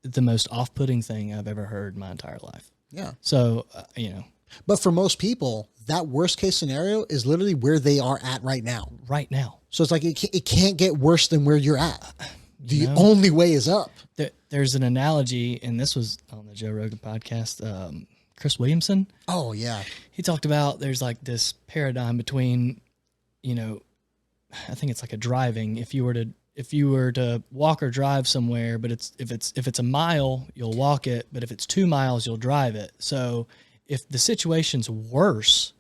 Speaker 1: the most off-putting thing I've ever heard in my entire life.
Speaker 2: Yeah.
Speaker 1: So,
Speaker 2: But for most people, that worst case scenario is literally where they are at right now.
Speaker 1: Right now.
Speaker 2: So it's like it can't get worse than where you're at. The only way is up.
Speaker 1: There's an analogy, and this was on the Joe Rogan podcast, Chris Williamson.
Speaker 2: Oh, yeah.
Speaker 1: He talked about there's like this paradigm between, I think it's like a driving. If you were to walk or drive somewhere, but if it's a mile, you'll walk it, but if it's 2 miles, you'll drive it. So if the situation's worse,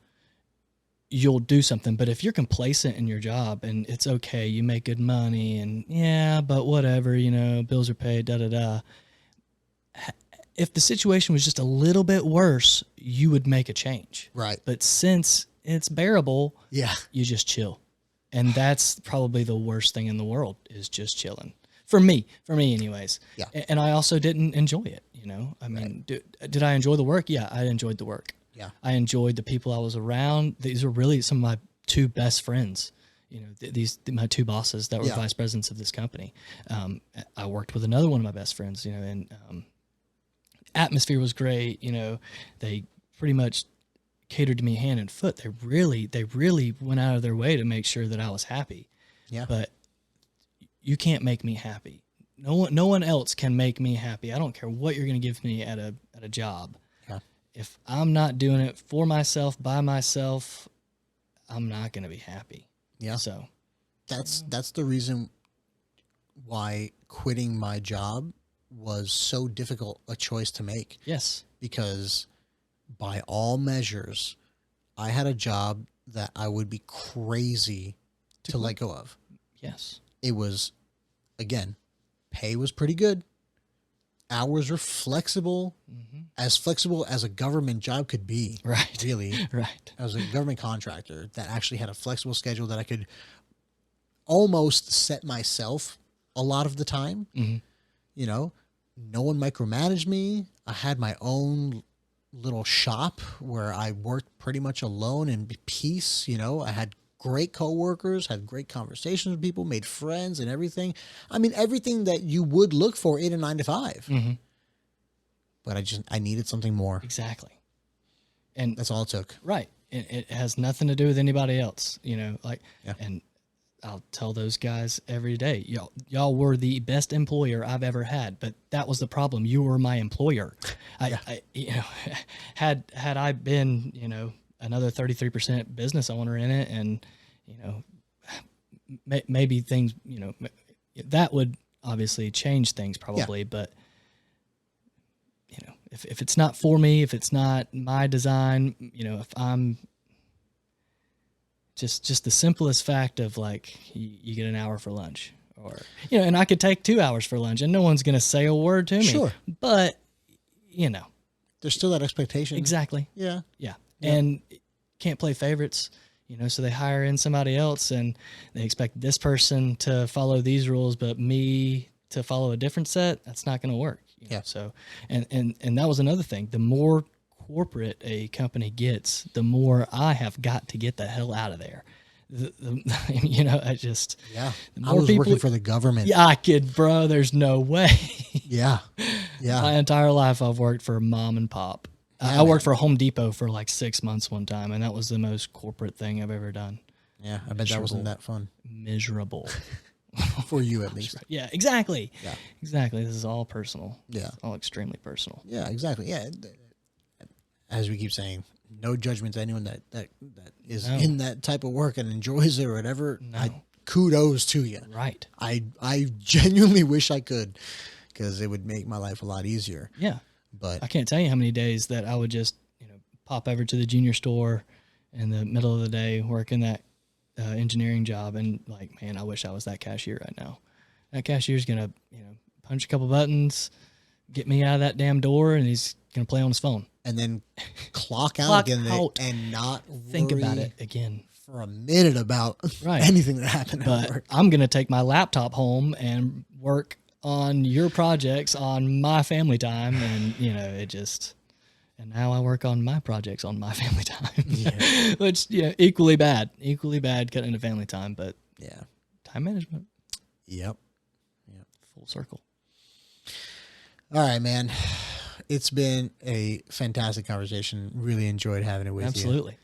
Speaker 1: you'll do something. But if you're complacent in your job and it's okay, you make good money and yeah, but whatever, you know, bills are paid, da da da. If the situation was just a little bit worse, you would make a change.
Speaker 2: Right.
Speaker 1: But since it's bearable,
Speaker 2: Yeah.
Speaker 1: you just chill. And that's probably the worst thing in the world is just chilling. For me anyways.
Speaker 2: Yeah.
Speaker 1: And I also didn't enjoy it, you know. I mean, did I enjoy the work? Yeah, I enjoyed the work.
Speaker 2: Yeah.
Speaker 1: I enjoyed the people I was around. These are really some of my two best friends. You know, my two bosses that were vice presidents of this company. I worked with another one of my best friends, you know, and atmosphere was great. You know, they pretty much catered to me hand and foot. They really went out of their way to make sure that I was happy.
Speaker 2: Yeah.
Speaker 1: But you can't make me happy. No one else can make me happy. I don't care what you're going to give me at a job.
Speaker 2: Yeah.
Speaker 1: If I'm not doing it for myself, by myself, I'm not going to be happy.
Speaker 2: Yeah.
Speaker 1: So
Speaker 2: that's the reason why quitting my job was so difficult a choice to make.
Speaker 1: Yes.
Speaker 2: Because by all measures, I had a job that I would be crazy to let go of.
Speaker 1: Yes.
Speaker 2: It was, again, pay was pretty good. Hours were flexible, as flexible as a government job could be.
Speaker 1: Right.
Speaker 2: Really.
Speaker 1: Right.
Speaker 2: I was a government contractor that actually had a flexible schedule that I could almost set myself a lot of the time.
Speaker 1: Mm-hmm.
Speaker 2: You know, no one micromanaged me. I had my own little shop where I worked pretty much alone in peace. You know, I had great coworkers, had great conversations with people, made friends and everything. I mean, everything that you would look for in a 9 to 5.
Speaker 1: Mm-hmm.
Speaker 2: But I needed something more.
Speaker 1: Exactly. And
Speaker 2: that's all it took.
Speaker 1: Right. It has nothing to do with anybody else, you know, like,
Speaker 2: yeah.
Speaker 1: And I'll tell those guys every day, y'all were the best employer I've ever had, but that was the problem. You were my employer. I you know, had I been, you know, another 33% business owner in it, and, you know, maybe things, you know, that would obviously change things probably, but you know, if it's not for me, if it's not my design, you know, if I'm just the simplest fact of like, you get an hour for lunch, or, you know, and I could take 2 hours for lunch and no one's going to say a word to me,
Speaker 2: sure,
Speaker 1: but you know,
Speaker 2: there's still that expectation.
Speaker 1: Exactly.
Speaker 2: Yeah.
Speaker 1: Yeah. And can't play favorites, you know, so they hire in somebody else and they expect this person to follow these rules, but me to follow a different set. That's not going to work. You know?
Speaker 2: Yeah.
Speaker 1: So, and that was another thing. The more corporate a company gets, the more I have got to get the hell out of there. You know, I just,
Speaker 2: I was working for the government.
Speaker 1: Yeah, I could, bro. There's no way.
Speaker 2: Yeah.
Speaker 1: My entire life I've worked for mom and pop. I worked for Home Depot for like 6 months one time, and that was the most corporate thing I've ever done.
Speaker 2: Yeah, I bet that wasn't that fun.
Speaker 1: Miserable.
Speaker 2: For you, at least.
Speaker 1: Yeah, exactly.
Speaker 2: Yeah.
Speaker 1: Exactly. This is all personal.
Speaker 2: Yeah.
Speaker 1: It's all extremely personal.
Speaker 2: Yeah, exactly. Yeah. As we keep saying, no judgment to anyone that is in that type of work and enjoys it or whatever.
Speaker 1: No.
Speaker 2: Kudos to you.
Speaker 1: Right.
Speaker 2: I genuinely wish I could, because it would make my life a lot easier.
Speaker 1: Yeah.
Speaker 2: But
Speaker 1: I can't tell you how many days that I would just, you know, pop over to the junior store in the middle of the day, working that engineering job, and like, man, I wish I was that cashier right now. That cashier's gonna, you know, punch a couple buttons, get me out of that damn door, and he's gonna play on his phone,
Speaker 2: and then clock out again and not
Speaker 1: think about it again
Speaker 2: for a minute about anything that happened at work.
Speaker 1: I'm gonna take my laptop home and work on your projects on my family time, and you know, it just, and now I work on my projects on my family time, which equally bad cutting into family time, but time management.
Speaker 2: Yep.
Speaker 1: Full circle.
Speaker 2: All right, man. It's been a fantastic conversation. Really enjoyed having it with you.
Speaker 1: Absolutely.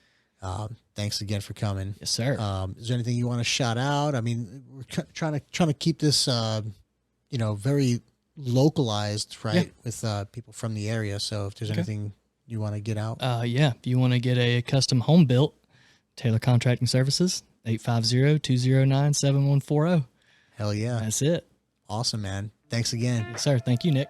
Speaker 2: Thanks again for coming.
Speaker 1: Yes, sir.
Speaker 2: Is there anything you want to shout out? I mean, we're trying to keep this, very localized, right? With people from the area. So if there's anything you want to get out.
Speaker 1: If you want to get a custom home built, Taylor Contracting Services, 850-209-7140.
Speaker 2: Hell yeah.
Speaker 1: That's it.
Speaker 2: Awesome, man. Thanks again.
Speaker 1: Yes, sir. Thank you, Nick.